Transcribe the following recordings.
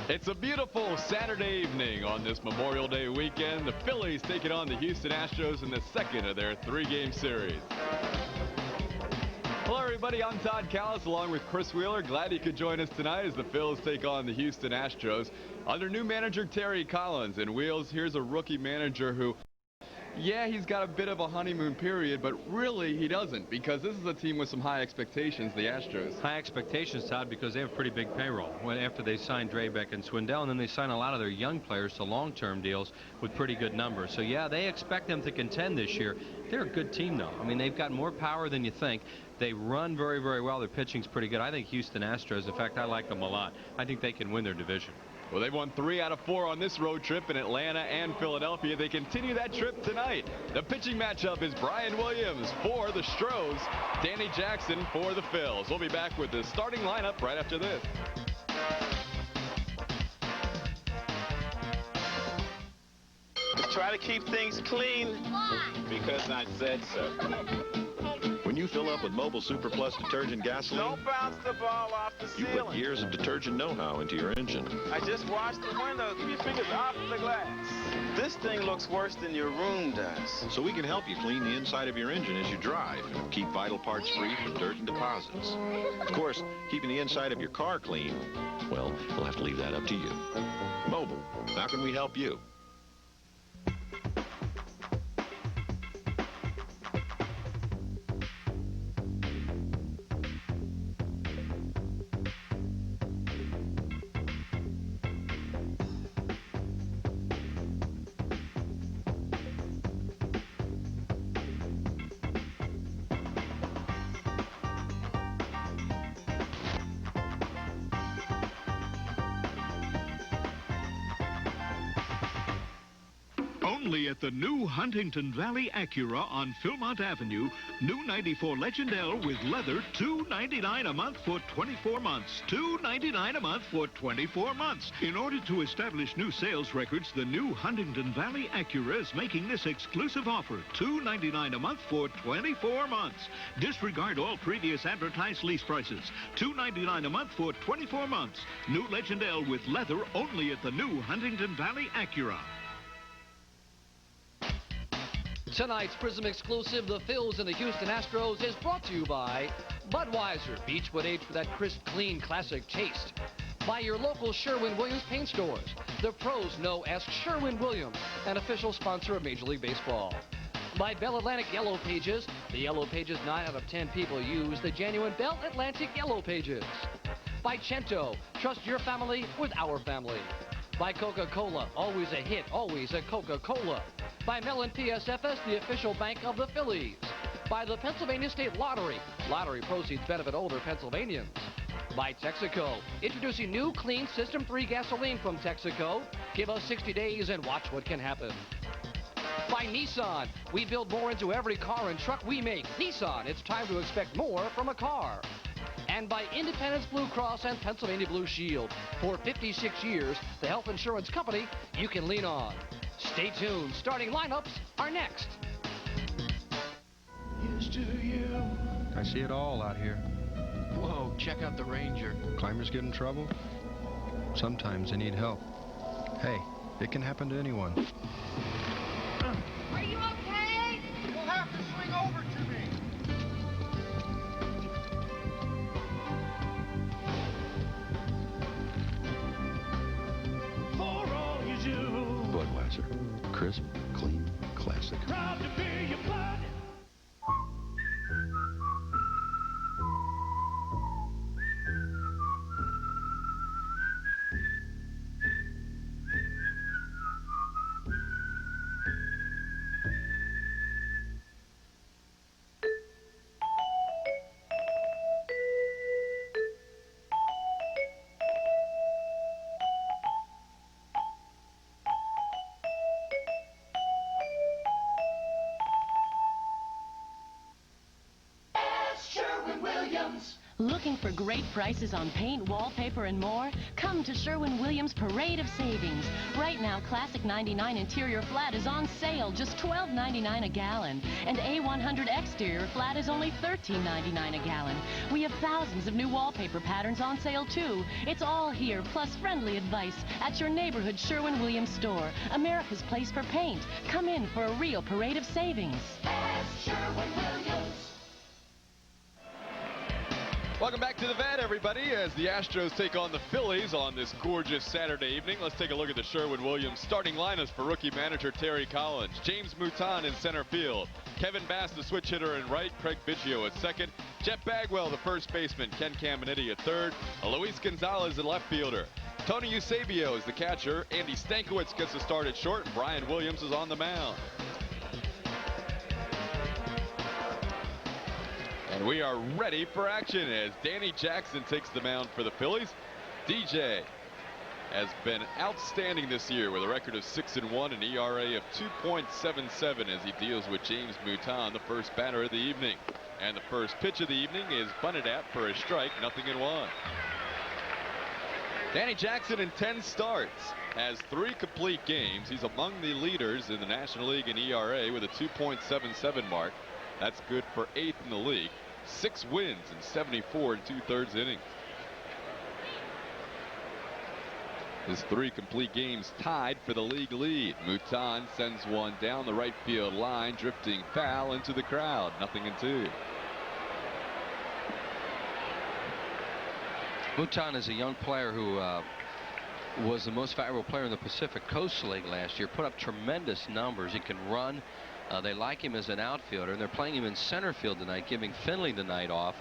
It's a beautiful Saturday evening on this Memorial Day weekend. The Phillies taking on the Houston Astros in the second of their three-game series. Hello, everybody. I'm Todd Callis along with Chris Wheeler. Glad you could join us tonight as the Phils take on the Houston Astros. Under new manager Terry Collins. And Wheels, here's a rookie manager who, yeah, he's got a bit of a honeymoon period, but really he doesn't, because this is a team with some high expectations, the Astros. High expectations, Todd, because they have a pretty big payroll. After they signed Drabek and Swindell, and then they sign a lot of their young players to long-term deals with pretty good numbers. So, yeah, they expect them to contend this year. They're a good team, though. I mean, they've got more power than you think. They run very, very well. Their pitching's pretty good. I think Houston Astros, in fact, I like them a lot. I think they can win their division. Well, they've won 3 out of 4 on this road trip in Atlanta and Philadelphia. They continue that trip tonight. The pitching matchup is Brian Williams for the Astros, Danny Jackson for the Phils. We'll be back with the starting lineup right after this. Let's try to keep things clean. Why? Because I said so. When you fill up with Mobile Super Plus detergent gasoline, Don't bounce the ball off the you ceiling. put years of detergent know-how into your engine. I just washed the window. Keep your fingers off the glass. This thing looks worse than your room does. So we can help you clean the inside of your engine as you drive and keep vital parts free from dirt and deposits. Of course, keeping the inside of your car clean, well, we'll have to leave that up to you. Mobile, how can we help you? Only at the new Huntington Valley Acura on Philmont Avenue, new 94 Legend L with leather, $299 a month for 24 months. $299 a month for 24 months. In order to establish new sales records, the new Huntington Valley Acura is making this exclusive offer, $299 a month for 24 months. Disregard all previous advertised lease prices. $299 a month for 24 months. New Legend L with leather only at the new Huntington Valley Acura. Tonight's Prism exclusive, the Phils and the Houston Astros, is brought to you by Budweiser, Beechwood Age for that crisp, clean, classic taste. By your local Sherwin-Williams paint stores. The pros know Ask Sherwin-Williams, an official sponsor of Major League Baseball. By Bell Atlantic Yellow Pages. The Yellow Pages 9 out of 10 people use the genuine Bell Atlantic Yellow Pages. By Cento, trust your family with our family. By Coca-Cola, always a hit, always a Coca-Cola. By Mellon PSFS, the official bank of the Phillies. By the Pennsylvania State Lottery. Lottery proceeds benefit older Pennsylvanians. By Texaco, introducing new clean System 3 gasoline from Texaco. Give us 60 days and watch what can happen. By Nissan, we build more into every car and truck we make. Nissan, it's time to expect more from a car. And by Independence Blue Cross and Pennsylvania Blue Shield. For 56 years, the health insurance company you can lean on. Stay tuned. Starting lineups are next. Here's to you. I see it all out here. Whoa, check out the Ranger. Climbers get in trouble. Sometimes they need help. Hey, it can happen to anyone. Are you okay? You'll have to swing over to me. For all you do. Budweiser, crisp, clean, classic. Proud to be your buddy. Looking for great prices on paint, wallpaper, and more? Come to Sherwin-Williams Parade of Savings. Right now, Classic 99 Interior Flat is on sale, just $12.99 a gallon. And A100 Exterior Flat is only $13.99 a gallon. We have thousands of new wallpaper patterns on sale, too. It's all here, plus friendly advice at your neighborhood Sherwin-Williams store. America's place for paint. Come in for a real parade of savings. Sherwin-Williams. Welcome back to the Vet, everybody, as the Astros take on the Phillies on this gorgeous Saturday evening. Let's take a look at the Sherwin-Williams starting lineups for rookie manager Terry Collins. James Mouton in center field. Kevin Bass, the switch hitter, in right. Craig Biggio at second. Jeff Bagwell, the first baseman. Ken Caminiti at third. Luis Gonzalez, the left fielder. Tony Eusebio is the catcher. Andy Stankiewicz gets the start at short, and Brian Williams is on the mound. And we are ready for action as Danny Jackson takes the mound for the Phillies. DJ has been outstanding this year with a record of 6-1 and ERA of 2.77 as he deals with James Mouton, the first batter of the evening. And the first pitch of the evening is bunted at for a strike, 0-1. Danny Jackson in 10 starts has 3 complete games. He's among the leaders in the National League in ERA with a 2.77 mark. That's good for 8th in the league. 6 wins in 74 2/3 innings. His 3 complete games tied for the league lead. Mouton sends one down the right field line, drifting foul into the crowd. 0-2. Mouton is a young player who was the most valuable player in the Pacific Coast League last year. Put up tremendous numbers. He can run. They like him as an outfielder, and they're playing him in center field tonight, giving Finley the night off.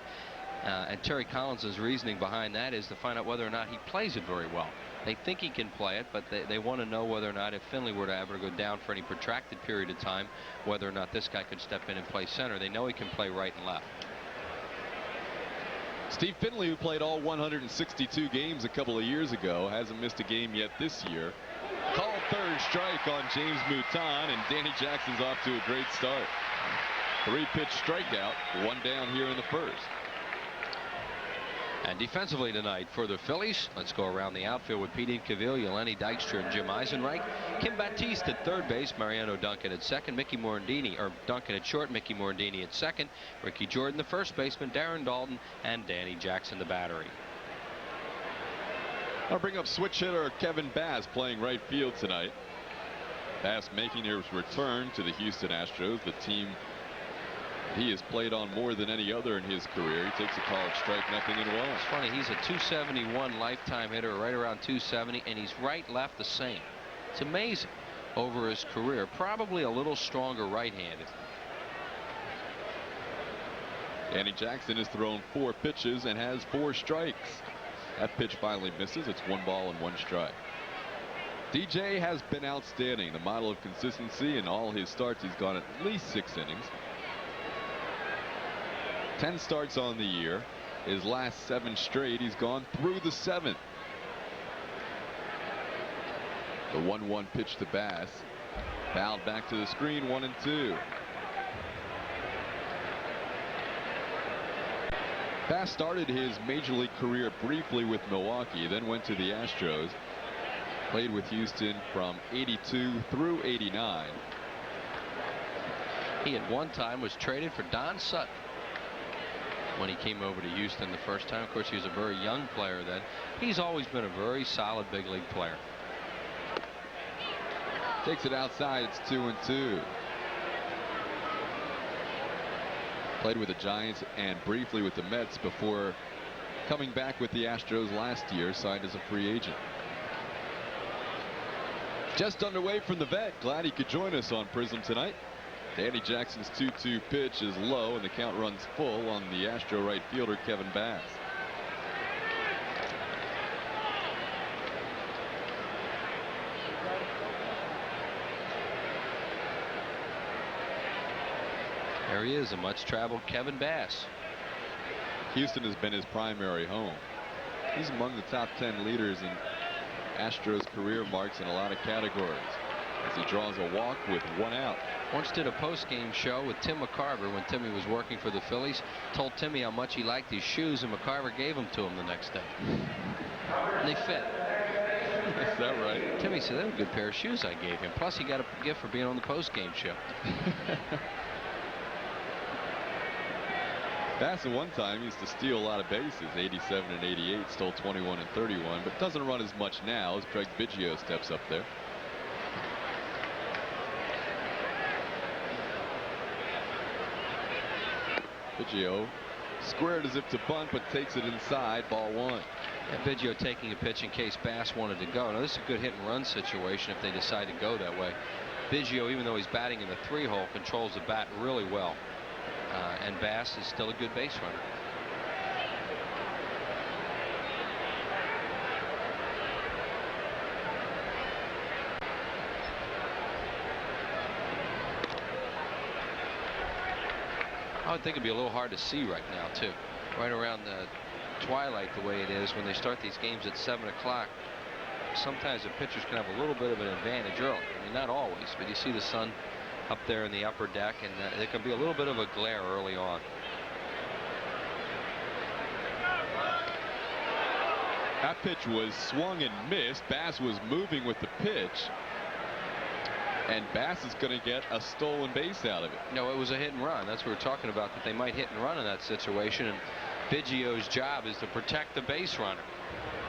And Terry Collins' reasoning behind that is to find out whether or not he plays it very well. They think he can play it, but they want to know whether or not, if Finley were to ever go down for any protracted period of time, whether or not this guy could step in and play center. They know he can play right and left. Steve Finley, who played all 162 games a couple of years ago, hasn't missed a game yet this year. Called third strike on James Mouton, and Danny Jackson's off to a great start. 3-pitch strikeout, 1 down here in the first. And defensively tonight for the Phillies, let's go around the outfield with Pete Incaviglia, Lenny Dykstra, and Jim Eisenreich. Kim Baptiste at third base, Mariano Duncan at second, Mickey Morandini, or Duncan at short, Mickey Morandini at second, Ricky Jordan the first baseman, Darren Dalton, and Danny Jackson the battery. I'll bring up switch hitter Kevin Bass playing right field tonight. Bass making his return to the Houston Astros, the team he has played on more than any other in his career. He takes a called strike, 0-1. It's funny, he's a 271 lifetime hitter, right around 270, and he's right left the same. It's amazing over his career. Probably a little stronger right-handed. Danny Jackson has thrown 4 pitches and has 4 strikes. That pitch finally misses. It's 1 ball and 1 strike. DJ has been outstanding, the model of consistency. In all his starts, he's gone at least 6 innings. 10 starts on the year. His last 7 straight, he's gone through the 7th. The 1-1 pitch to Bass. Fouled back to the screen, 1-2. Bass started his major league career briefly with Milwaukee, then went to the Astros. Played with Houston from 82 through 89. He at one time was traded for Don Sutton when he came over to Houston the first time. Of course, he was a very young player then. He's always been a very solid big league player. Takes it outside. It's 2-2. Played with the Giants and briefly with the Mets before coming back with the Astros last year, signed as a free agent. Just underway from the Vet. Glad he could join us on Prism tonight. Danny Jackson's 2-2 pitch is low, and the count runs full on the Astro right fielder Kevin Bass. There he is, a much-traveled Kevin Bass. Houston has been his primary home. He's among the top 10 leaders in Astros career marks in a lot of categories. as he draws a walk with 1 out. Once did a post-game show with Tim McCarver when Timmy was working for the Phillies. Told Timmy how much he liked his shoes, and McCarver gave them to him the next day. And they fit. Is that right? Timmy said, "That was a good pair of shoes I gave him. Plus, he got a gift for being on the post-game show." Bass at one time used to steal a lot of bases, 87 and 88, stole 21 and 31, but doesn't run as much now as Craig Biggio steps up there. Biggio squared as if to bunt, but takes it inside, ball 1. And Biggio taking a pitch in case Bass wanted to go. Now, this is a good hit-and-run situation if they decide to go that way. Biggio, even though he's batting in the 3-hole, controls the bat really well. And Bass is still a good base runner. I would think it'd be a little hard to see right now, too. Right around the twilight, the way it is, when they start these games at 7 o'clock, sometimes the pitchers can have a little bit of an advantage early. I mean, not always, but you see the sun up there in the upper deck, and there can be a little bit of a glare early on. That pitch was swung and missed. Bass was moving with the pitch, and Bass is going to get a stolen base out of it. No, it was a hit and run. That's what we're talking about, that they might hit and run in that situation, and Biggio's job is to protect the base runner.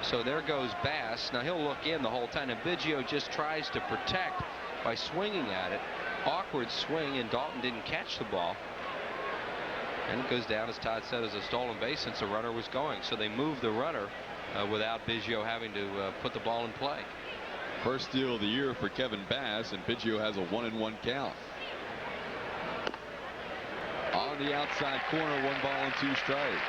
So there goes Bass. Now he'll look in the whole time, and Biggio just tries to protect by swinging at it. Awkward swing, and Dalton didn't catch the ball. And it goes down, as Todd said, as a stolen base since the runner was going. So they moved the runner without Biggio having to put the ball in play. First steal of the year for Kevin Bass, and Biggio has a 1-1 count. On the outside corner, 1 ball and 2 strikes.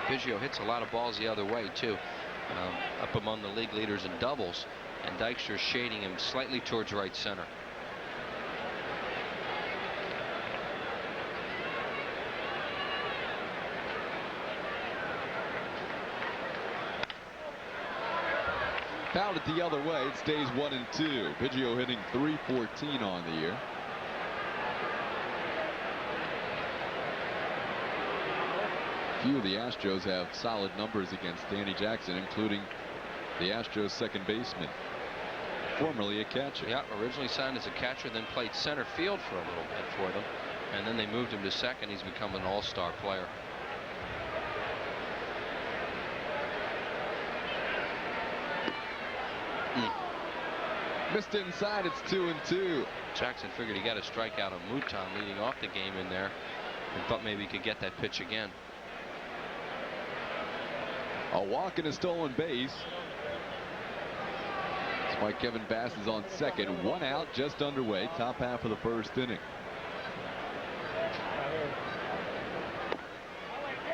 Biggio hits a lot of balls the other way, too. Up among the league leaders in doubles, and Dykstra's shading him slightly towards right center. Fouled it the other way. It stays 1-2. Biggio hitting .314 on the year. Few of the Astros have solid numbers against Danny Jackson, including the Astros second baseman, formerly a catcher. Yeah, originally signed as a catcher, then played center field for a little bit for them, and then they moved him to second. He's become an all-star player. Missed inside. It's 2-2. Jackson figured he got a strikeout on Mouton leading off the game in there, and thought maybe he could get that pitch again. A walk and a stolen base. That's why Kevin Bass is on second. 1 out, just underway, top half of the first inning.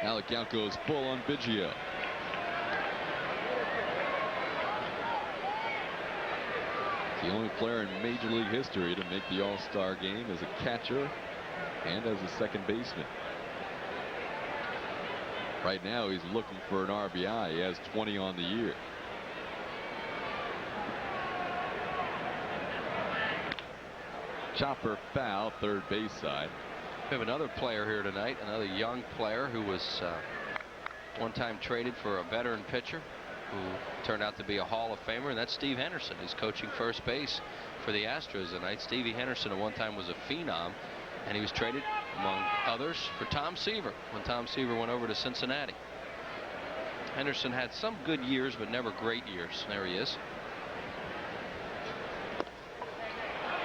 Now the count goes full on Biggio. The only player in Major League history to make the All-Star game as a catcher and as a second baseman. Right now he's looking for an RBI. He has 20 on the year. Chopper foul, third base side. We have another player here tonight, another young player who was one time traded for a veteran pitcher who turned out to be a Hall of Famer, and that's Steve Henderson. He's coaching first base for the Astros tonight. Stevie Henderson at one time was a phenom, and he was traded, among others, for Tom Seaver when Tom Seaver went over to Cincinnati. Henderson had some good years, but never great years. There he is.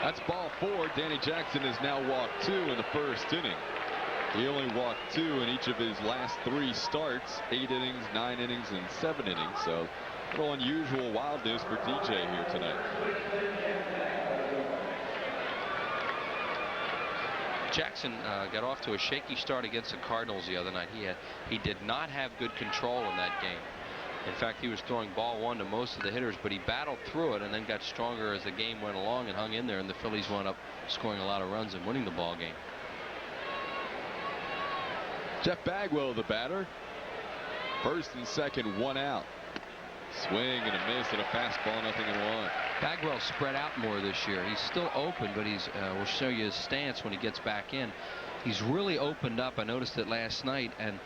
That's ball 4. Danny Jackson has now walked 2 in the first inning. He only walked 2 in each of his last 3 starts, 8 innings, 9 innings, and 7 innings. So a little unusual wildness for DJ here tonight. Jackson got off to a shaky start against the Cardinals the other night. He did not have good control in that game. In fact, he was throwing ball 1 to most of the hitters, but he battled through it and then got stronger as the game went along and hung in there, and the Phillies wound up scoring a lot of runs and winning the ball game. Jeff Bagwell, the batter. First and second, 1 out. Swing and a miss and a fastball, 0-1. Bagwell spread out more this year. He's still open, but he's we'll show you his stance when he gets back in. He's really opened up. I noticed it last night, and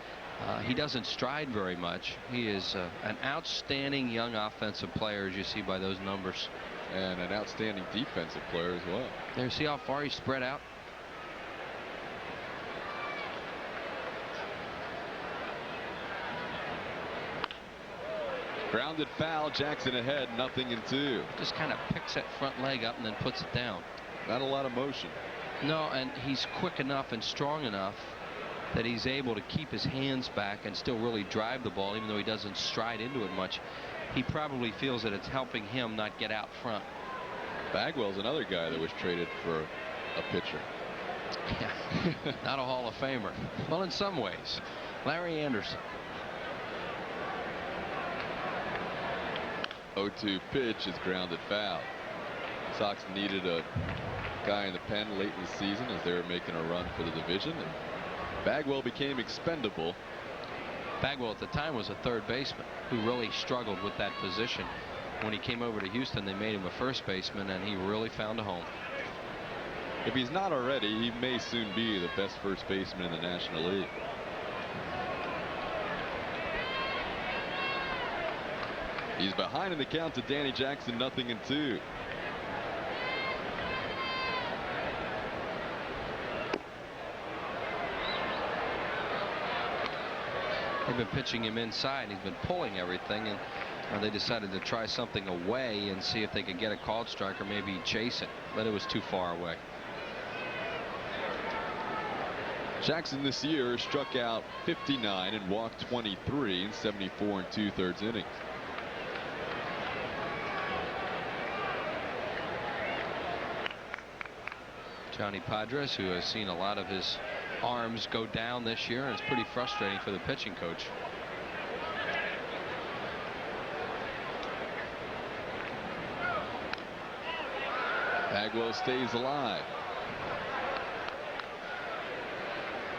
he doesn't stride very much. He is an outstanding young offensive player, as you see by those numbers. And an outstanding defensive player as well. There, see how far he's spread out? Grounded foul, Jackson ahead, 0-2. Just kind of picks that front leg up and then puts it down. Not a lot of motion. No, and he's quick enough and strong enough that he's able to keep his hands back and still really drive the ball, even though he doesn't stride into it much. He probably feels that it's helping him not get out front. Bagwell's another guy that was traded for a pitcher. Yeah, not a Hall of Famer. Well, in some ways. Larry Anderson. 0-2 pitch is grounded foul. Sox needed a guy in the pen late in the season as they were making a run for the division, and Bagwell became expendable. Bagwell at the time was a third baseman who really struggled with that position. When he came over to Houston, they made him a first baseman, and he really found a home. If he's not already, he may soon be the best first baseman in the National League. He's behind in the count to Danny Jackson, 0-2. They've been pitching him inside. He's been pulling everything, and they decided to try something away and see if they could get a called strike or maybe chase it, but it was too far away. Jackson this year struck out 59 and walked 23 in 74 2/3 innings. Johnny Padres, who has seen a lot of his arms go down this year, and it's pretty frustrating for the pitching coach. Bagwell stays alive.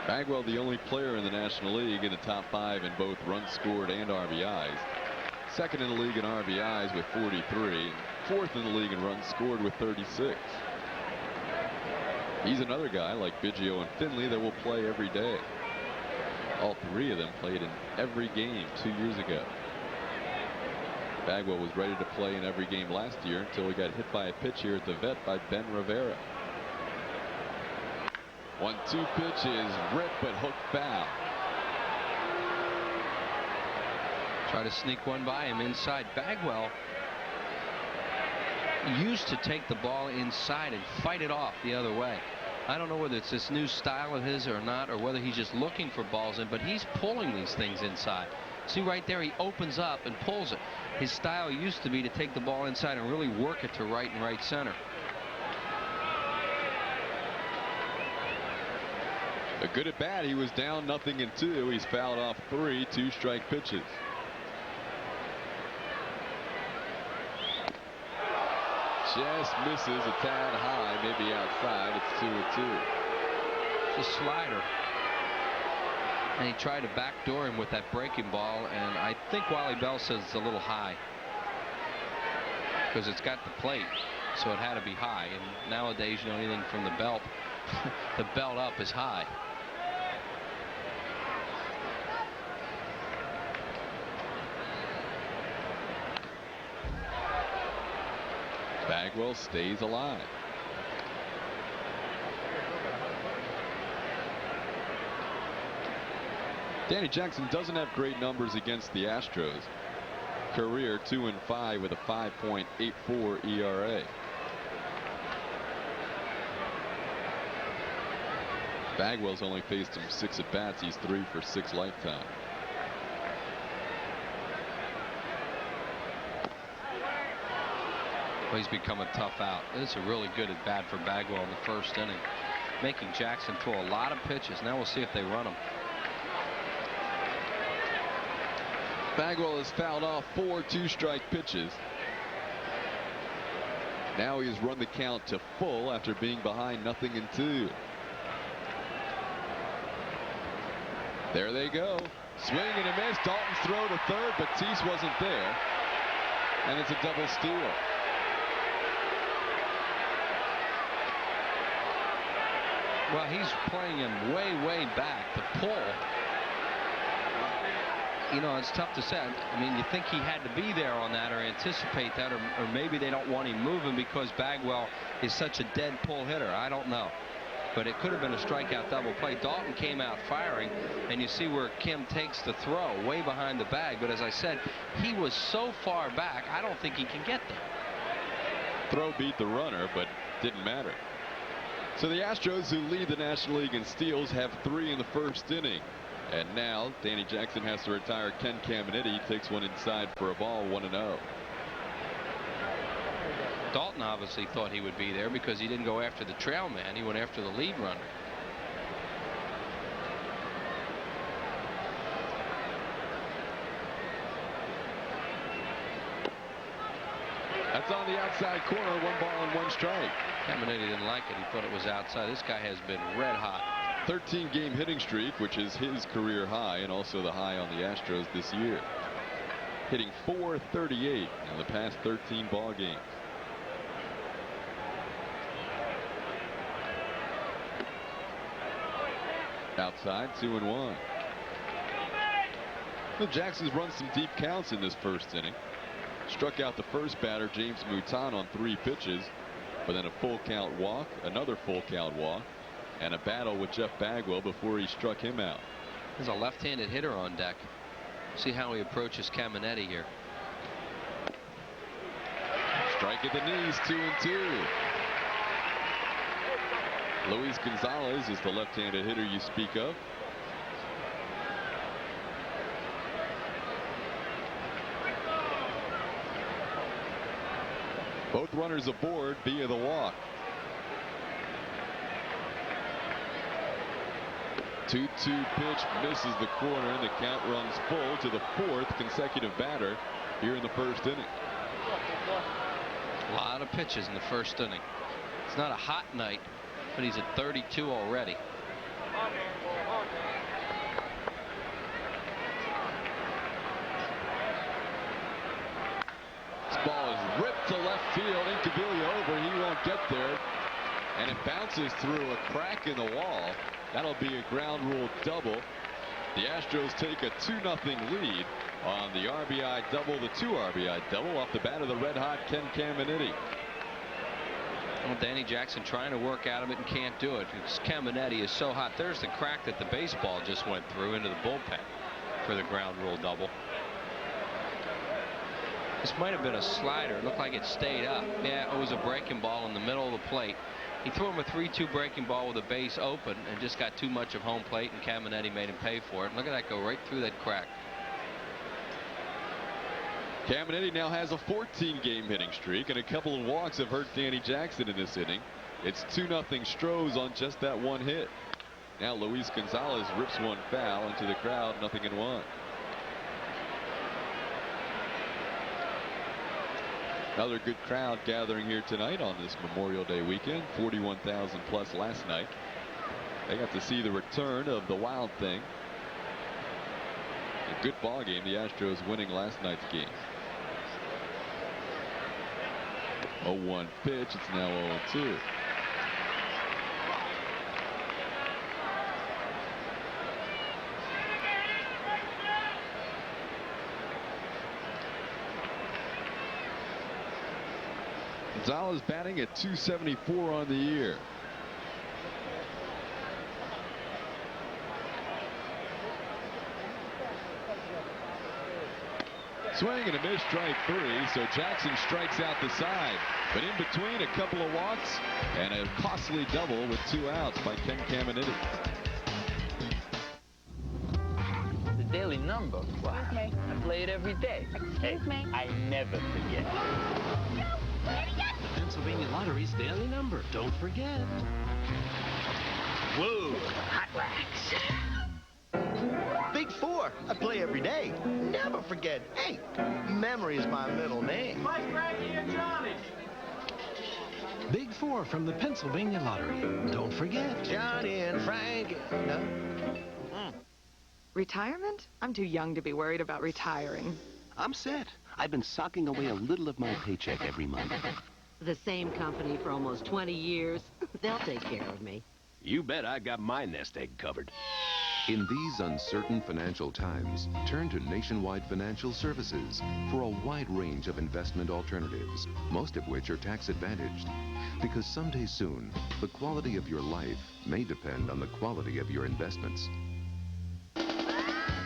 Bagwell, the only player in the National League in the top 5 in both runs scored and RBIs. Second in the league in RBIs with 43. Fourth in the league in runs scored with 36. He's another guy like Biggio and Finley that will play every day. All three of them played in every game 2 years ago. Bagwell was ready to play in every game last year until he got hit by a pitch here at the vet by Ben Rivera. 1-2 pitch is ripped but hooked foul. Try to sneak one by him inside. Bagwell used to take the ball inside and fight it off the other way. I don't know whether it's this new style of his or not, or whether he's just looking for balls in, but he's pulling these things inside. See right there, he opens up and pulls it. His style used to be to take the ball inside and really work it to right and right center. A good at bat. He was down 0-2. He's fouled off 3 2-strike pitches. Just misses a tad high, maybe outside. It's 2-2. It's a slider. And he tried to backdoor him with that breaking ball, and I think Wally Bell says it's a little high because it's got the plate, so it had to be high. And nowadays, you know, anything from the belt, the belt up is high. Bagwell stays alive. Danny Jackson doesn't have great numbers against the Astros. Career 2-5 with a 5.84 ERA. Bagwell's only faced him 6 at bats. He's 3 for 6 lifetime. Well, he's become a tough out. It's a really good at bat for Bagwell in the first inning, making Jackson throw a lot of pitches. Now we'll see if they run him. Bagwell has fouled off 4 2-strike pitches. Now he's run the count to full after being behind 0-2. There they go. Swing and a miss. Dalton's throw to third, but Teese wasn't there. And it's a double steal. Well, he's playing him way back. The pull, you know, it's tough to say. I mean, you think he had to be there on that or anticipate that, or maybe they don't want him moving because Bagwell is such a dead pull hitter. I don't know. But it could have been a strikeout double play. Dalton came out firing, and you see where Kim takes the throw way behind the bag. But as I said, he was so far back, I don't think he can get there. Throw beat the runner, but didn't matter. So the Astros, who lead the National League in steals, have 3 in the first inning. And now Danny Jackson has to retire Ken Caminiti. He takes one inside for a ball, 1-0. Dalton obviously thought he would be there because he didn't go after the trail man. He went after the lead runner. That's on the outside corner. 1 ball and 1 strike. Caminiti didn't like it. He thought it was outside. This guy has been red hot. 13-game hitting streak, which is his career high and also the high on the Astros this year. Hitting .438 in the past 13 ball games. Outside, 2-1. Well, Jackson's run some deep counts in this first inning. Struck out the first batter, James Mouton, on 3 pitches, but then a full count walk, another full count walk, and a battle with Jeff Bagwell before he struck him out. There's a left-handed hitter on deck. See how he approaches Caminiti here. Strike at the knees, 2-2. Luis Gonzalez is the left-handed hitter you speak of. Both runners aboard via the walk. 2-2 pitch misses the corner, and the count runs full to the 4th consecutive batter here in the first inning. A lot of pitches in the first inning. It's not a hot night, but he's at 32 already. This ball is ripped to left field. Incaviglia over. He won't get there. And it bounces through a crack in the wall. That'll be a ground rule double. The Astros take a 2-0 lead on the RBI double, the 2 RBI double off the bat of the red-hot Ken Caminiti. Well, Danny Jackson trying to work out of it and can't do it because Caminiti is so hot. There's the crack that the baseball just went through into the bullpen for the ground rule double. This might have been a slider. It looked like it stayed up. Yeah, it was a breaking ball in the middle of the plate. He threw him a 3-2 breaking ball with the base open and just got too much of home plate, and Caminiti made him pay for it. Look at that go right through that crack. Caminiti now has a 14-game hitting streak, and a couple of walks have hurt Danny Jackson in this inning. It's 2-0 Stros on just that 1 hit. Now Luis Gonzalez rips one foul into the crowd, 0-1. Another good crowd gathering here tonight on this Memorial Day weekend. 41,000 plus last night. They got to see the return of the Wild Thing. A good ball game. The Astros winning last night's game. 0-1 pitch. It's now 0-2. Gonzalez batting at .274 on the year. Swing and a miss, strike 3. So Jackson strikes out the side, but in between a couple of walks and a costly double with 2 outs by Ken Caminiti. The daily number. Wow. I play it every day. Excuse me. I never forget. Pennsylvania Lottery's daily number. Don't forget. Whoa. Hot wax. Big 4. I play every day. Never forget. Hey, memory is my middle name. Like Frankie and Johnny. Big 4 from the Pennsylvania Lottery. Don't forget. Johnny and Frankie. No? Retirement? I'm too young to be worried about retiring. I'm set. I've been socking away a little of my paycheck every month. The same company for almost 20 years. They'll take care of me. You bet I got my nest egg covered. In these uncertain financial times, turn to Nationwide Financial Services for a wide range of investment alternatives, most of which are tax advantaged. Because someday soon, the quality of your life may depend on the quality of your investments.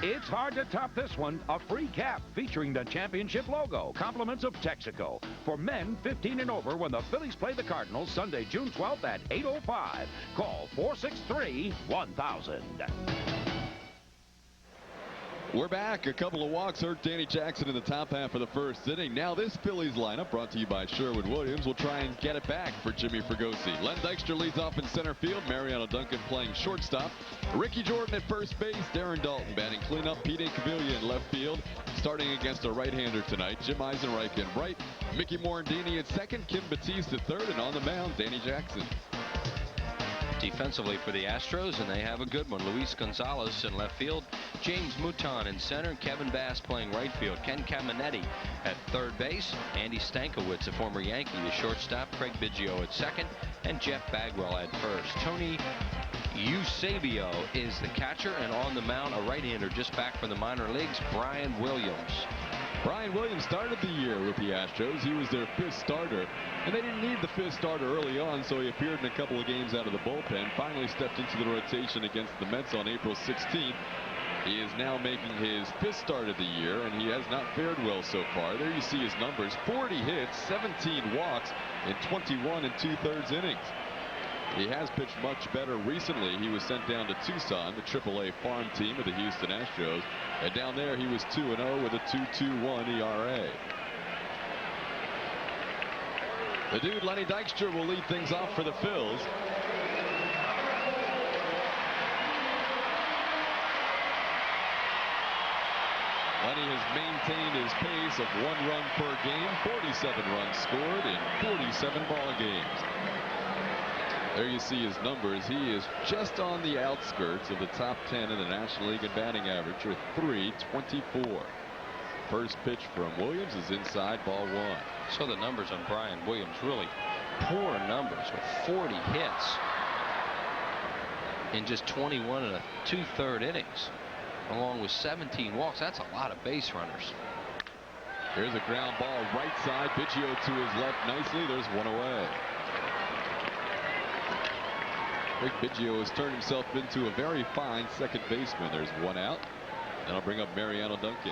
It's hard to top this one. A free cap featuring the championship logo. Compliments of Texaco. For men 15 and over when the Phillies play the Cardinals Sunday, June 12th at 8:05. Call 463-1000. We're back. A couple of walks hurt Danny Jackson in the top half of the first inning. Now this Phillies lineup, brought to you by Sherwin-Williams, will try and get it back for Jimmy Fregosi. Len Dykstra leads off in center field. Mariano Duncan playing shortstop. Ricky Jordan at first base. Darren Dalton batting cleanup. Pete Incaviglia in left field. Starting against a right-hander tonight. Jim Eisenreich in right. Mickey Morandini at second. Kim Batiste at third. And on the mound, Danny Jackson. Defensively for the Astros, and they have a good one. Luis Gonzalez in left field, James Mouton in center, Kevin Bass playing right field, Ken Caminetti at third base, Andy Stankiewicz, a former Yankee, the shortstop, Craig Biggio at second, and Jeff Bagwell at first. Tony Eusebio is the catcher, and on the mound, a right-hander just back from the minor leagues, Brian Williams. Brian Williams started the year with the Astros. He was their fifth starter, and they didn't need the fifth starter early on, so he appeared in a couple of games out of the bullpen. Finally stepped into the rotation against the Mets on April 16th. He is now making his fifth start of the year, and he has not fared well so far. There you see his numbers: 40 hits, 17 walks in 21 2/3 innings. He has pitched much better recently. He was sent down to Tucson, the AAA farm team of the Houston Astros. And down there, he was 2-0 with a 2.21 ERA. The dude, Lenny Dykstra, will lead things off for the Phils. Lenny has maintained his pace of 1 run per game, 47 runs scored in 47 ball games. There you see his numbers. He is just on the outskirts of the top 10 in the National League in batting average, or .324. First pitch from Williams is inside, ball 1. So the numbers on Brian Williams, really poor numbers, with 40 hits in just 21 2/3 innings, along with 17 walks. That's a lot of base runners. Here's a ground ball right side. Biggio to his left nicely. There's one away. Rick Biggio has turned himself into a very fine second baseman. There's one out. And I'll bring up Mariano Duncan.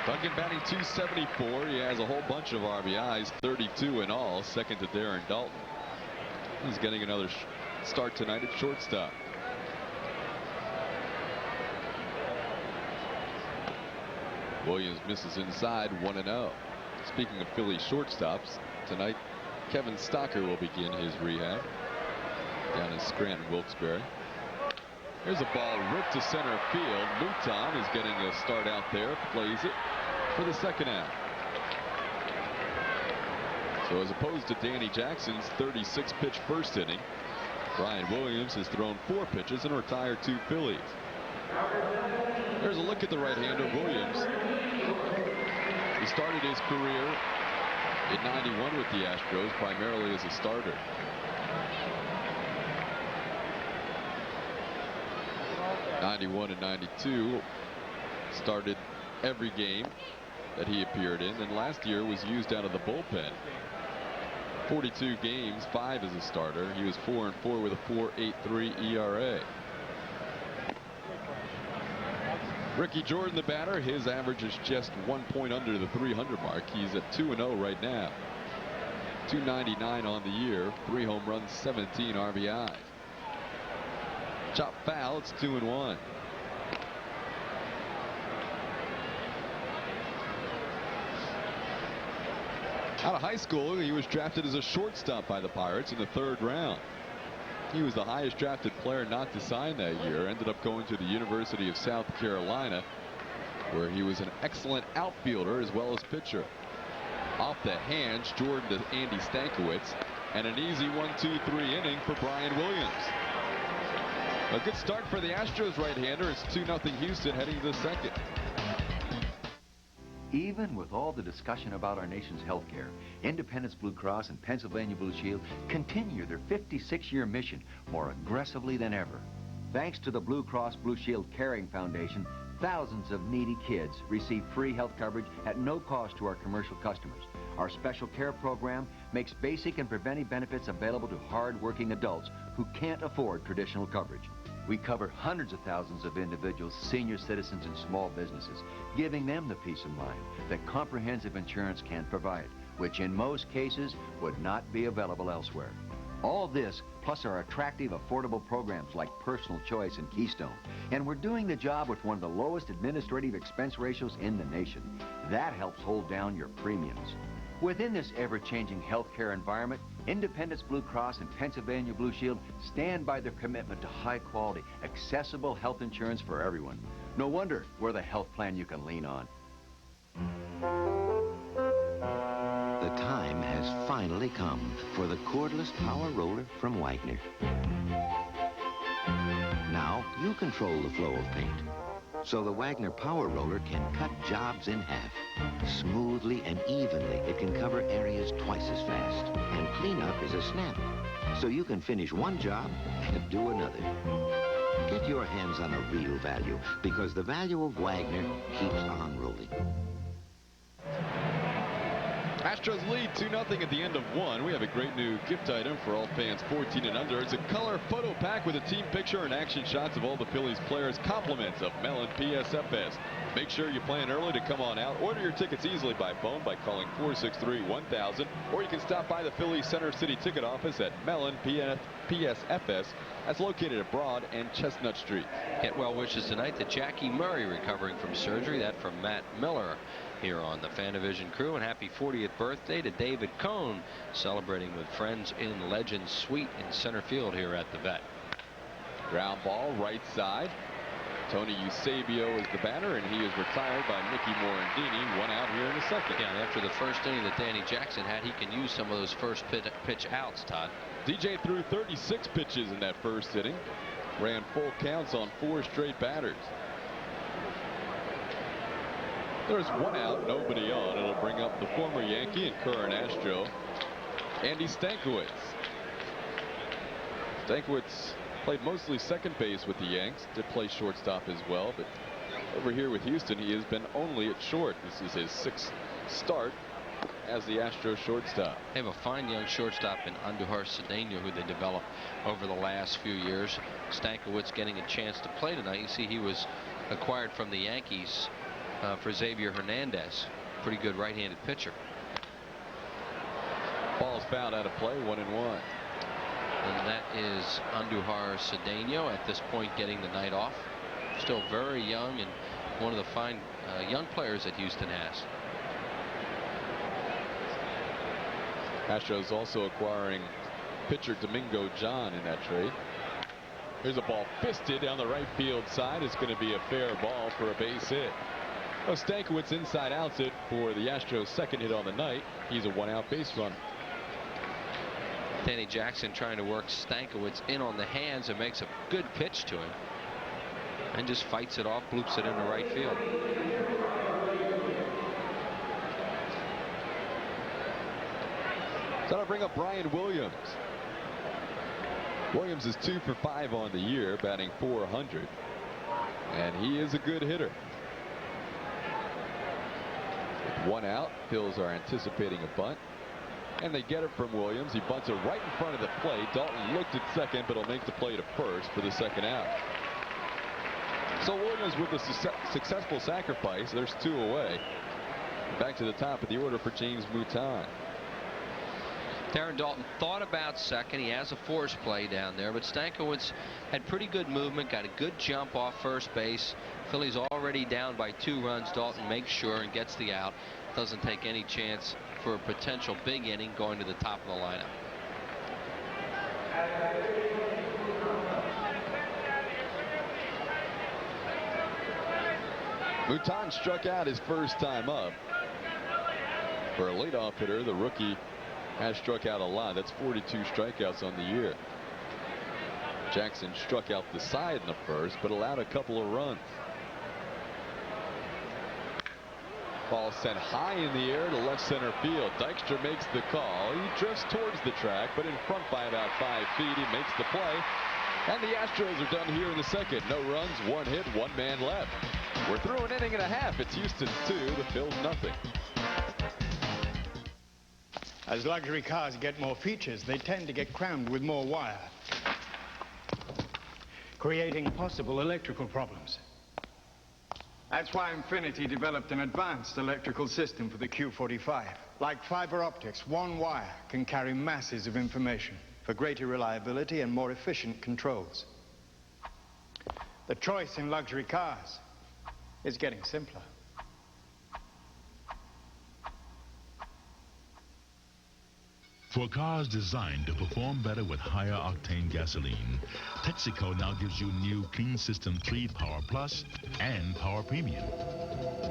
Duncan batting .274. He has a whole bunch of RBIs, 32 in all, second to Darren Dalton. He's getting another start tonight at shortstop. Williams misses inside, 1-0. Speaking of Philly shortstops, tonight Kevin Stocker will begin his rehab down in Scranton, Wilkes-Barre. Here's a ball ripped to center field. Mouton is getting a start out there, plays it for the second out. So as opposed to Danny Jackson's 36-pitch first inning, Brian Williams has thrown 4 pitches and retired 2 Phillies. There's a look at the right-hander Williams. He started his career in '91 with the Astros, primarily as a starter. '91 and '92 started every game that he appeared in, and last year was used out of the bullpen. 42 games, 5 as a starter. He was 4-4 with a 4.83 ERA. Ricky Jordan, the batter, his average is just 1 point under the 300 mark. He's at 2-0 right now. 299 on the year, 3 home runs, 17 RBIs. Chop foul, it's 2-1. Out of high school, he was drafted as a shortstop by the Pirates in the 3rd round. He was the highest drafted player not to sign that year. Ended up going to the University of South Carolina, where he was an excellent outfielder as well as pitcher. Off the hands, Jordan to Andy Stankiewicz. And an easy 1-2-3 inning for Brian Williams. A good start for the Astros right-hander. It's 2-0 Houston heading to the second. Even with all the discussion about our nation's health care, Independence Blue Cross and Pennsylvania Blue Shield continue their 56-year mission more aggressively than ever. Thanks to the Blue Cross Blue Shield Caring Foundation, thousands of needy kids receive free health coverage at no cost to our commercial customers. Our special care program makes basic and preventive benefits available to hard-working adults who can't afford traditional coverage. We cover hundreds of thousands of individuals, senior citizens, and small businesses, giving them the peace of mind that comprehensive insurance can provide, which in most cases would not be available elsewhere. All this, plus our attractive, affordable programs like Personal Choice and Keystone. And we're doing the job with one of the lowest administrative expense ratios in the nation. That helps hold down your premiums. Within this ever-changing healthcare environment, Independence Blue Cross and Pennsylvania Blue Shield stand by their commitment to high-quality, accessible health insurance for everyone. No wonder we're the health plan you can lean on. The time has finally come for the cordless power roller from Wagner. Now you control the flow of paint. So the Wagner Power Roller can cut jobs in half. Smoothly and evenly, it can cover areas twice as fast. And cleanup is a snap. So you can finish one job and do another. Get your hands on a real value, because the value of Wagner keeps on rolling. Astros lead 2-0 at the end of one. We have a great new gift item for all fans 14 and under. It's a color photo pack with a team picture and action shots of all the Phillies players. Compliments of Mellon PSFS. Make sure you plan early to come on out. Order your tickets easily by phone by calling 463-1000, or you can stop by the Phillies Center City ticket office at Mellon PSFS. That's located at Broad and Chestnut Street. Get well wishes tonight to Jackie Murray, recovering from surgery. That from Matt Miller here on the Fanavision crew. And happy 40th birthday to David Cohn, celebrating with friends in Legends Suite in center field here at the Vet. Ground ball right side. Tony Eusebio is the batter, and he is retired by Nicky Morandini. One out here in the second. Yeah, and after the first inning that Danny Jackson had, he can use some of those first pitch outs, Todd. DJ threw 36 pitches in that first inning. Ran full counts on 4 straight batters. There's one out, nobody on. It'll bring up the former Yankee and current Astro, Andy Stankiewicz. Stankiewicz played mostly second base with the Yanks. Did play shortstop as well, but over here with Houston, he has been only at short. This is his 6th start as the Astros shortstop. They have a fine young shortstop in Andujar Cedeno, who they developed over the last few years. Stankiewicz getting a chance to play tonight. You see, he was acquired from the Yankees for Xavier Hernandez. Pretty good right-handed pitcher. Ball's fouled out of play, 1-1. And that is Andujar Cedeno at this point getting the night off. Still very young and one of the fine young players that Houston has. Astros also acquiring pitcher Domingo John in that trade. Here's a ball fisted down the right field side. It's going to be a fair ball for a base hit. Well, Stankiewicz inside outs it for the Astros' second hit on the night. He's a 1-out base runner. Danny Jackson trying to work Stankiewicz in on the hands and makes a good pitch to him. And just fights it off, bloops it into right field. So that'll bring up Brian Williams. Williams is 2 for 5 on the year, batting .400. And he is a good hitter. With 1 out, Phils are anticipating a bunt. And they get it from Williams. He bunts it right in front of the plate. Dalton looked at second, but he'll make the play to first for the second out. So Williams with a successful sacrifice. There's 2 away. Back to the top of the order for James Mouton. Darren Dalton thought about second. He has a force play down there, but Stankiewicz had pretty good movement, got a good jump off first base. Phillies already down by 2 runs. Dalton makes sure and gets the out. Doesn't take any chance for a potential big inning going to the top of the lineup. Mouton struck out his first time up. For a leadoff hitter, the rookie Has struck out a lot. That's 42 strikeouts on the year. Jackson struck out the side in the first, but allowed a couple of runs. Ball sent high in the air to left center field. Dykstra makes the call. He drifts towards the track, but in front by about 5 feet. He makes the play. And the Astros are done here in the second. No runs, 1 hit, 1 man left. We're through an inning and a half. It's Houston 2, the Phils nothing. As luxury cars get more features, they tend to get crammed with more wire, creating possible electrical problems. That's why Infiniti developed an advanced electrical system for the Q45. Like fiber optics, one wire can carry masses of information for greater reliability and more efficient controls. The choice in luxury cars is getting simpler. For cars designed to perform better with higher octane gasoline, Texaco now gives you new Clean System 3 Power Plus and Power Premium,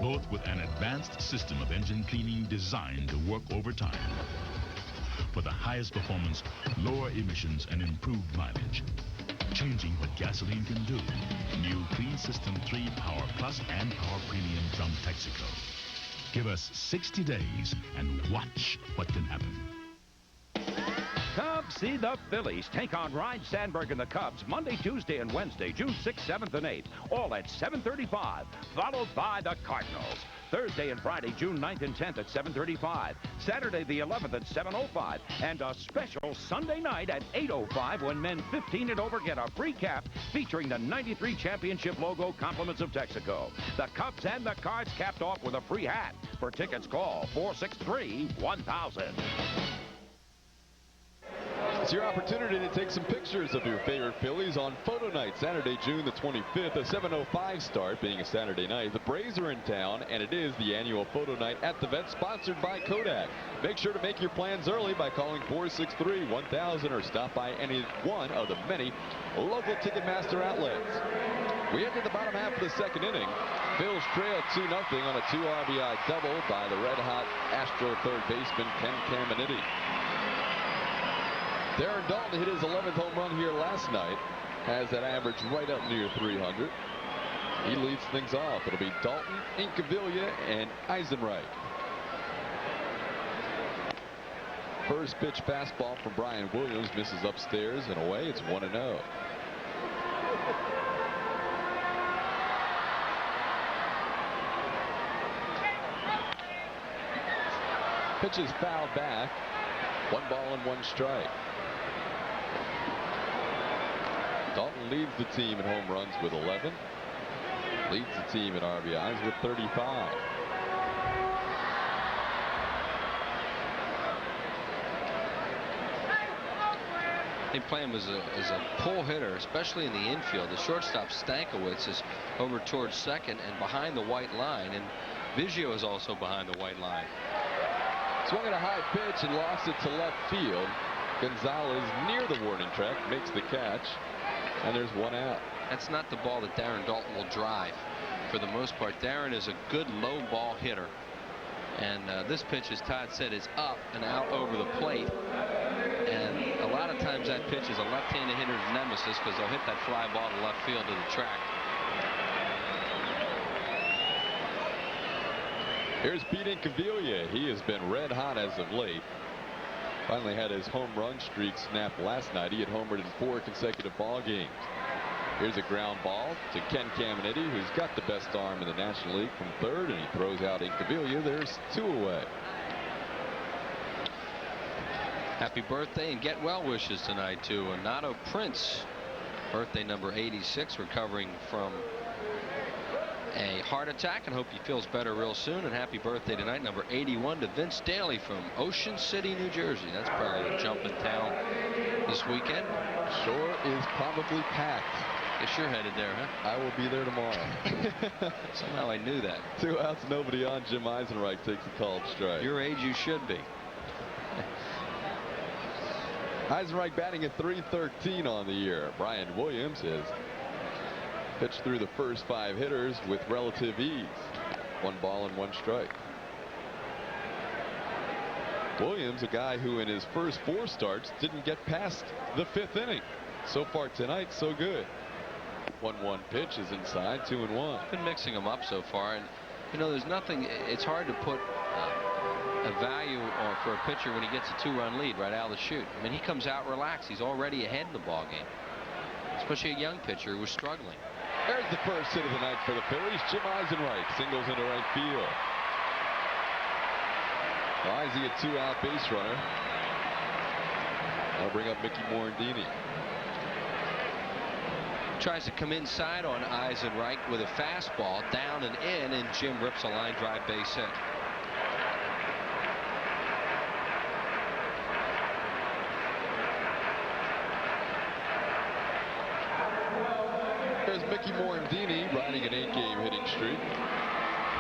both with an advanced system of engine cleaning designed to work overtime for the highest performance, lower emissions, and improved mileage. Changing what gasoline can do. New Clean System 3 Power Plus and Power Premium from Texaco. Give us 60 days and watch what can happen. Come see the Phillies take on Ryne Sandberg and the Cubs Monday, Tuesday, and Wednesday, June 6th, 7th, and 8th, all at 7:35, followed by the Cardinals. Thursday and Friday, June 9th and 10th at 7:35, Saturday the 11th at 7:05, and a special Sunday night at 8:05 when men 15 and over get a free cap featuring the '93 championship logo, compliments of Texaco. The Cubs and the Cards capped off with a free hat. For tickets, call 463-1000. It's your opportunity to take some pictures of your favorite Phillies on photo night, Saturday, June the 25th, a 7:05 start, being a Saturday night. The Braves are in town, and it is the annual photo night at the Vet, sponsored by Kodak. Make sure to make your plans early by calling 463-1000 or stop by any one of the many local Ticketmaster outlets. We enter the bottom half of the second inning. Phils trail 2-0 on a 2 RBI double by the red-hot Astro third baseman Ken Caminiti. Darren Dalton hit his 11th home run here last night. Has that average right up near 300. He leads things off. It'll be Dalton, Incaviglia, and Eisenreich. First pitch fastball from Brian Williams misses upstairs and away. It's 1-0. Pitch is fouled back. 1 ball and 1 strike. Dalton leads the team in home runs with 11. Leads the team in RBIs with 35. They play him as a pull hitter, especially in the infield. The shortstop Stankiewicz is over towards second and behind the white line, and Biggio is also behind the white line. Swung at a high pitch and lost it to left field. Gonzalez near the warning track makes the catch, and there's 1 out. That's not the ball that Darren Dalton will drive for the most part. Darren is a good low ball hitter, and this pitch, as Todd said, is up and out over the plate, and a lot of times that pitch is a left-handed hitter's nemesis because they'll hit that fly ball to left field to the track. Here's Pete Incaviglia. He has been red hot as of late. Finally had his home run streak snapped last night. He had homered in 4 consecutive ball games. Here's a ground ball to Ken Caminiti, who's got the best arm in the National League, from third, and he throws out Incaviglia. There's 2 away. Happy birthday and get well wishes tonight to Renato Prince, birthday number 86, recovering from a heart attack, and hope he feels better real soon. And happy birthday tonight, number 81, to Vince Daly from Ocean City, New Jersey. That's probably a jump in town this weekend. Sure is probably packed. Guess you're headed there, huh? I will be there tomorrow. Somehow I knew that. 2 outs, nobody on. Jim Eisenreich takes a called strike. Your age, you should be. Eisenreich batting at .313 on the year. Brian Williams has pitched through the first 5 hitters with relative ease. 1 ball and 1 strike. Williams, a guy who in his first 4 starts didn't get past the 5th inning. So far tonight, so good. 1-1 pitch is inside, 2-1. Been mixing them up so far, and you know, there's nothing. It's hard to put a value on for a pitcher when he gets a 2-run lead right out of the chute. I mean, he comes out relaxed. He's already ahead in the ball game, especially a young pitcher who was struggling. There's the first hit of the night for the Phillies. Jim Eisenreich singles into right field. Rising a 2-out base runner. I'll bring up Mickey Morandini. Tries to come inside on Eisenreich with a fastball down and in, and Jim rips a line drive base hit. There's Mickey Morandini riding an 8-game hitting streak.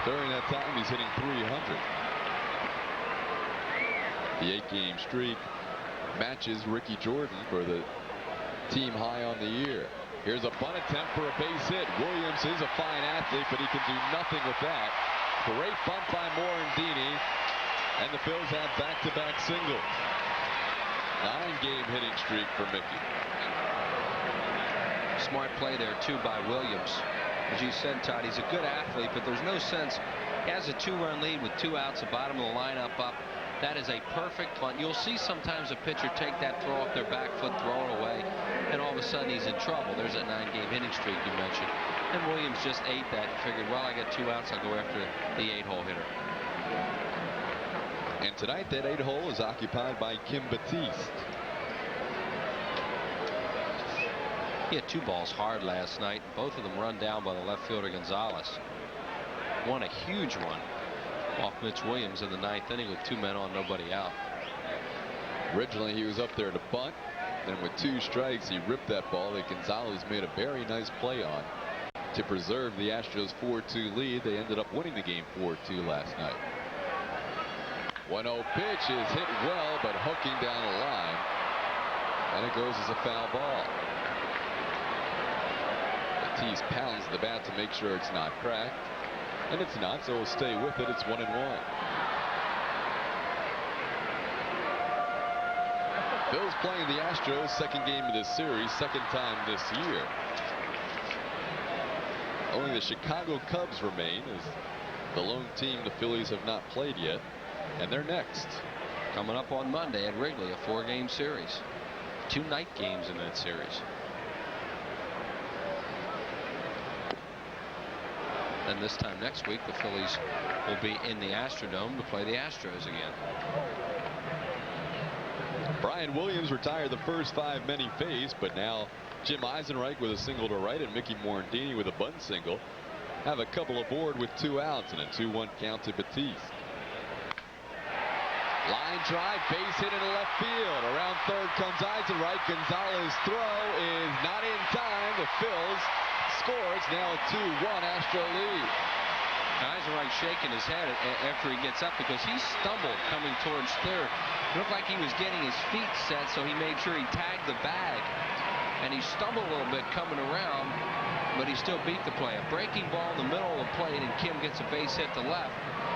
During that time, he's hitting .300. The 8-game streak matches Ricky Jordan for the team high on the year. Here's a bunt attempt for a base hit. Williams is a fine athlete, but he can do nothing with that. Great bunt by Morandini, and the Phils have back-to-back singles. 9-game hitting streak for Mickey. Smart play there too by Williams. As you said, Todd, he's a good athlete, but there's no sense. He has a 2-run lead with 2 outs, the bottom of the lineup up. That is a perfect bunt. You'll see sometimes a pitcher take that throw off their back foot, throw it away, and all of a sudden he's in trouble. There's that 9-game hitting streak you mentioned. And Williams just ate that and figured, well, I got 2 outs, I'll go after the 8-hole hitter. And tonight that 8-hole is occupied by Kim Batiste. He had 2 balls hard last night. Both of them run down by the left fielder Gonzalez. One a huge one off Mitch Williams in the 9th inning with 2 men on, nobody out. Originally he was up there to bunt. Then with 2 strikes, he ripped that ball that Gonzalez made a very nice play on to preserve the Astros 4-2 lead. They ended up winning the game 4-2 last night. 1-0 pitch is hit well, but hooking down the line, and it goes as a foul ball. Batiste pounds the bat to make sure it's not cracked, and it's not, so he'll stay with it. It's 1-1. Phil's playing the Astros, 2nd game of this series, 2nd time this year. Only the Chicago Cubs remain as the lone team the Phillies have not played yet, and they're next. Coming up on Monday at Wrigley, a 4-game series. 2 night games in that series. And this time next week, the Phillies will be in the Astrodome to play the Astros again. Brian Williams retired the first 5 men he faced, but now Jim Eisenreich with a single to right and Mickey Morandini with a bunt single have a couple aboard with 2 outs and a 2-1 count to Batiste. Line drive, base hit into left field. Around third comes Eisenreich. Gonzalez's throw is not in time. The Phils score. It's now a 2-1 Astro lead. Eisenreich shaking his head after he gets up because he stumbled coming towards third. It looked like he was getting his feet set, so he made sure he tagged the bag. And he stumbled a little bit coming around, but he still beat the play. A breaking ball in the middle of the plate, and Kim gets a base hit to left.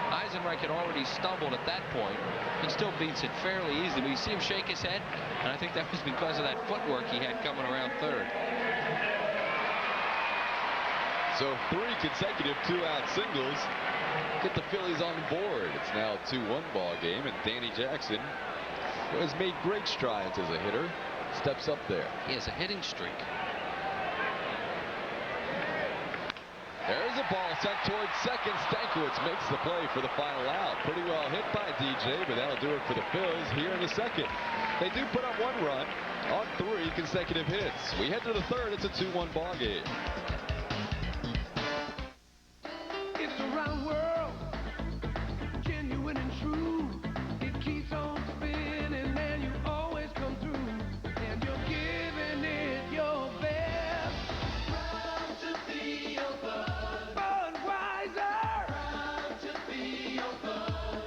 Eisenreich had already stumbled at that point and still beats it fairly easily. But you see him shake his head, and I think that was because of that footwork he had coming around third. So 3 consecutive 2-out singles get the Phillies on the board. It's now a 2-1 ball game, and Danny Jackson, who has made great strides as a hitter, steps up there. He has a hitting streak. There's a ball sent towards second. Stankiewicz makes the play for the final out. Pretty well hit by DJ, but that'll do it for the Phils here in the 2nd. They do put up 1 run on 3 consecutive hits. We head to the 3rd. It's a 2-1 ball game. It's a round world, genuine and true. It keeps on spinning, and you always come through. And you're giving it your best. Proud to be your bud. Budweiser. Proud to be your bud.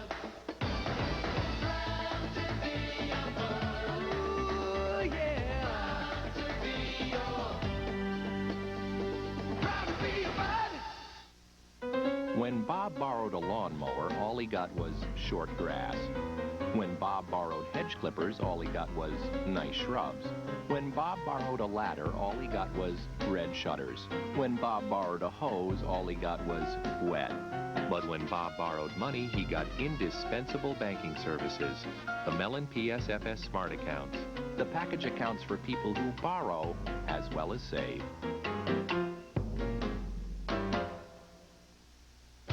Proud to be your bud. Ooh, yeah. Proud to be your. Proud to be your bud. When Bob borrowed a lawnmower, all he got was short grass. When Bob borrowed hedge clippers, all he got was nice shrubs. When Bob borrowed a ladder, all he got was red shutters. When Bob borrowed a hose, all he got was wet. But when Bob borrowed money, he got indispensable banking services. The Mellon PSFS Smart Accounts. The package accounts for people who borrow as well as save.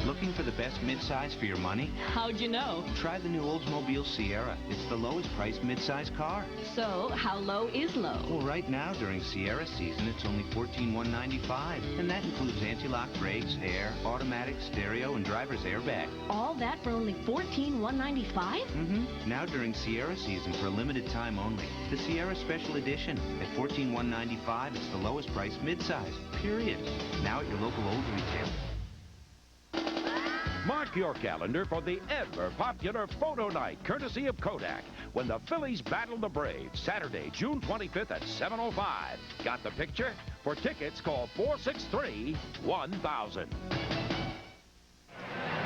Looking for the best midsize for your money? How'd you know? Try the new Oldsmobile Sierra. It's the lowest priced midsize car. So, how low is low? Well, right now during Sierra season, it's only $14,195, and that includes anti-lock brakes, air, automatic, stereo, and driver's airbag. All that for only $14,195? Mm-hmm. Now during Sierra season for a limited time only. The Sierra Special Edition at $14,195. It's the lowest priced midsize. Period. Now at your local Olds retailer. Mark your calendar for the ever-popular Photo Night, courtesy of Kodak, when the Phillies battle the Braves, Saturday, June 25th at 7:05. Got the picture? For tickets, call 463-1000.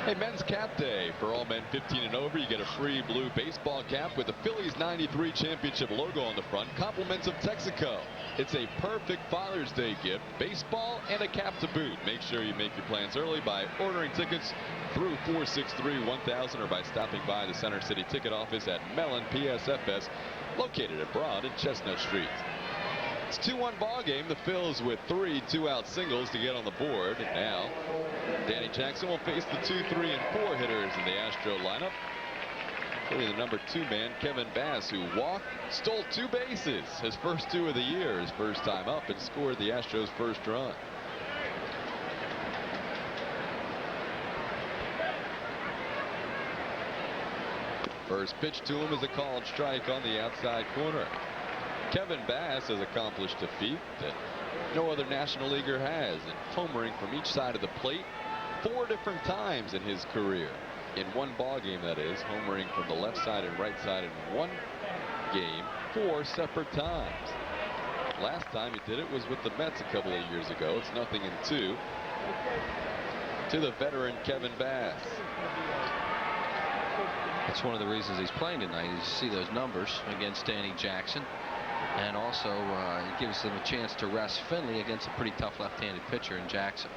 Hey, Men's Cap Day. For all men 15 and over, you get a free blue baseball cap with the Phillies 93 championship logo on the front, compliments of Texaco. It's a perfect Father's Day gift, baseball and a cap to boot. Make sure you make your plans early by ordering tickets through 463-1000 or by stopping by the Center City ticket office at Mellon PSFS, located at Broad and Chestnut Street. It's a 2-1 ball game. The Phils with 3 2-out singles to get on the board. And now Danny Jackson will face the 2, 3, and 4 hitters in the Astro lineup. Really the number 2 man, Kevin Bass, who walked, stole 2 bases. His first 2 of the year, his first time up, and scored the Astros' first run. First pitch to him is a called strike on the outside corner. Kevin Bass has accomplished a feat that no other National Leaguer has, in homering from each side of the plate 4 different times in his career. In one ball game, that is, homering from the left side and right side in one game 4 separate times. Last time he did it was with the Mets a couple of years ago. It's 0-2 to the veteran Kevin Bass. That's one of the reasons he's playing tonight. You see those numbers against Danny Jackson. And also, it gives them a chance to rest Finley against a pretty tough left-handed pitcher in Jackson.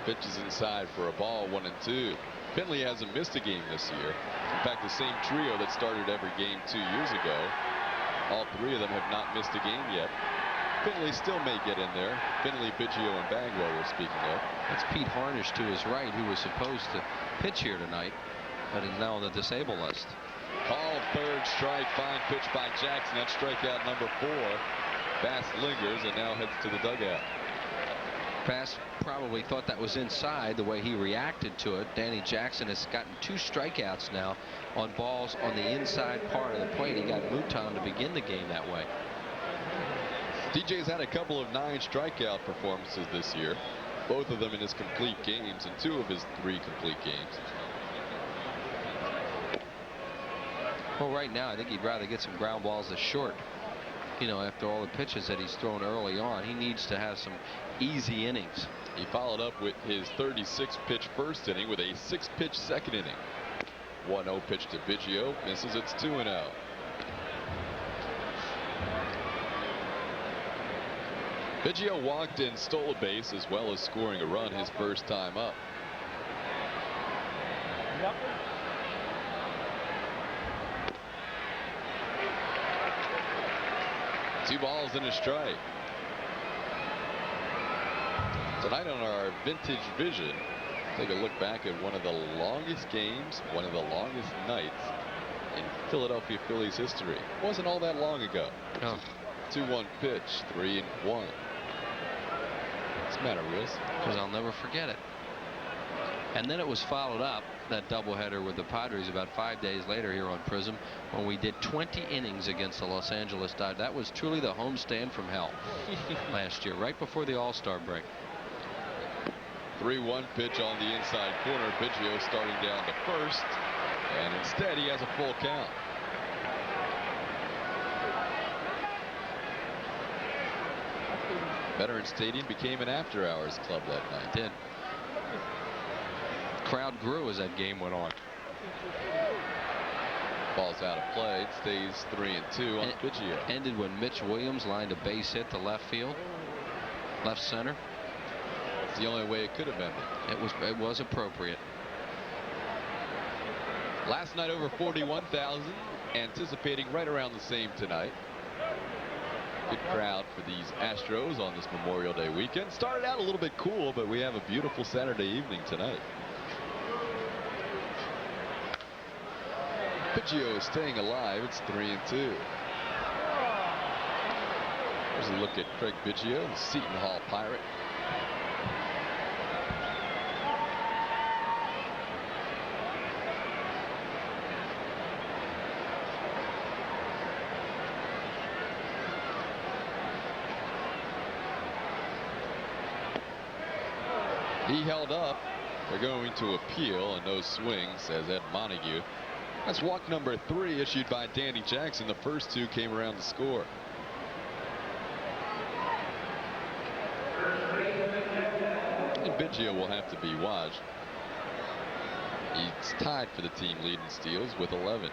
Pitches inside for a ball, 1-2. Finley hasn't missed a game this year. In fact, the same trio that started every game 2 years ago, all 3 of them have not missed a game yet. Finley still may get in there. Finley, Biggio, and Bagwell we're speaking of. That's Pete Harnish to his right, who was supposed to pitch here tonight, but is now on the disabled list. Called third strike. Fine pitch by Jackson. That's strikeout number 4. Bass lingers and now heads to the dugout. Bass probably thought that was inside the way he reacted to it. Danny Jackson has gotten 2 strikeouts now on balls on the inside part of the plate. He got Mouton to begin the game that way. DJ's had a couple of 9 strikeout performances this year, both of them in his complete games and 2 of his 3 complete games. Well, right now I think he'd rather get some ground balls to short. You know, after all the pitches that he's thrown early on, he needs to have some easy innings. He followed up with his 36 pitch first inning with a 6 pitch second inning. 1-0 pitch to Biggio, misses. It's 2-0. Biggio walked in, stole a base, as well as scoring a run his first time up. Yep. Two balls and a strike. Tonight on our Vintage Vision, take a look back at one of the longest games, one of the longest nights in Philadelphia Phillies history. It wasn't all that long ago. No. 2-1 pitch, 3-1. What's the matter, Reels? Because I'll never forget it. And then it was followed up, that doubleheader with the Padres, about 5 days later here on Prism, when we did 20 innings against the Los Angeles Dodgers. That was truly the homestand from hell last year, right before the All-Star break. 3-1 pitch on the inside corner. Biggio starting down to first, and instead he has a full count. Veterans Stadium became an after-hours club that night. It did. crowd grew as that game went on. Ball's out of play. It stays 3-2 on Biggio. Ended when Mitch Williams lined a base hit to left field, left center. It's the only way it could have ended. It was appropriate. Last night over 41,000. Anticipating right around the same tonight. Good crowd for these Astros on this Memorial Day weekend. Started out a little bit cool, but we have a beautiful Saturday evening tonight. Biggio is staying alive. It's 3-2. There's a look at Craig Biggio, the Seton Hall Pirate. He held up. They're going to appeal. A no swing, says Ed Montague. That's walk number 3 issued by Danny Jackson. The first 2 came around to score. And Biggio will have to be watched. He's tied for the team lead in steals with 11.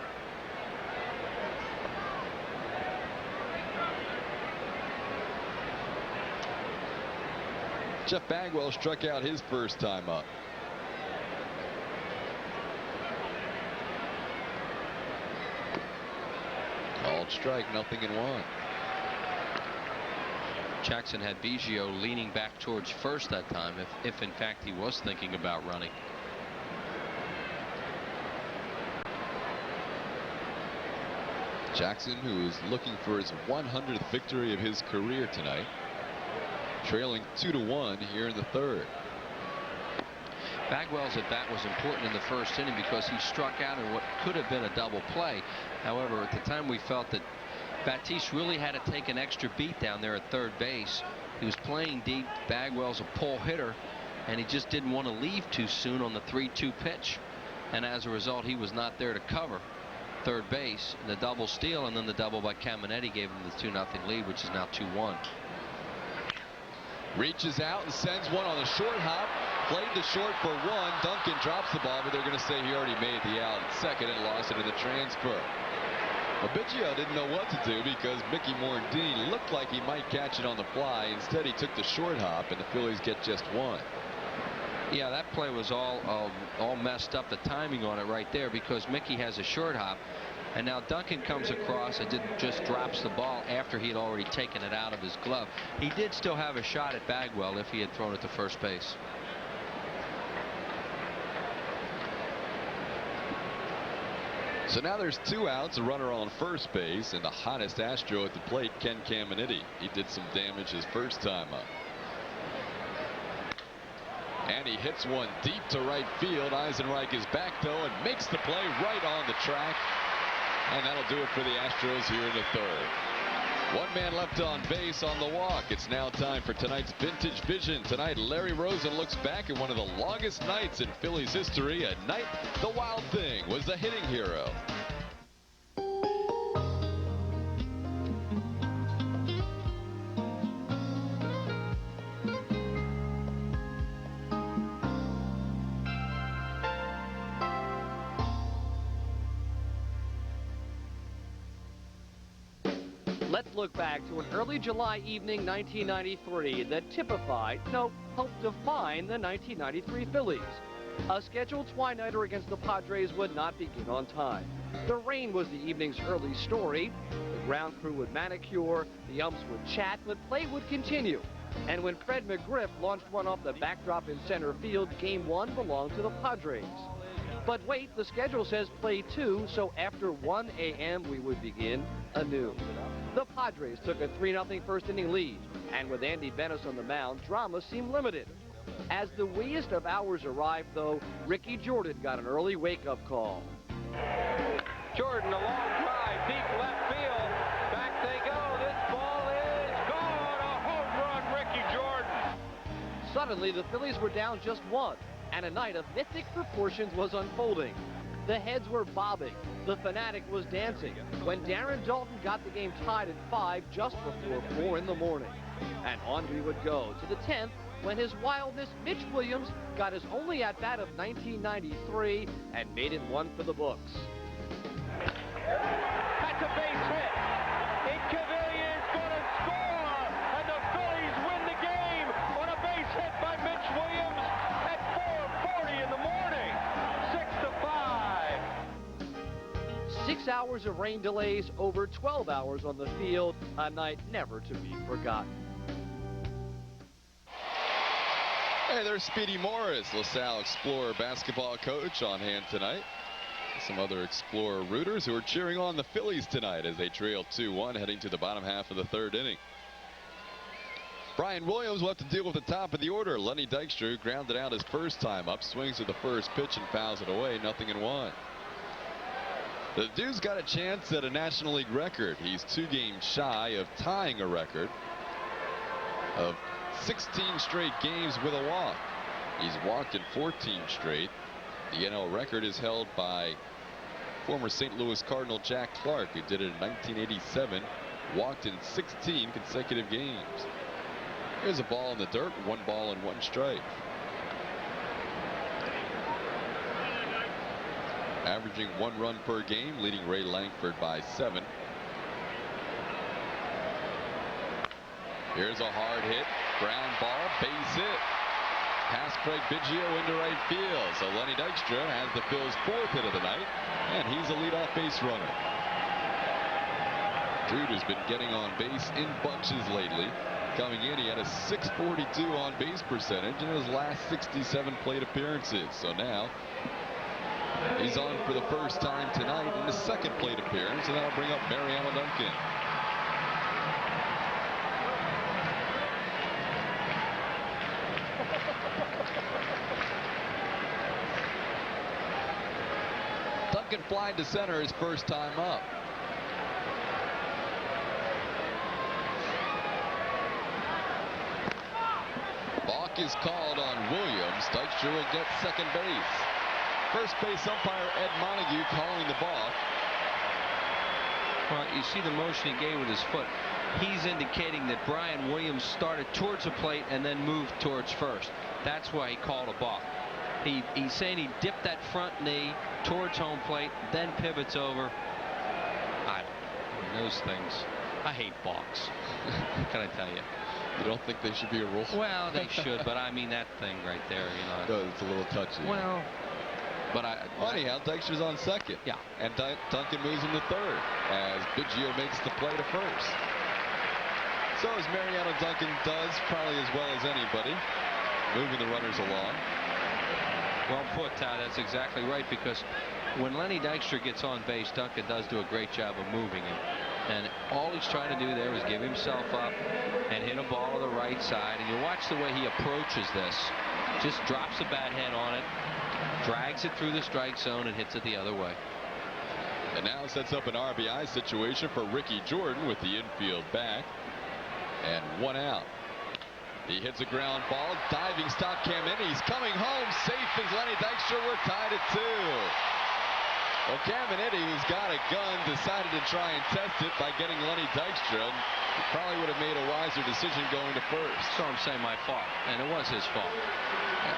Jeff Bagwell struck out his first time up. Called strike, 0-1. Jackson had Biggio leaning back towards first that time, if in fact he was thinking about running. Jackson, who is looking for his 100th victory of his career tonight. Trailing 2-1 here in the third. Bagwell's at bat was important in the first inning because he struck out in what could have been a double play. However, at the time we felt that Batiste really had to take an extra beat down there at third base. He was playing deep. Bagwell's a pull hitter, and he just didn't want to leave too soon on the 3-2 pitch. And as a result, he was not there to cover third base. The double steal and then the double by Caminetti gave him the 2-0 lead, which is now 2-1. Reaches out and sends one on the short hop. Played the short for 1. Duncan drops the ball, but they're going to say he already made the out at second and lost it in the transfer. Well, Biggio didn't know what to do because Mickey Morandini looked like he might catch it on the fly. Instead, he took the short hop, and the Phillies get just 1. Yeah, that play was all messed up, the timing on it right there, because Mickey has a short hop. And now Duncan comes across and just drops the ball after he had already taken it out of his glove. He did still have a shot at Bagwell if he had thrown it to first base. So now there's 2 outs, a runner on first base, and the hottest Astro at the plate, Ken Caminetti. He did some damage his first time up. And he hits one deep to right field. Eisenreich is back, though, and makes the play right on the track. And that'll do it for the Astros here in the third. 1 man left on base on the walk. It's now time for tonight's Vintage Vision. Tonight, Larry Rosen looks back at one of the longest nights in Phillies history. A night the Wild Thing was the hitting hero. Let's look back to an early July evening 1993 that typified, no, helped define the 1993 Phillies. A scheduled twilighter against the Padres would not begin on time. The rain was the evening's early story. The ground crew would manicure, the umps would chat, but play would continue. And when Fred McGriff launched one off the backdrop in center field, Game 1 belonged to the Padres. But wait, the schedule says play 2, so after 1 a.m. we would begin anew. The Padres took a 3-0 first inning lead, and with Andy Benes on the mound, drama seemed limited. As the weeest of hours arrived, though, Ricky Jordan got an early wake-up call. Jordan, a long drive, deep left field. Back they go. This ball is gone. A home run, Ricky Jordan. Suddenly, the Phillies were down just 1, and a night of mythic proportions was unfolding. The heads were bobbing. The fanatic was dancing when Darren Dalton got the game tied at 5 just before 4 in the morning. And on we would go to the 10th when his wildness, Mitch Williams, got his only at-bat of 1993 and made it one for the books. That's a base hit. Incavilli's going to score, and the Phillies win the game on a base hit by Mitch Williams at 4:40 in the morning. 6-5. 6 hours of rain delays, over 12 hours on the field, a night never to be forgotten. Hey, there's Speedy Morris, LaSalle Explorer basketball coach, on hand tonight. Some other Explorer rooters who are cheering on the Phillies tonight as they trail 2-1 heading to the bottom half of the third inning. Brian Williams will have to deal with the top of the order. Lenny Dykstra, who grounded out his first time up, swings at the first pitch and fouls it away, 0-1. The dude's got a chance at a National League record. He's 2 games shy of tying a record of 16 straight games with a walk. He's walked in 14 straight. The NL record is held by former St. Louis Cardinal Jack Clark, who did it in 1987, walked in 16 consecutive games. Here's a ball in the dirt, 1 ball and 1 strike. Averaging 1 run per game, leading Ray Langford by 7. Here's a hard hit, ground ball, base hit. Past Craig Biggio into right field. So Lenny Dykstra has the Phil's 4th hit of the night, and he's a leadoff base runner. Dude has been getting on base in bunches lately. Coming in, he had a .642 on base percentage in his last 67 plate appearances. So now he's on for the first time tonight in his 2nd plate appearance, and that'll bring up Mariano Duncan. Duncan flying to center his first time up. Balk is called on Williams. Dykstra will get second base. First base umpire Ed Montague calling the balk. Well, you see the motion he gave with his foot. He's indicating that Brian Williams started towards the plate and then moved towards first. That's why he called a balk. He's saying he dipped that front knee towards home plate, then pivots over. Those things. I hate balks. What can I tell you? You don't think they should be a rule? Well, they should, but I mean that thing right there, you know. It's a little touchy. Well, but anyhow, Dykstra's on second. Yeah. And Duncan moves him to third as Biggio makes the play to first. So as Mariano Duncan does probably as well as anybody, moving the runners along. Well put, Todd. That's exactly right, because when Lenny Dykstra gets on base, Duncan does do a great job of moving him. And all he's trying to do there is give himself up and hit a ball to the right side. And you watch the way he approaches this. Just drops a bat head on it, drags it through the strike zone, and hits it the other way. And now sets up an RBI situation for Ricky Jordan with the infield back. And 1 out. He hits a ground ball, diving stop Caminiti. He's coming home safe as Lenny Dykstra. We're tied at 2. Well, Caminiti, who's got a gun, decided to try and test it by getting Lenny Dykstra. He probably would have made a wiser decision going to first. So I'm saying my fault, and it was his fault.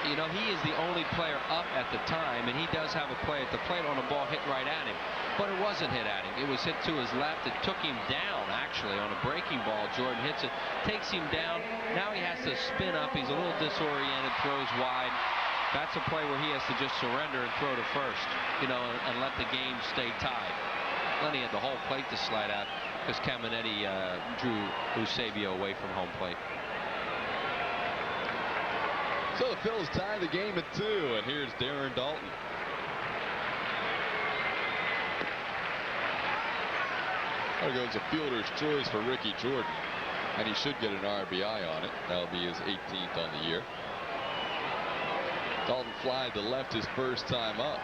You know, he is the only player up at the time, and he does have a play at the plate on a ball hit right at him. But it wasn't hit at him. It was hit to his left. It took him down, actually, on a breaking ball. Jordan hits it, takes him down. Now he has to spin up. He's a little disoriented, throws wide. That's a play where he has to just surrender and throw to first, you know, and let the game stay tied. Lenny had the whole plate to slide out because Caminiti drew Eusebio away from home plate. So the Phils tie the game at 2, and here's Darren Dalton. There goes a fielder's choice for Ricky Jordan, and he should get an RBI on it. That'll be his 18th on the year. Dalton flied to left his first time up.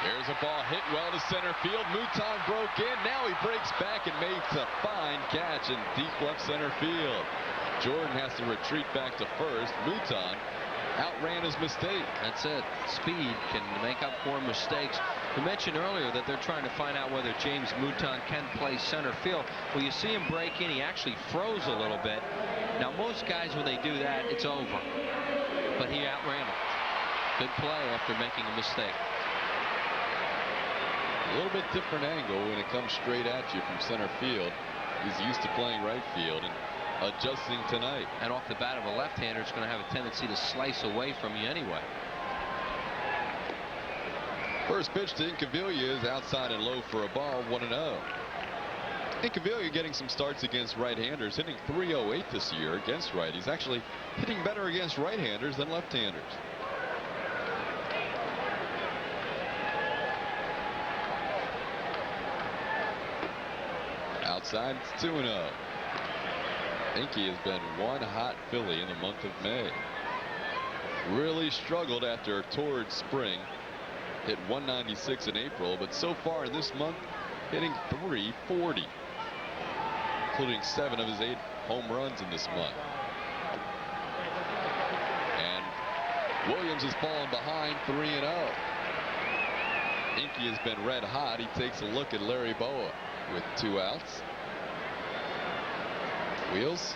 There's a ball hit well to center field. Mouton broke in. Now he breaks back and makes a fine catch in deep left center field. Jordan has to retreat back to first. Mouton outran his mistake. That's it. Speed can make up for mistakes. You mentioned earlier that they're trying to find out whether James Mouton can play center field. Well, you see him break in. He actually froze a little bit. Now, most guys, when they do that, it's over. But he outran him. Good play after making a mistake. A little bit different angle when it comes straight at you from center field. He's used to playing right field and adjusting tonight. And off the bat of a left-hander, it's going to have a tendency to slice away from you anyway. First pitch to Incaviglia is outside and low for a ball, 1-0. Incaviglia getting some starts against right-handers, hitting .308 this year against righties. Actually hitting better against right-handers than left-handers. Outside, it's 2-0. Inky has been one hot Philly in the month of May. Really struggled after a torrid spring. Hit 196 in April, but so far in this month, hitting .340, including 7 of his 8 home runs in this month. And Williams has fallen behind 3-0. Inky has been red hot. He takes a look at Larry Boa with 2 outs. Wheels.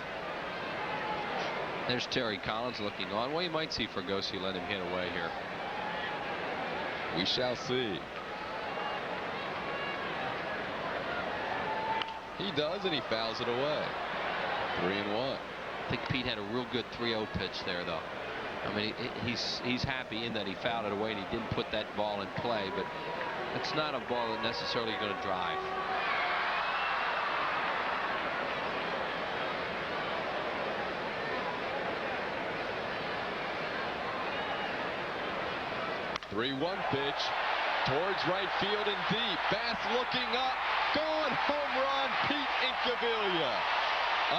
There's Terry Collins looking on. Well, you might see Fregosi let him hit away here. We shall see. He does, and he fouls it away. 3-1. I think Pete had a real good 3-0 pitch there, though. I mean, he's happy in that he fouled it away and he didn't put that ball in play, but it's not a ball that necessarily going to drive. Three-one pitch towards right field and deep. Bass looking up, going home run. Pete Incaviglia.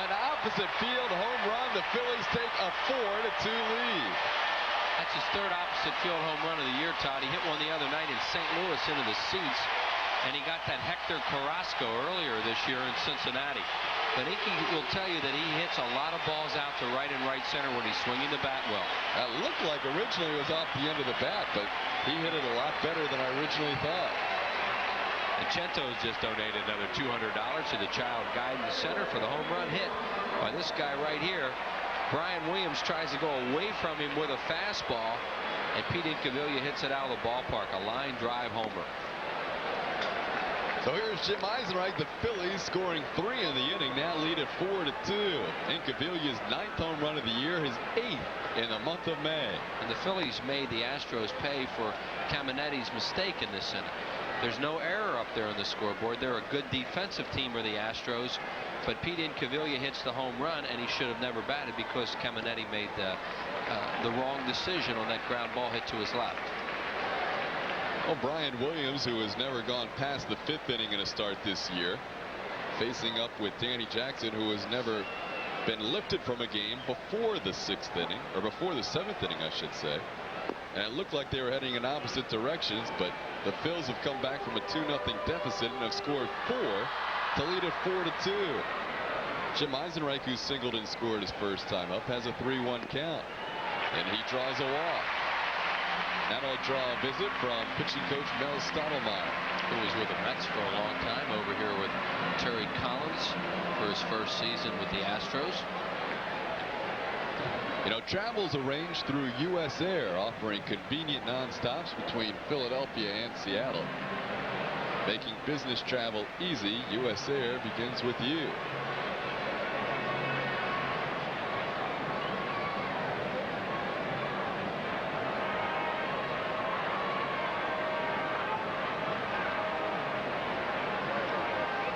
An opposite field home run. The Phillies take a 4-2 lead. That's his 3rd opposite field home run of the year, Todd. He hit one the other night in St. Louis into the seats, and he got that Hector Carrasco earlier this year in Cincinnati. But Inky will tell you that he hits a lot of balls out to right and right center when he's swinging the bat well. That looked like originally it was off the end of the bat, but he hit it a lot better than I originally thought. And Chento's just donated another $200 to the Child Guidance Center for the home run hit by this guy right here. Brian Williams tries to go away from him with a fastball, and Pete Incaviglia hits it out of the ballpark. A line drive homer. So here's Jim Eisenreich. The Phillies scoring 3 in the inning, now lead at 4-2. Incaviglia's 9th home run of the year, his 8th in the month of May. And the Phillies made the Astros pay for Caminetti's mistake in this inning. There's no error up there on the scoreboard. They're a good defensive team, are the Astros, but Pete Incaviglia hits the home run, and he should have never batted because Caminetti made the wrong decision on that ground ball hit to his left. Well, Brian Williams, who has never gone past the 5th inning in a start this year, facing up with Danny Jackson, who has never been lifted from a game before the 6th inning, or before the 7th inning, I should say. And it looked like they were heading in opposite directions, but the Phils have come back from a 2-0 deficit and have scored 4 to lead at 4-2. Jim Eisenreich, who singled and scored his first time up, has a 3-1 count, and he draws a walk. That'll draw a visit from pitching coach Mel Stottlemyre, who was with the Mets for a long time, over here with Terry Collins for his first season with the Astros. You know, travel's arranged through U.S. Air, offering convenient non-stops between Philadelphia and Seattle. Making business travel easy, U.S. Air begins with you.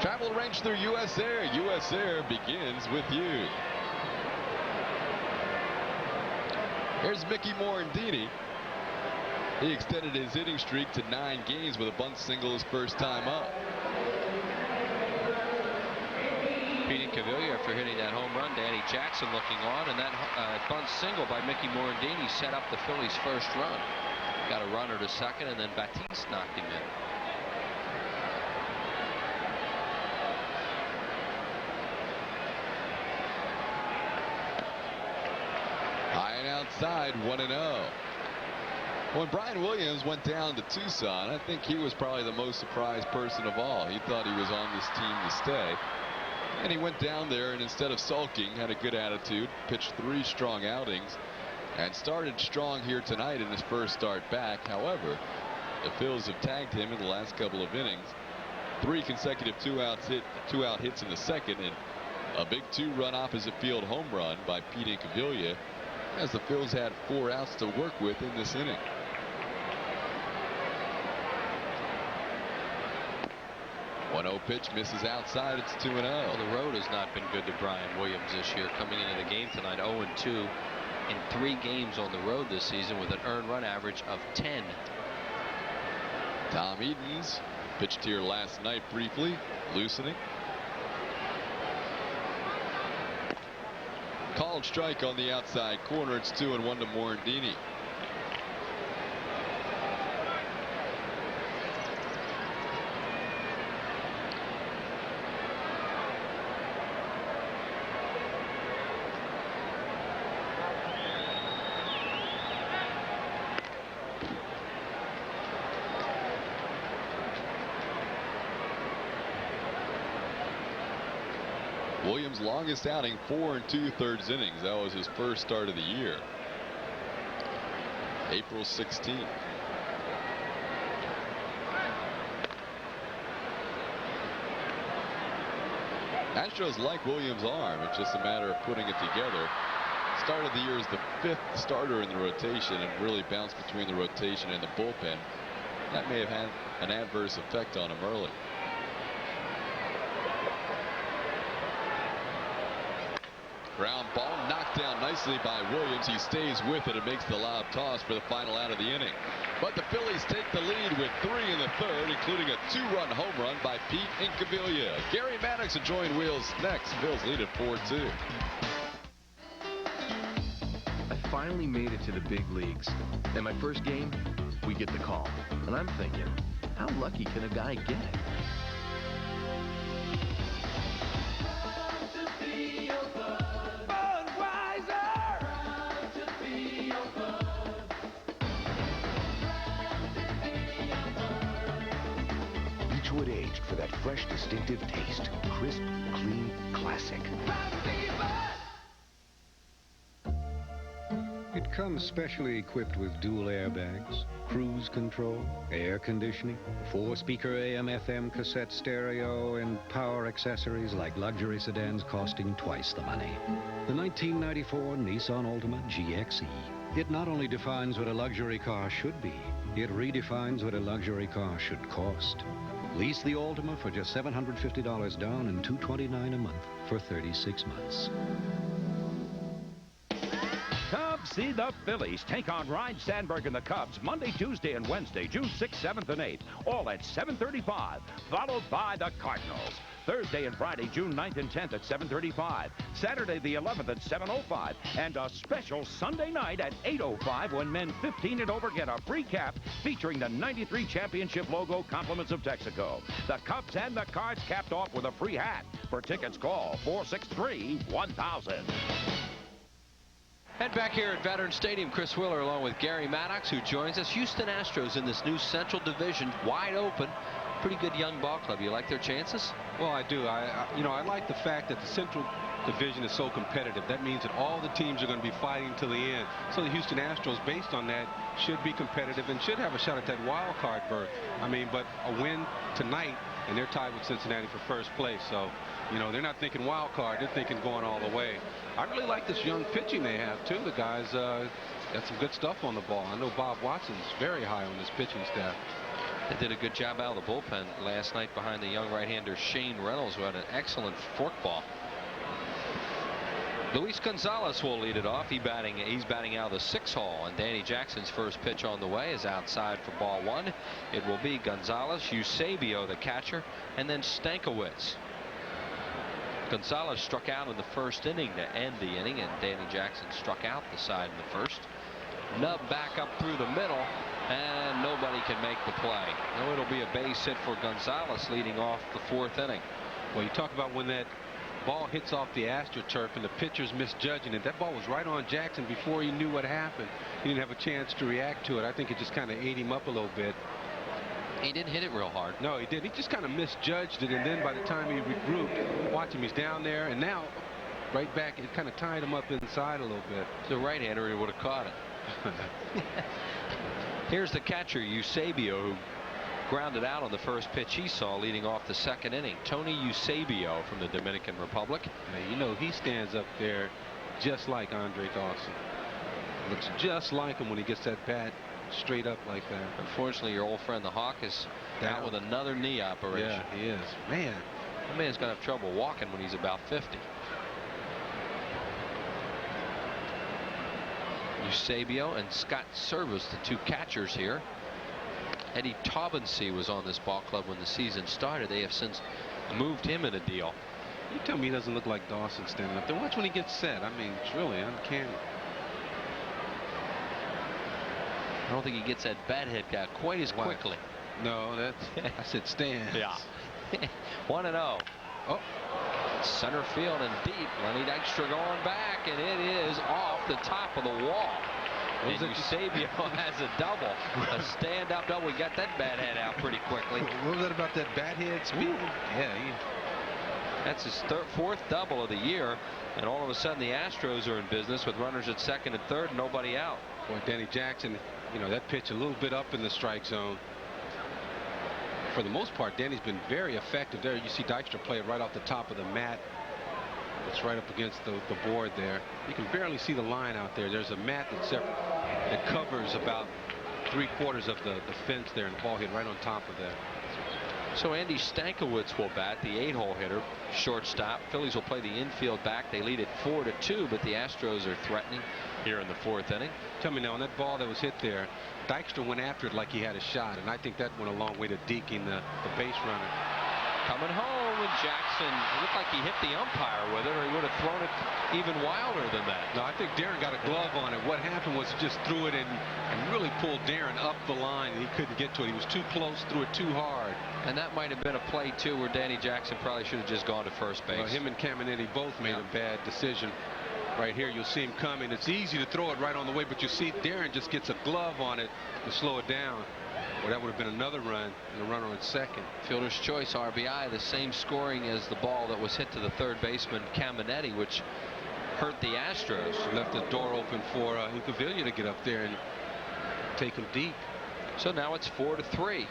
Travel arranged through U.S. Air. U.S. Air begins with you. Here's Mickey Morandini. He extended his hitting streak to 9 games with a bunt single his first time up. Pete Incaviglia, after hitting that home run, Danny Jackson looking on, and that bunt single by Mickey Morandini set up the Phillies' first run. Got a runner to second, and then Batiste knocked him in. High and outside, 1-0. When Brian Williams went down to Tucson, I think he was probably the most surprised person of all. He thought he was on this team to stay. And he went down there and instead of sulking, had a good attitude, pitched 3 strong outings, and started strong here tonight in his first start back. However, the Phils have tagged him in the last couple of innings. 3 consecutive two-out hits in the second, and a big 2-run opposite field home run by Pete Incaviglia, as the Phils had 4 outs to work with in this inning. 1-0 pitch misses outside. It's 2-0. Well, the road has not been good to Brian Williams this year. Coming into the game tonight, 0-2 in 3 games on the road this season with an earned run average of 10. Tom Edens pitched here last night briefly, loosening. Called strike on the outside corner. It's 2-1 to Morandini. Williams' longest outing, 4 2/3 innings. That was his first start of the year. April 16th. Astros like Williams' arm. It's just a matter of putting it together. Started the year as the 5th starter in the rotation and really bounced between the rotation and the bullpen. That may have had an adverse effect on him early. Ground ball knocked down nicely by Williams. He stays with it and makes the lob toss for the final out of the inning. But the Phillies take the lead with 3 in the 3rd, including a 2-run home run by Pete Incaviglia. Gary Maddox will join Wheels next. Phillies lead at 4-2. I finally made it to the big leagues. And my first game, we get the call. And I'm thinking, how lucky can a guy get? Beechwood aged for that fresh, distinctive taste. Crisp, clean, classic. It comes specially equipped with dual airbags, cruise control, air conditioning, 4-speaker AM/FM cassette stereo, and power accessories like luxury sedans costing twice the money. The 1994 Nissan Altima GXE. It not only defines what a luxury car should be, it redefines what a luxury car should cost. Lease the Altima for just $750 down and $229 a month for 36 months. Come see the Phillies take on Ryne Sandberg and the Cubs Monday, Tuesday, and Wednesday, June 6th, 7th, and 8th, all at 7:35, followed by the Cardinals. Thursday and Friday, June 9th and 10th at 7:35. Saturday the 11th at 7:05. And a special Sunday night at 8:05 when men 15 and over get a free cap featuring the 93 championship logo, compliments of Texaco. The Cubs and the Cards capped off with a free hat. For tickets, call 463-1000. And back here at Veterans Stadium, Chris Wheeler along with Gary Maddox, who joins us. Houston Astros in this new Central Division, wide open. Pretty good young ball club. You like their chances? Well, I do. I like the fact that the Central Division is so competitive. That means that all the teams are going to be fighting to the end. So the Houston Astros, based on that, should be competitive and should have a shot at that wild card berth. I mean, but a win tonight, and they're tied with Cincinnati for first place. So, you know, they're not thinking wild card. They're thinking going all the way. I really like this young pitching they have, too. The guys got some good stuff on the ball. I know Bob Watson's very high on this pitching staff. They did a good job out of the bullpen last night behind the young right-hander Shane Reynolds, who had an excellent forkball. Luis Gonzalez will lead it off. He's batting out of the 6th hole, and Danny Jackson's first pitch on the way is outside for ball 1. It will be Gonzalez, Eusebio the catcher, and then Stankiewicz. Gonzalez struck out in the first inning to end the inning, and Danny Jackson struck out the side in the first. Nub back up through the middle, and nobody can make the play. Now it'll be a base hit for Gonzalez leading off the 4th inning. Well, you talk about when that ball hits off the AstroTurf and the pitcher's misjudging it. That ball was right on Jackson before he knew what happened. He didn't have a chance to react to it. I think it just kind of ate him up a little bit. He didn't hit it real hard. No, he did. He just kind of misjudged it, and then by the time he regrouped, watch him, he's down there, and now right back, it kind of tied him up inside a little bit. The right-hander, he would have caught it. Here's the catcher, Eusebio, who grounded out on the first pitch he saw leading off the second inning. Tony Eusebio from the Dominican Republic. Now, you know, he stands up there just like Andre Dawson. Looks just like him when he gets that bat straight up like that. Unfortunately, your old friend the Hawk is out with another knee operation. Yeah, he is. Man, that man's going to have trouble walking when he's about 50. Eusebio and Scott Service, the two catchers here. Eddie Taubensee was on this ball club when the season started. They have since moved him in a deal. You tell me he doesn't look like Dawson standing up there. Watch when he gets set. I mean, it's really uncanny. I don't think he gets that bat hit guy quite as quickly. No, that's I said stands. Yeah. 1-0. Oh. Center field and deep. Lenny Dykstra going back, and it is off the top of the wall. And Eusebio has a double, a stand-up double. He got that bat head out pretty quickly. What was that about that bat head speed? Yeah, that's his fourth double of the year, and all of a sudden the Astros are in business with runners at second and third, and nobody out. Boy, Danny Jackson, you know, that pitch a little bit up in the strike zone. For the most part, Danny's been very effective there. You see Dykstra play it right off the top of the mat. It's right up against the board there. You can barely see the line out there. There's a mat that covers about 3/4 of the fence there, and the ball hit right on top of that. So Andy Stankiewicz will bat, the 8-hole hitter, shortstop. Phillies will play the infield back. They lead it 4-2, but the Astros are threatening here in the fourth inning. Tell me now, on that ball that was hit there, Dykstra went after it like he had a shot, and I think that went a long way to deking the base runner. Coming home, and Jackson, it looked like he hit the umpire with it, or he would have thrown it even wilder than that. No, I think Darren got a glove on it. What happened was he just threw it in and really pulled Darren up the line, and he couldn't get to it. He was too close, threw it too hard. And that might have been a play, too, where Danny Jackson probably should have just gone to first base. Well, him and Caminetti both made a bad decision. Right here, you'll see him coming. It's easy to throw it right on the way, but you see Darren just gets a glove on it to slow it down. Well, that would have been another run and a runner on second. Fielder's choice RBI, the same scoring as the ball that was hit to the third baseman Caminetti, which hurt the Astros. Left the door open for Incaviglia to get up there and take him deep. So now it's 4-3.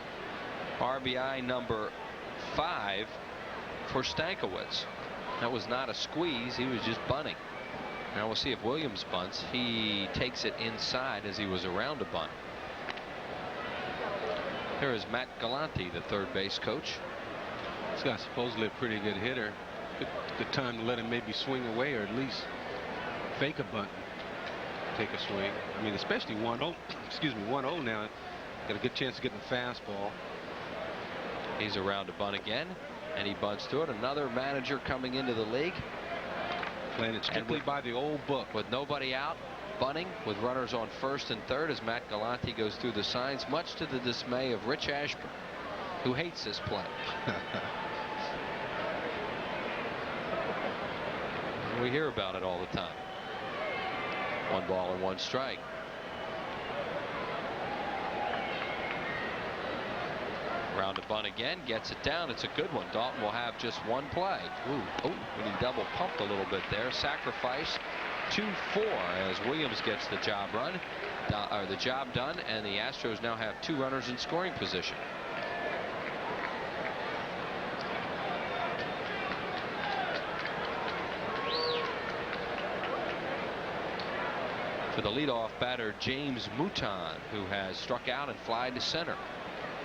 RBI number 5 for Stankiewicz. That was not a squeeze. He was just bunting. Now we'll see if Williams bunts. He takes it inside as he was around a bunt. Here is Matt Galante, the third base coach. This guy's supposedly a pretty good hitter. Good time to let him maybe swing away, or at least fake a bunt, take a swing. I mean, especially 1-0. Excuse me, 1-0 now. Got a good chance of getting a fastball. He's around to bunt again, and he bunts to it. Another manager coming into the league. Playing it strictly by the old book. With nobody out, bunting with runners on first and third as Matt Galante goes through the signs, much to the dismay of Rich Ashburn, who hates this play. We hear about it all the time. 1 ball and 1 strike. Round to bunt again, gets it down. It's a good one. Dalton will have just 1 play. Ooh, and he double pumped a little bit there. Sacrifice 2-4 as Williams gets the job done, and the Astros now have 2 runners in scoring position. For the leadoff batter, James Mouton, who has struck out and flied to center.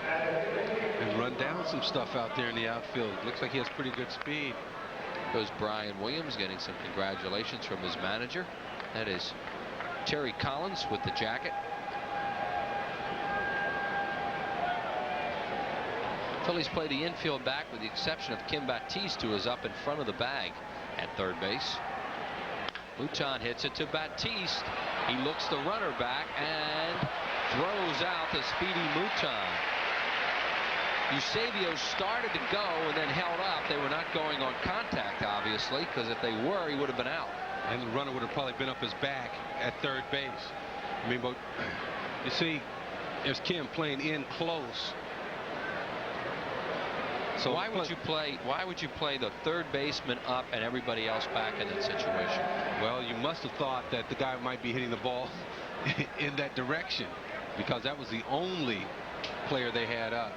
And run down some stuff out there in the outfield. Looks like he has pretty good speed. Goes Brian Williams, getting some congratulations from his manager. That is Terry Collins with the jacket. Phillies play the infield back with the exception of Kim Batiste, who is up in front of the bag at third base. Mouton hits it to Batiste. He looks the runner back and throws out the speedy Mouton. Eusebio started to go and then held up. They were not going on contact, obviously, because if they were, he would have been out. And the runner would have probably been up his back at third base. I mean, but you see, there's Kim playing in close. So why would you play the third baseman up and everybody else back in that situation? Well, you must have thought that the guy might be hitting the ball in that direction, because that was the only player they had up.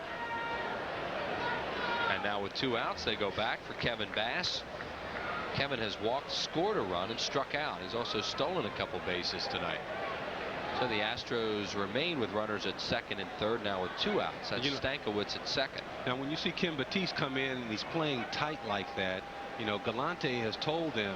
And now with 2 outs, they go back for Kevin Bass. Kevin has walked, scored a run, and struck out. He's also stolen a couple bases tonight. So the Astros remain with runners at second and third now with 2 outs. That's Stankiewicz at second. Now, when you see Kim Batiste come in and he's playing tight like that, you know, Galante has told him.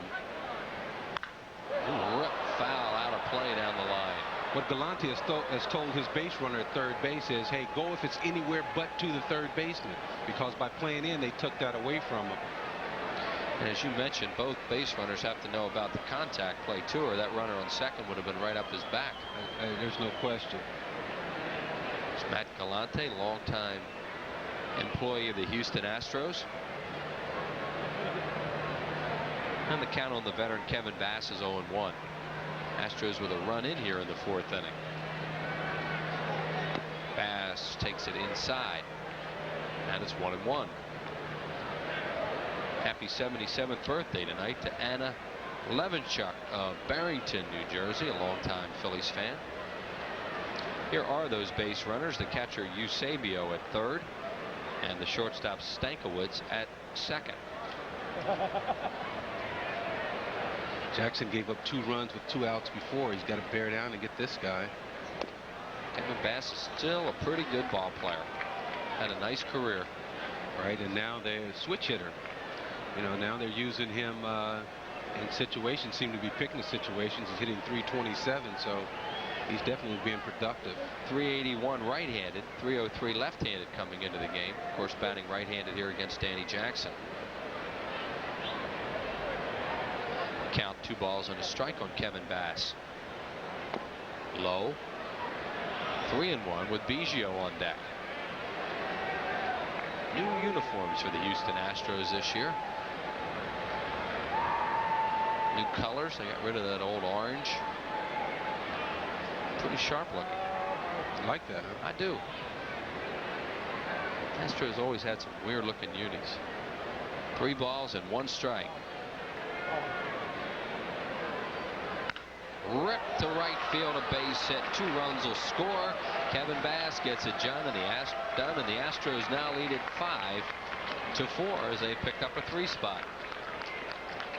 Rip foul out of play down the line. What Galante has told his base runner at third base is, hey, go if it's anywhere but to the third baseman, because by playing in, they took that away from him. And as you mentioned, both base runners have to know about the contact play too, or that runner on second would have been right up his back. There's no question. It's Matt Galante, longtime employee of the Houston Astros. And the count on the veteran Kevin Bass is 0-1. Astros with a run in here in the 4th inning. Bass takes it inside, and it's 1-1. Happy 77th birthday tonight to Anna Levenchuk of Barrington, New Jersey, a longtime Phillies fan. Here are those base runners: the catcher Eusebio at third, and the shortstop Stankiewicz at second. Jackson gave up 2 runs with 2 outs before. He's got to bear down and get this guy. Kevin Bass is still a pretty good ball player. Had a nice career. Right, and now they're switch hitter. You know, now they're using him in situations, seem to be picking situations. He's hitting .327, so he's definitely being productive. 381 right-handed, 303 left-handed coming into the game. Of course, batting right-handed here against Danny Jackson. Count 2 balls and a strike on Kevin Bass. Low. 3-1 with Biggio on deck. New uniforms for the Houston Astros this year. New colors. They got rid of that old orange. Pretty sharp looking. I like that, huh? I do. Astros always had some weird looking unis. 3 balls and 1 strike. Ripped to right field, a base hit. 2 runs will score. Kevin Bass gets it done, and the Astros now lead it 5-4 as they pick up a 3 spot.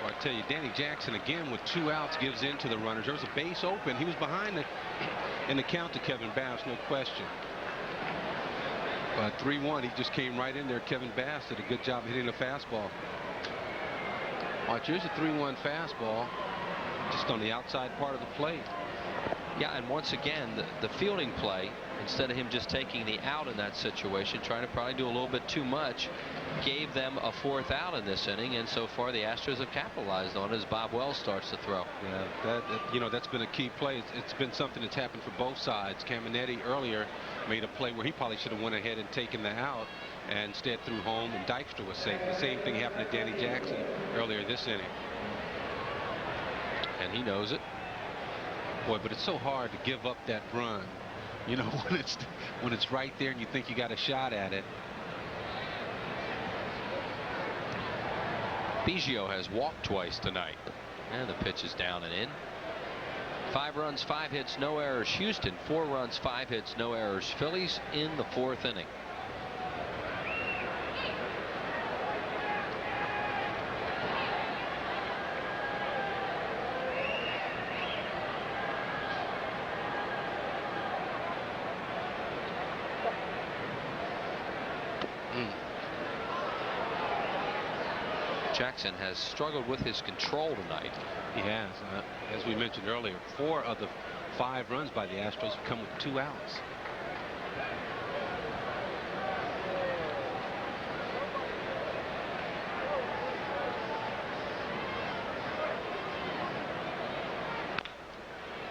Well, I tell you, Danny Jackson again with 2 outs gives in to the runners. There was a base open. He was behind in the count to Kevin Bass, no question. But 3-1, he just came right in there. Kevin Bass did a good job hitting a fastball. Watch, here's a 3-1 fastball. Just on the outside part of the plate. Yeah, and once again, the fielding play, instead of him just taking the out in that situation, trying to probably do a little bit too much, gave them a 4th out in this inning, and so far the Astros have capitalized on it as Bob Wells starts to throw. Yeah, you know, that's been a key play. It's been something that's happened for both sides. Caminetti earlier made a play where he probably should have went ahead and taken the out, and instead threw home, and Dykstra was safe. The same thing happened to Danny Jackson earlier this inning. And he knows it. Boy, but it's so hard to give up that run, you know, when it's right there and you think you got a shot at it. Biggio has walked twice tonight, and the pitch is down and in. 5 runs, 5 hits, no errors. Houston, 4 runs, 5 hits, no errors. Phillies in the 4th inning. Jackson has struggled with his control tonight. He has. As we mentioned earlier, 4 of the 5 runs by the Astros have come with 2 outs.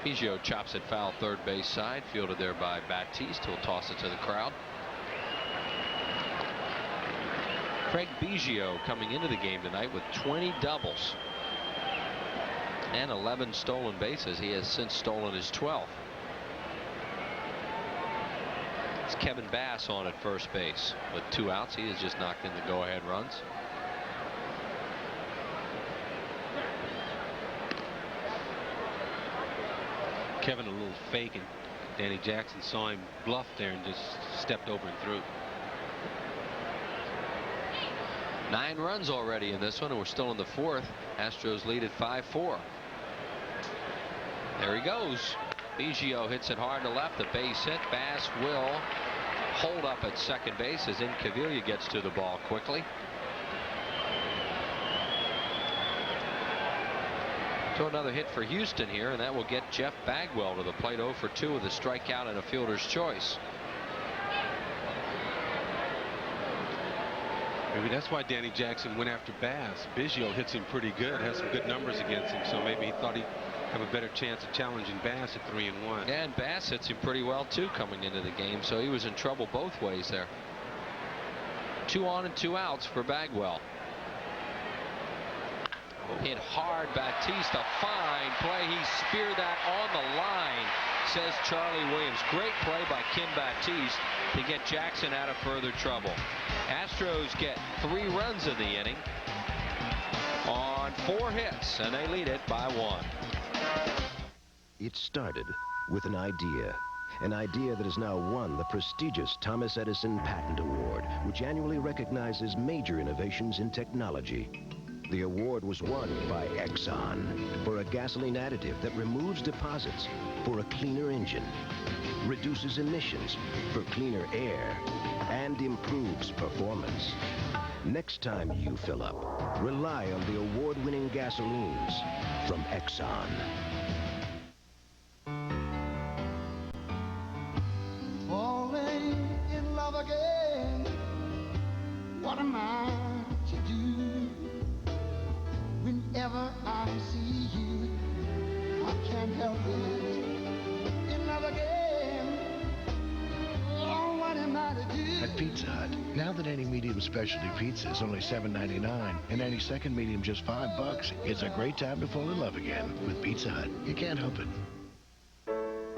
Biggio chops it foul third base side, fielded there by Batiste. He'll toss it to the crowd. Craig Biggio coming into the game tonight with 20 doubles and 11 stolen bases. He has since stolen his 12th. It's Kevin Bass on at first base with 2 outs. He has just knocked in the go-ahead runs. Kevin a little fake, and Danny Jackson saw him bluff there and just stepped over and through. 9 runs already in this one, and we're still in the 4th. Astros lead at 5-4. There he goes. Biggio hits it hard to left. A base hit. Bass will hold up at second base as Incaviglia gets to the ball quickly. So another hit for Houston here, and that will get Jeff Bagwell to the plate. 0 for 2 with a strikeout and a fielder's choice. Maybe that's why Danny Jackson went after Bass. Biggio hits him pretty good, has some good numbers against him, so maybe he thought he'd have a better chance of challenging Bass at 3-1. Yeah, and Bass hits him pretty well too coming into the game, so he was in trouble both ways there. 2 on and 2 outs for Bagwell. Hit hard. Bautista, fine play. He speared that on the line, says Charlie Williams. Great play by Kim Bautista to get Jackson out of further trouble. Astros get 3 runs in the inning on 4 hits, and they lead it by 1. It started with an idea that has now won the prestigious Thomas Edison Patent Award, which annually recognizes major innovations in technology. The award was won by Exxon for a gasoline additive that removes deposits for a cleaner engine, reduces emissions for cleaner air, and improves performance. Next time you fill up, rely on the award-winning gasolines from Exxon. Falling in love again. What am I to do? Whenever I see you, I can't help it. In love again. Oh, what am I to do? At Pizza Hut, now that any medium specialty pizza is only $7.99 and any second medium just $5, it's a great time to fall in love again with Pizza Hut. You can't help it.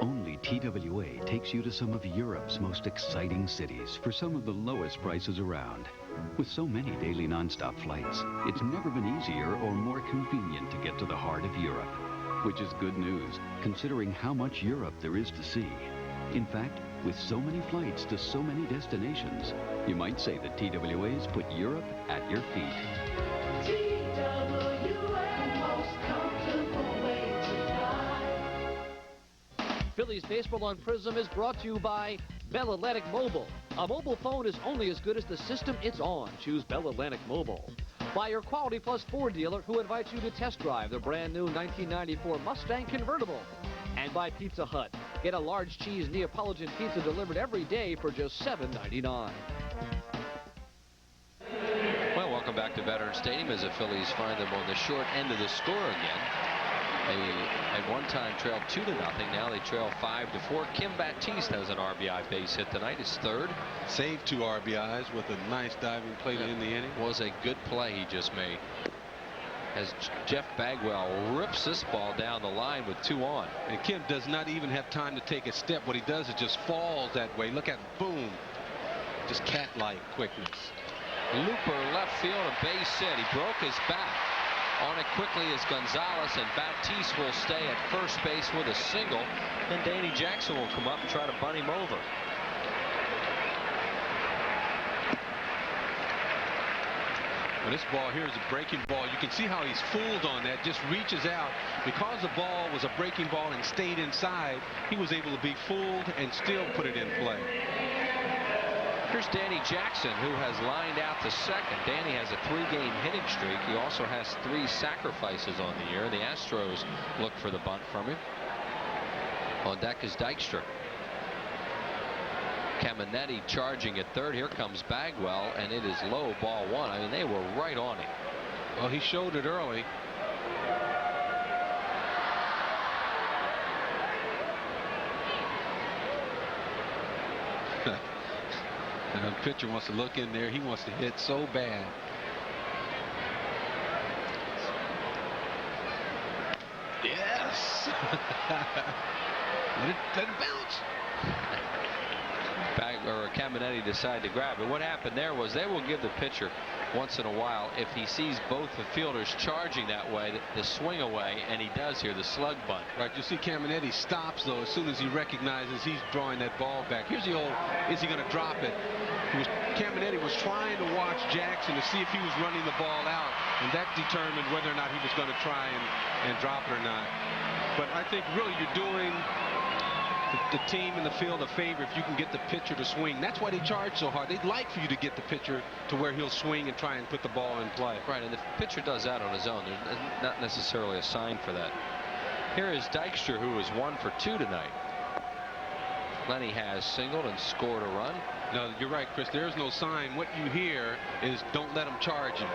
Only TWA takes you to some of Europe's most exciting cities for some of the lowest prices around. With so many daily nonstop flights, it's never been easier or more convenient to get to the heart of Europe, which is good news considering how much Europe there is to see. In fact, with so many flights to so many destinations, you might say that TWA's put Europe at your feet. Phillies Baseball on Prism is brought to you by Bell Atlantic Mobile. A mobile phone is only as good as the system it's on. Choose Bell Atlantic Mobile. By your Quality Plus Ford dealer, who invites you to test drive the brand new 1994 Mustang convertible. And by Pizza Hut. Get a large cheese Neapolitan pizza delivered every day for just $7.99. Well, welcome back to Veterans Stadium as the Phillies find them on the short end of the score again. They at one time trailed 2-0. Now they trail 5-4. Kim Bautista has an RBI base hit tonight. His 3rd. Saved 2 RBIs with a nice diving play to end the inning. Was a good play he just made. As Jeff Bagwell rips this ball down the line with 2 on. And Kim does not even have time to take a step. What he does is just falls that way. Look at boom. Just cat-like quickness. Looper left field, a base hit. He broke his back. On it quickly is Gonzalez, and Bautista will stay at first base with a single. Then Danny Jackson will come up and try to bunt him over. Well, this ball here is a breaking ball. You can see how he's fooled on that. Just reaches out. Because the ball was a breaking ball and stayed inside, he was able to be fooled and still put it in play. Here's Danny Jackson, who has lined out to second. Danny has a 3-game hitting streak. He also has 3 sacrifices on the year. The Astros look for the bunt from him. On deck is Dykstra. Caminetti charging at third. Here comes Bagwell, and it is low, ball 1. I mean, they were right on him. Well, he showed it early. And the pitcher wants to look in there. He wants to hit so bad. Yes. let it bounce. Caminetti decided to grab it. What happened there was they will give the pitcher once in a while, if he sees both the fielders charging that way, the swing away, and he does here, the slug bunt. Right, you see Caminetti stops, though, as soon as he recognizes he's drawing that ball back. Here's the old, is he going to drop it? Caminetti was trying to watch Jackson to see if he was running the ball out, and that determined whether or not he was going to try and drop it or not. But I think really you're doing the team in the field a favor if you can get the pitcher to swing. That's why they charge so hard. They'd like for you to get the pitcher to where he'll swing and try and put the ball in play. Right, and the pitcher does that on his own. There's not necessarily a sign for that. Here is Dykstra, who is 1 for 2 tonight. Lenny has singled and scored a run. No, you're right, Chris. There's no sign. What you hear is don't let him charge you.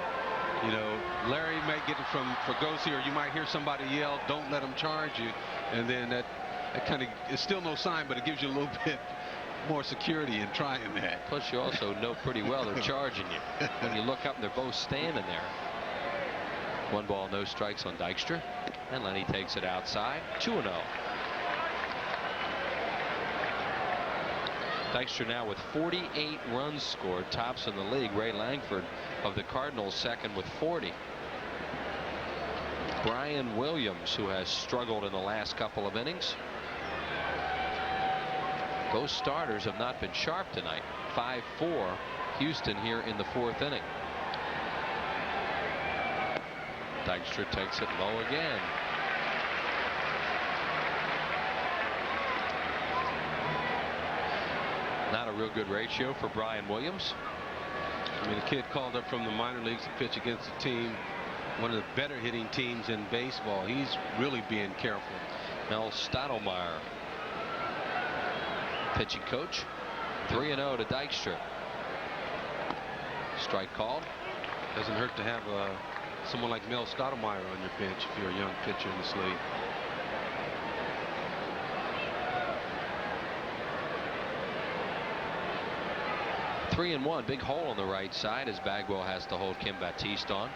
You know, Larry might get it from Fregosi, or you might hear somebody yell, don't let him charge you. And then that kind of is still no sign, but it gives you a little bit more security in trying that. Plus, you also know pretty well they're charging you. When you look up and they're both standing there. 1 ball, no strikes on Dykstra. And Lenny takes it outside. 2-0. Dykstra now with 48 runs scored, tops in the league. Ray Langford of the Cardinals second with 40. Brian Williams, who has struggled in the last couple of innings. Both starters have not been sharp tonight. 5-4 Houston here in the 4th inning. Dykstra takes it low again. Not a real good ratio for Brian Williams. I mean, the kid called up from the minor leagues to pitch against a team, one of the better hitting teams in baseball. He's really being careful. Mel Stottlemyre, pitching coach. 3-0 to Dykstra. Strike called. Doesn't hurt to have someone like Mel Stottlemyre on your bench if you're a young pitcher in this league. Three and one, big hole on the right side as Bagwell has to hold Kim Baptiste on.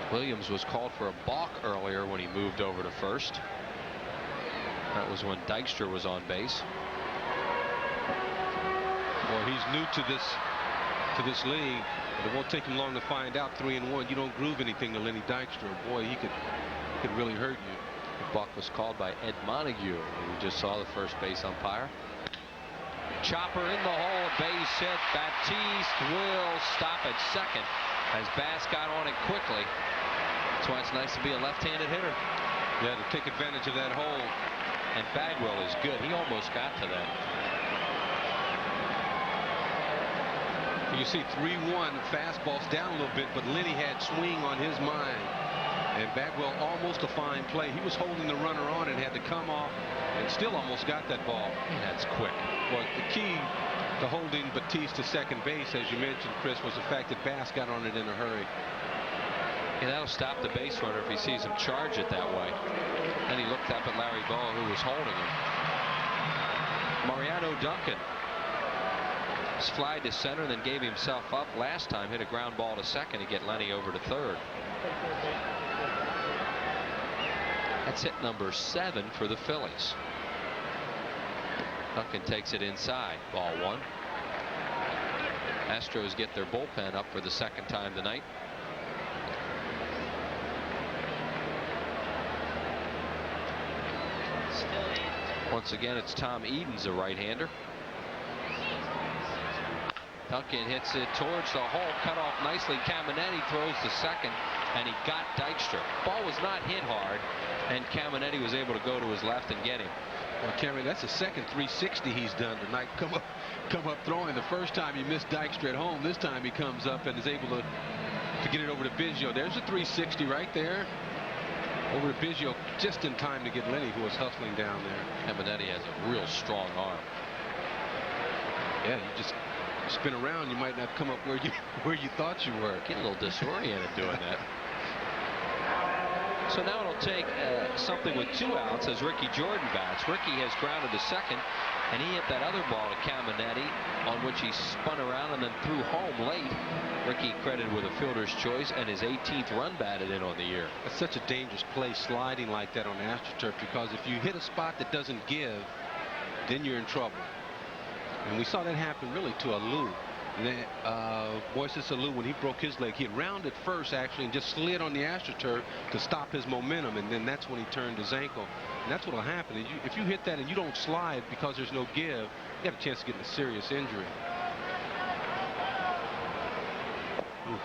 Williams was called for a balk earlier when he moved over to first. That was when Dykstra was on base. Well, he's new to this league, but it won't take him long to find out. 3-1, you don't groove anything to Lenny Dykstra. Boy, he could really hurt you. The balk was called by Ed Montague. We just saw the first base umpire. Chopper in the hole, base hit. Baptiste will stop at second as Bass got on it quickly. That's why it's nice to be a left-handed hitter. Yeah, to take advantage of that hole. And Bagwell is good. He almost got to that. You see 3-1, fastball's down a little bit, but Lenny had swing on his mind. And Bagwell almost a fine play. He was holding the runner on and had to come off and still almost got that ball. That's quick. Well, the key to holding Batiste to second base, as you mentioned, Chris, was the fact that Bass got on it in a hurry. And that'll stop the base runner if he sees him charge it that way. And he looked up at Larry Bowa, who was holding him. Mariano Duncan flied to center, then gave himself up last time, hit a ground ball to second to get Lenny over to third. That's hit number 7 for the Phillies. Duncan takes it inside. Ball 1. Astros get their bullpen up for the second time tonight. Once again, it's Tom Edens, a right-hander. Duncan hits it towards the hole, cut off nicely. Caminetti throws to second, and he got Dykstra. Ball was not hit hard, and Caminetti was able to go to his left and get him. Well, Cameron, that's the second 360 he's done tonight. Come up throwing. The first time he missed Dykstra at home. This time he comes up and is able to get it over to Biggio. There's a 360 right there. Over to Biggio just in time to get Lenny, who was hustling down there. Caminetti has a real strong arm. Yeah, you just spin around, you might not come up where you thought you were. Get a little disoriented doing that. So now it'll take something with 2 outs as Ricky Jordan bats. Ricky has grounded to second, and he hit that other ball to Caminetti, on which he spun around and then threw home late. Ricky credited with a fielder's choice and his 18th run batted in on the year. That's such a dangerous play, sliding like that on AstroTurf, because if you hit a spot that doesn't give, then you're in trouble. And we saw that happen really to Alou. Moises Alou, when he broke his leg, he had rounded first actually and just slid on the AstroTurf to stop his momentum, and then that's when he turned his ankle. And that's what will happen. If you hit that and you don't slide because there's no give, you have a chance of getting a serious injury. Ooh.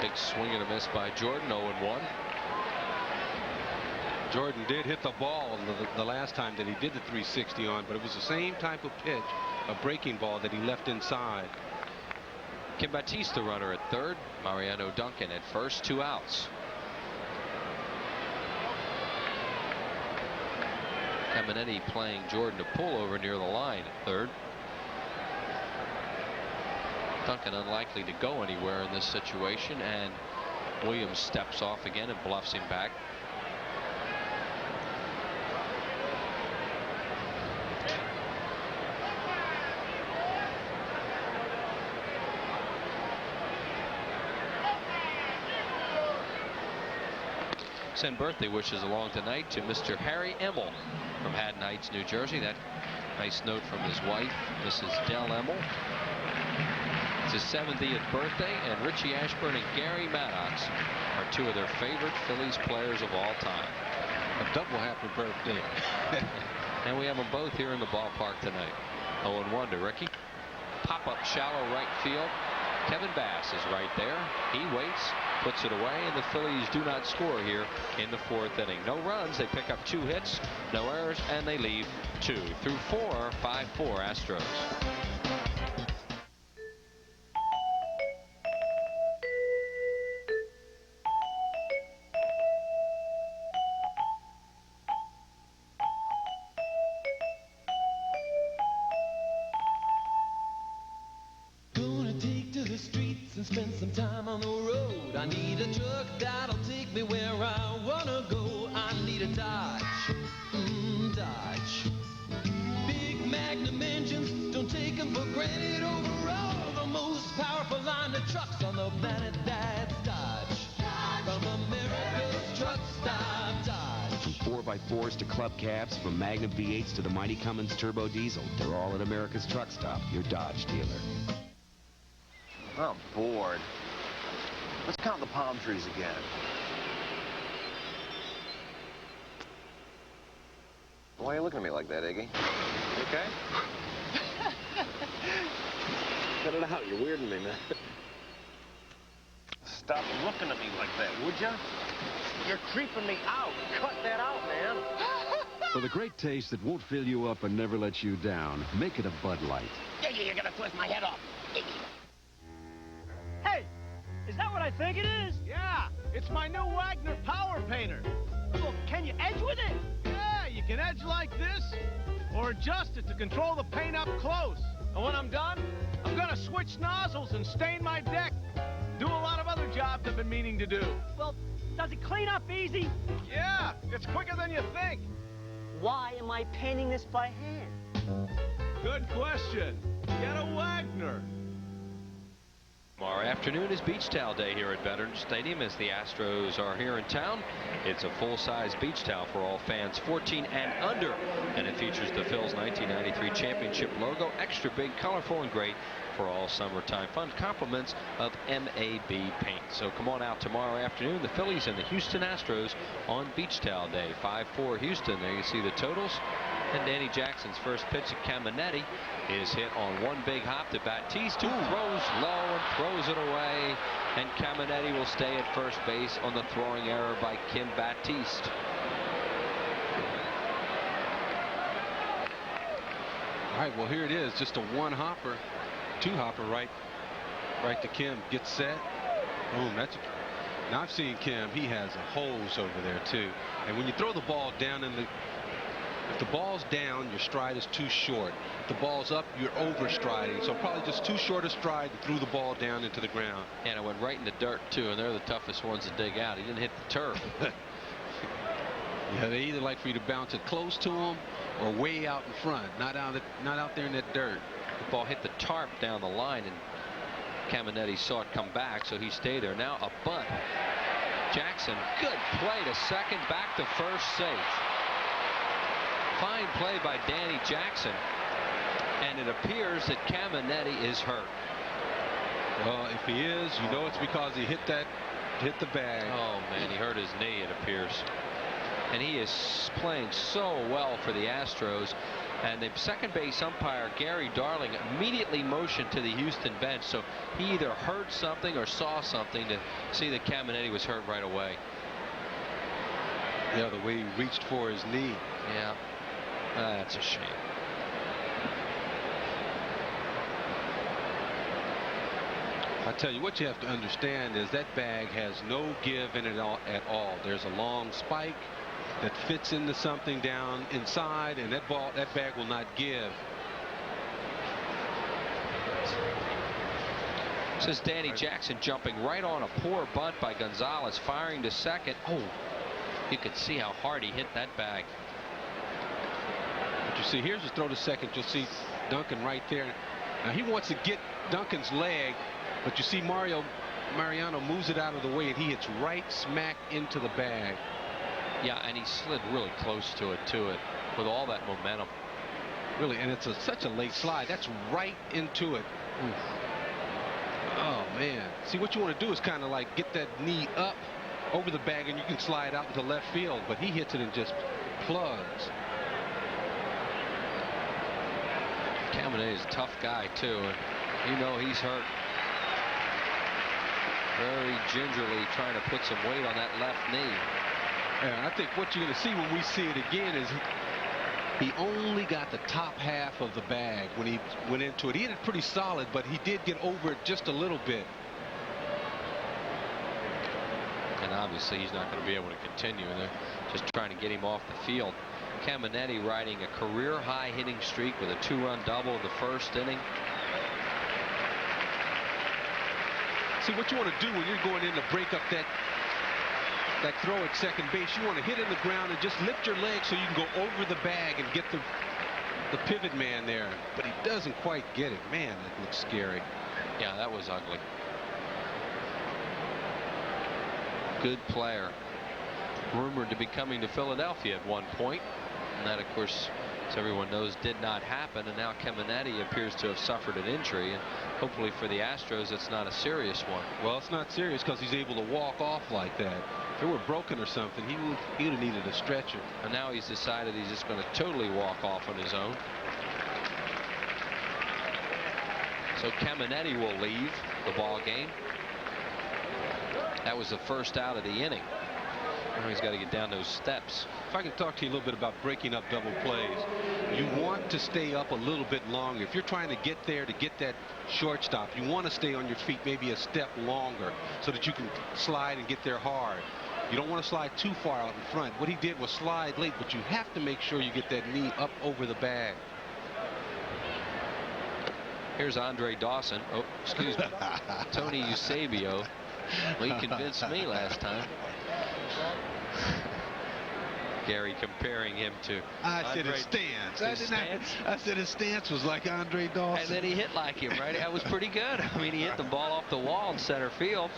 Big swing and a miss by Jordan, 0-1. Jordan did hit the ball the last time that he did the 360 on, but it was the same type of pitch, a breaking ball that he left inside. Kim Batiste, the runner at third. Mariano Duncan at first. 2 outs. Caminetti playing Jordan to pull over near the line at third. Duncan unlikely to go anywhere in this situation, and Williams steps off again and bluffs him back. Send birthday wishes along tonight to Mr. Harry Emmel from Haddon Heights, New Jersey. That nice note from his wife, Mrs. Dell Emmel. It's his 70th birthday, and Richie Ashburn and Gary Maddox are 2 of their favorite Phillies players of all time. A double happy birthday. And we have them both here in the ballpark tonight. 0-1 to Ricky. Pop-up shallow right field. Kevin Bass is right there. He waits, puts it away, and the Phillies do not score here in the 4th inning. No runs. They pick up 2 hits, no errors, and they leave 2 through 4, 5-4 Astros. And spend some time on the road. I need a truck that'll take me where I wanna go. I need a Dodge, Dodge. Big Magnum engines, don't take them for granted. Overall, the most powerful line of trucks on the planet, that's Dodge. From America's truck stop, Dodge. From 4x4s to club cabs, from Magnum V8s to the mighty Cummins turbo diesel, they're all at America's Truck Stop, your Dodge dealer. I'm bored. Let's count the palm trees again. Why are you looking at me like that, Iggy? You okay? Cut it out. You're weirding me, man. Stop looking at me like that, would ya? You're creeping me out. Cut that out, man. For the great taste that won't fill you up and never let you down, make it a Bud Light. Iggy, you're gonna twist my head off. Iggy. Hey, is that what I think it is? Yeah, it's my new Wagner Power Painter. Well, can you edge with it? Yeah, you can edge like this, or adjust it to control the paint up close. And when I'm done, I'm gonna switch nozzles and stain my deck. Do a lot of other jobs I've been meaning to do. Well, does it clean up easy? Yeah, it's quicker than you think. Why am I painting this by hand? Good question. Get a Wagner. Tomorrow afternoon is Beach Towel Day here at Veterans Stadium as the Astros are here in town. It's a full-size beach towel for all fans 14 and under, and it features the Phil's 1993 championship logo, extra big, colorful, and great for all summertime fun. Compliments of MAB paint. So come on out tomorrow afternoon. The Phillies and the Houston Astros on Beach Towel Day. 5-4 Houston. There you see the totals. And Danny Jackson's first pitch at Caminetti is hit on one big hop to Batiste, who throws low and throws it away. And Caminetti will stay at first base on the throwing error by Kim Batiste. All right, well, here it is. Just a one-hopper, two-hopper right to Kim. Gets set. Boom. Now I've seen Kim. He has a hose over there, too. And when you throw the ball down in the If the ball's down, your stride is too short. If the ball's up, you're overstriding. So probably just too short a stride and threw the ball down into the ground. And it went right in the dirt, too, and they're the toughest ones to dig out. He didn't hit the turf. Yeah, they either like for you to bounce it close to them or way out in front, not out there in that dirt. The ball hit the tarp down the line, and Caminetti saw it come back, so he stayed there. Now a bunt. Jackson, good play to second, back to first, safe. Fine play by Danny Jackson, and it appears that Caminetti is hurt. Well, if he is, you know it's because he hit the bag. Oh man, he hurt his knee, it appears. And he is playing so well for the Astros. And the second base umpire, Gary Darling, immediately motioned to the Houston bench. So he either heard something or saw something to see that Caminetti was hurt right away. Yeah, the way he reached for his knee. Yeah, that's a shame. I tell you what you have to understand is that bag has no give in it at all. There's a long spike that fits into something down inside, and that bag will not give. This is Danny Jackson jumping right on a poor bunt by Gonzalez, firing to second. Oh, you can see how hard he hit that bag. But you see, here's his throw to second. You'll see Duncan right there. Now he wants to get Duncan's leg, but you see Mariano moves it out of the way, and he hits right smack into the bag. Yeah, and he slid really close to it, with all that momentum. Really, and it's such a late slide. That's right into it. Oof. Oh, man. See, what you want to do is kind of like get that knee up over the bag, and you can slide out into left field, but he hits it and just plugs. Caminetti is a tough guy, too, and you know he's hurt. Very gingerly trying to put some weight on that left knee. Yeah, I think what you're going to see when we see it again is he only got the top half of the bag when he went into it. He hit it pretty solid, but he did get over it just a little bit. And obviously he's not going to be able to continue. They're just trying to get him off the field. Caminetti riding a career-high hitting streak with a 2-run double in the first inning. See, what you want to do when you're going in to break up that throw at second base, you want to hit in the ground and just lift your leg so you can go over the bag and get the pivot man there. But he doesn't quite get it. Man, that looks scary. Yeah, that was ugly. Good player. Rumored to be coming to Philadelphia at one point. And that, of course, as everyone knows, did not happen. And now Caminetti appears to have suffered an injury. And hopefully for the Astros, it's not a serious one. Well, it's not serious because he's able to walk off like that. If it were broken or something, he would have needed a stretcher. And now he's decided he's just going to totally walk off on his own. So Caminetti will leave the ball game. That was the first out of the inning. Now he's got to get down those steps. If I can talk to you a little bit about breaking up double plays, you want to stay up a little bit longer. If you're trying to get there to get that shortstop, you want to stay on your feet maybe a step longer so that you can slide and get there hard. You don't want to slide too far out in front. What he did was slide late, but you have to make sure you get that knee up over the bag. Here's Andre Dawson. Oh, excuse me. Tony Eusebio. Well, he convinced me last time. Gary comparing him to I said his stance. I said his stance was like Andre Dawson. And then he hit like him, right? That was pretty good. I mean, he hit the ball off the wall in center field.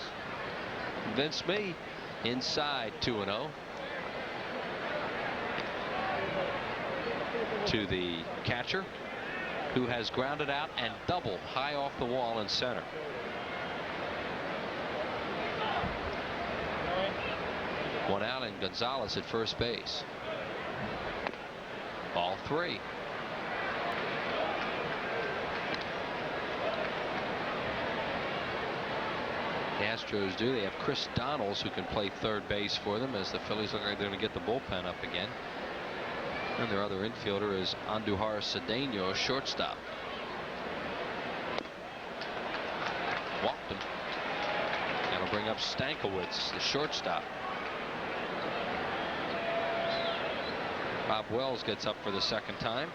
Convinced me. Inside 2-0. To the catcher, who has grounded out and double high off the wall in center. One out and Gonzalez at first base. Ball 3. The Astros do. They have Chris Donalds, who can play third base for them, as the Phillies look like they're going to get the bullpen up again. And their other infielder is Andujar Cedeno, shortstop. Walked him. That'll bring up Stankiewicz, the shortstop. Bob Wells gets up for the second time.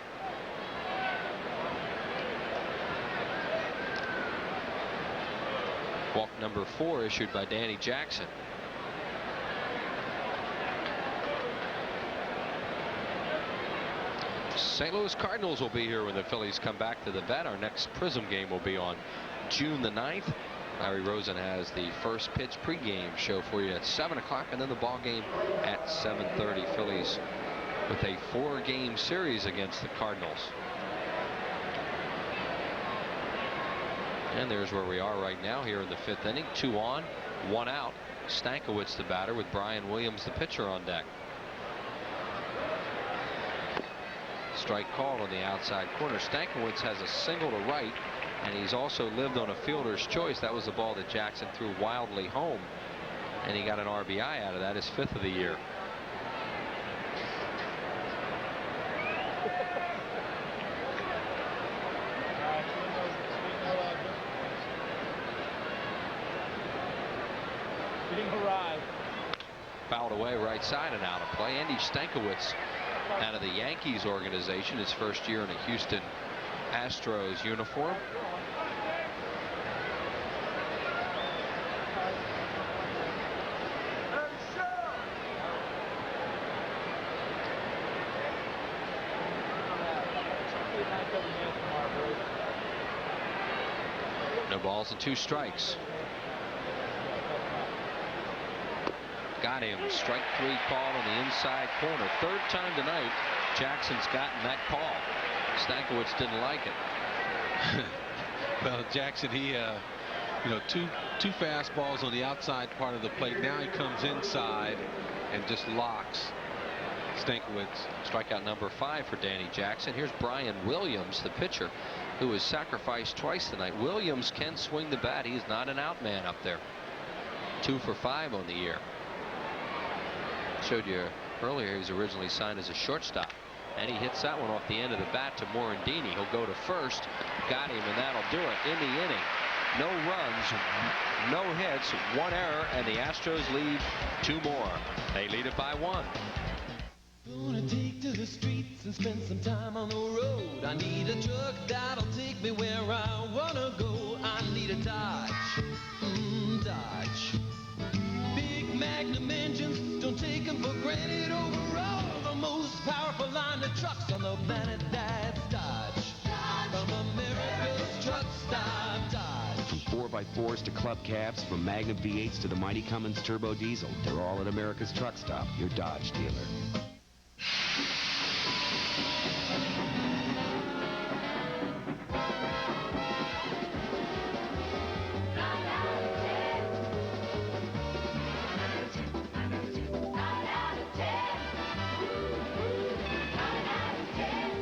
Walk number 4 issued by Danny Jackson. St. Louis Cardinals will be here when the Phillies come back to the vet. Our next Prism game will be on June the 9th. Larry Rosen has the first pitch pregame show for you at 7 o'clock, and then the ball game at 7:30. Phillies with a 4-game series against the Cardinals. And there's where we are right now here in the 5th inning. 2 on, 1 out. Stankiewicz the batter with Brian Williams the pitcher on deck. Strike called on the outside corner. Stankiewicz has a single to right, and he's also lived on a fielder's choice. That was the ball that Jackson threw wildly home, and he got an RBI out of that, his 5th of the year. Fouled away right side and out of play. Andy Stankiewicz out of the Yankees organization, his first year in a Houston Astros uniform. No balls and 2 strikes. Got him. Strike 3 called on the inside corner. 3rd time tonight Jackson's gotten that call. Stankiewicz didn't like it. Well, Jackson, he two fastballs on the outside part of the plate. Now he comes inside and just locks Stankiewicz. Strikeout number 5 for Danny Jackson. Here's Brian Williams, the pitcher, who was sacrificed twice tonight. Williams can swing the bat. He's not an out man up there. 2 for 5 on the year. Showed you earlier he was originally signed as a shortstop, and he hits that one off the end of the bat to Morandini. He'll go to first. Got him, and that'll do it in the inning. No runs, no hits, 1 error, and the Astros lead 2 more. They lead it by 1. Gonna take to the streets and spend some time on the road. I need a truck that'll take me where I wanna go. I need a Dodge, Dodge. Big Magnum engines, don't take them for granted. Overall, the most powerful line of trucks on the planet, that's Dodge. From America's truck stop, Dodge. From 4x4s to club cabs, from Magnum V8s to the mighty Cummins Turbo Diesel, they're all at America's Truck Stop, your Dodge dealer.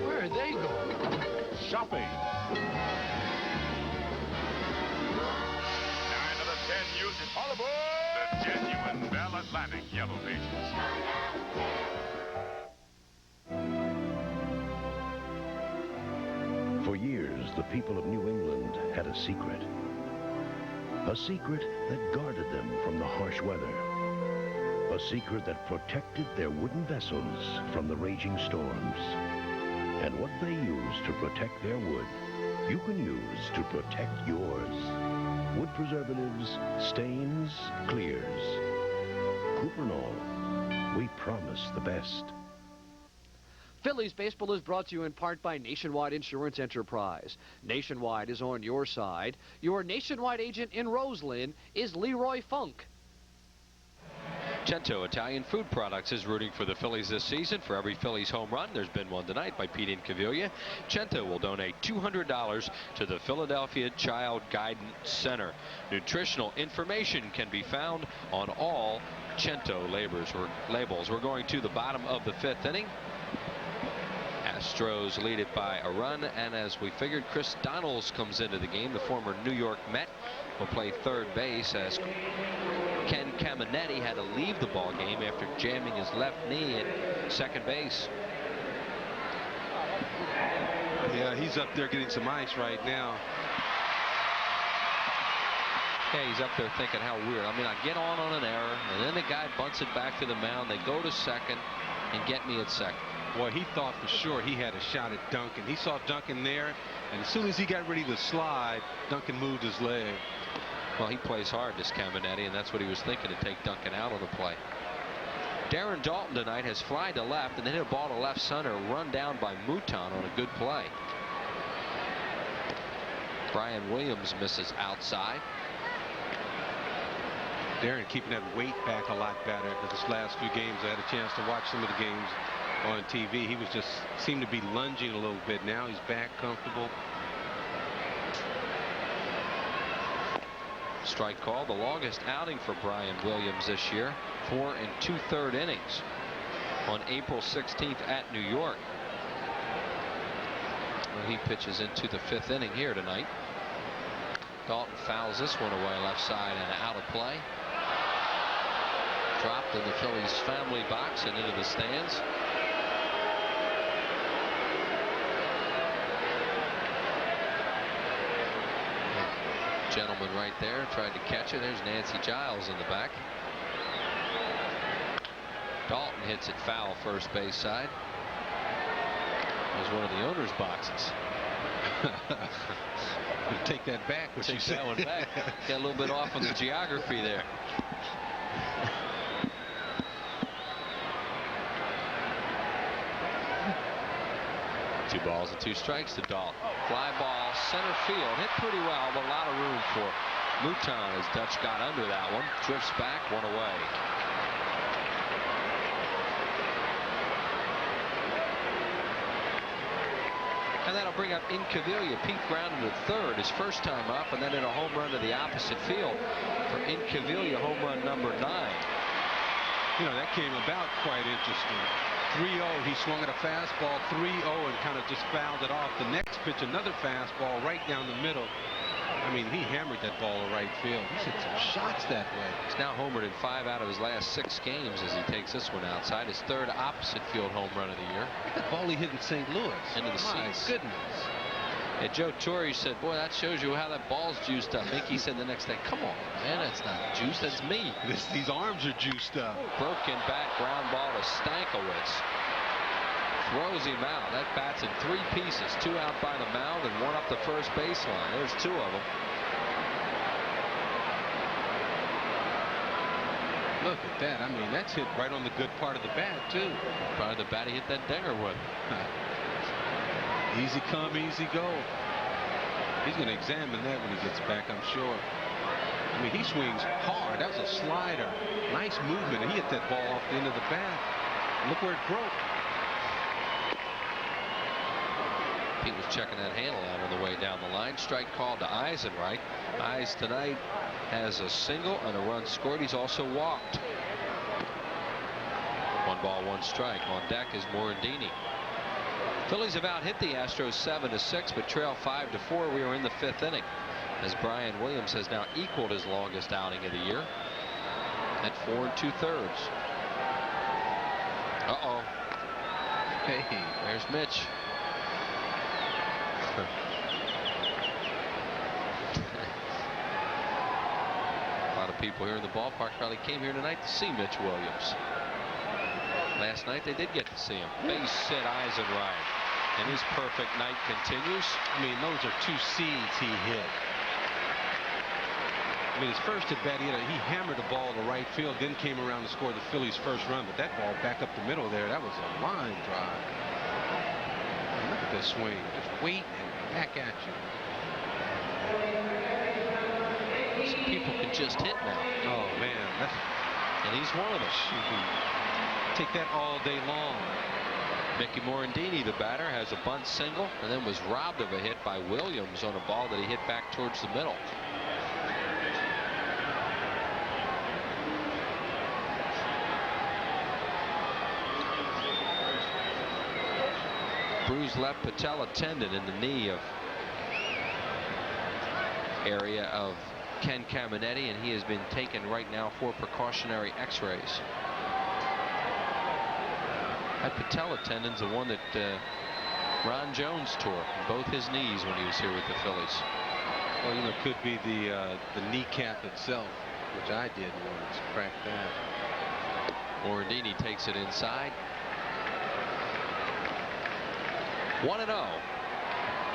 Where are they going? Shopping. 9 of the 10 uses all aboard the genuine Bell Atlantic Yellow Pages. For years, the people of New England had a secret. A secret that guarded them from the harsh weather. A secret that protected their wooden vessels from the raging storms. And what they use to protect their wood, you can use to protect yours. Wood preservatives, stains, clears. Cuprinol, we promise the best. Phillies baseball is brought to you in part by Nationwide Insurance Enterprise. Nationwide is on your side. Your Nationwide agent in Roseland is Leroy Funk. Cento Italian Food Products is rooting for the Phillies this season. For every Phillies home run, there's been one tonight by Pete Incaviglia. Cento will donate $200 to the Philadelphia Child Guidance Center. Nutritional information can be found on all Cento labels. We're going to the bottom of the 5th inning. Astros lead it by a run, and as we figured, Chris Donalds comes into the game. The former New York Met will play 3rd base as Ken Caminetti had to leave the ball game after jamming his left knee at 2nd base. Yeah, he's up there getting some ice right now. Yeah, he's up there thinking how weird. I mean, I get on an error, and then the guy bunts it back to the mound. They go to 2nd and get me at 2nd. Boy, he thought for sure he had a shot at Duncan. He saw Duncan there, and as soon as he got ready to slide, Duncan moved his leg. Well, he plays hard, this Caminetti, and that's what he was thinking, to take Duncan out of the play. Darren Dalton tonight has flied to left and then hit a ball to left center, run down by Mouton on a good play. Brian Williams misses outside. Darren keeping that weight back a lot better. This last few games, I had a chance to watch some of the games on TV. He was just seemed to be lunging a little bit. Now he's back comfortable. Strike call, the longest outing for Brian Williams this year, 4 2/3 innings on April 16th at New York. Well, he pitches into the 5th inning here tonight. Dalton fouls this one away left side and out of play. Dropped in the Phillies family box and into the stands. Gentleman right there tried to catch it. There's Nancy Giles in the back. Dalton hits it foul first base side. There's one of the owner's boxes. Take that back. Take that one back. Got a little bit off on the geography there. 2 balls and 2 strikes to Dalton. Fly ball center field, hit pretty well, but a lot of room for Mouton as Dutch got under that one. Drifts back, 1 away. And that'll bring up Incaviglia. Pete grounded to third his first time up, and then in a home run to the opposite field for Incaviglia, home run number 9. You know, that came about quite interesting. 3-0, he swung at a fastball, 3-0, and kind of just fouled it off. The next pitch, another fastball right down the middle. I mean, he hammered that ball to right field. He's hit some shots that way. He's now homered in 5 out of his last 6 games as he takes this one outside. His 3rd opposite field home run of the year. That ball he hit in St. Louis. Into the My seats. goodness. And Joe Torre said, boy, that shows you how that ball's juiced up. Mickey said the next day, come on, man, that's not juice, that's me. These arms are juiced up. Broken back ground ball to Stankiewicz. Throws him out. That bat's in 3 pieces. 2 out by the mound and 1 up the first baseline. There's 2 of them. Look at that. I mean, that's hit right on the good part of the bat, too. Part of the bat he hit that dinger with. Easy come, easy go. He's going to examine that when he gets back, I'm sure. I mean, he swings hard. That was a slider. Nice movement. And he hit that ball off the end of the bat. Look where it broke. Pete was checking that handle out on the way down the line. Strike called to Eisenreich. Eis tonight has a single and a run scored. He's also walked. 1 ball, 1 strike. On deck is Morandini. Phillies have out hit the Astros 7-6, but trail 5-4. We are in the 5th inning as Brian Williams has now equaled his longest outing of the year at 4 2/3. Uh-oh. Hey, there's Mitch. A lot of people here in the ballpark probably came here tonight to see Mitch Williams. Last night they did get to see him. Base hit Eisenreich. And his perfect night continues. I mean, those are 2 seeds he hit. I mean, his first at bat, he hammered the ball to right field, then came around to score the Phillies' first run. But that ball back up the middle there, that was a line drive. And look at this swing. Just waiting and back at you. Some people can just hit now. Oh, man. And he's one of them. Take that all day long. Mickey Morandini, the batter, has a bunt single and then was robbed of a hit by Williams on a ball that he hit back towards the middle. Bruised left patella tendon in the knee of area of Ken Caminetti, and he has been taken right now for precautionary x-rays. That patella tendon's the one that Ron Jones tore in both his knees when he was here with the Phillies. Well, you know, it could be the kneecap itself, which I did once. Crack that. Morandini takes it inside. 1-0.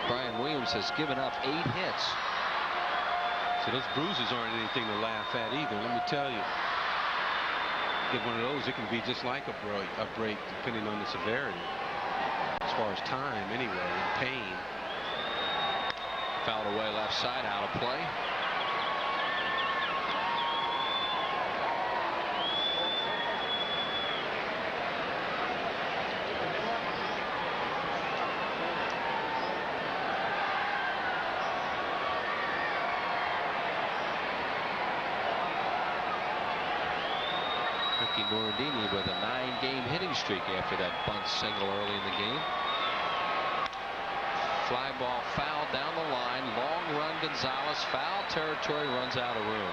Brian Williams has given up 8 hits. So those bruises aren't anything to laugh at either. Let me tell you. Get one of those, it can be just like a break, depending on the severity. As far as time, anyway, and pain. Fouled away left side, out of play. Morandini with a 9-game hitting streak after that bunt single early in the game. Fly ball foul down the line. Long run. Gonzalez. Foul territory. Runs out of room.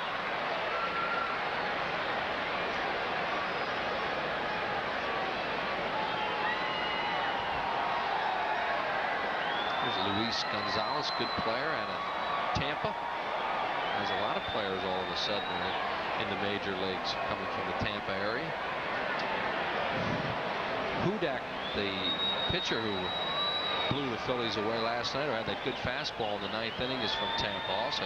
There's Luis Gonzalez, good player out of Tampa. Has a lot of players all of a sudden in the major leagues coming from the Tampa area. Hudak, the pitcher who blew the Phillies away last night, or had that good fastball in the 9th inning, is from Tampa also.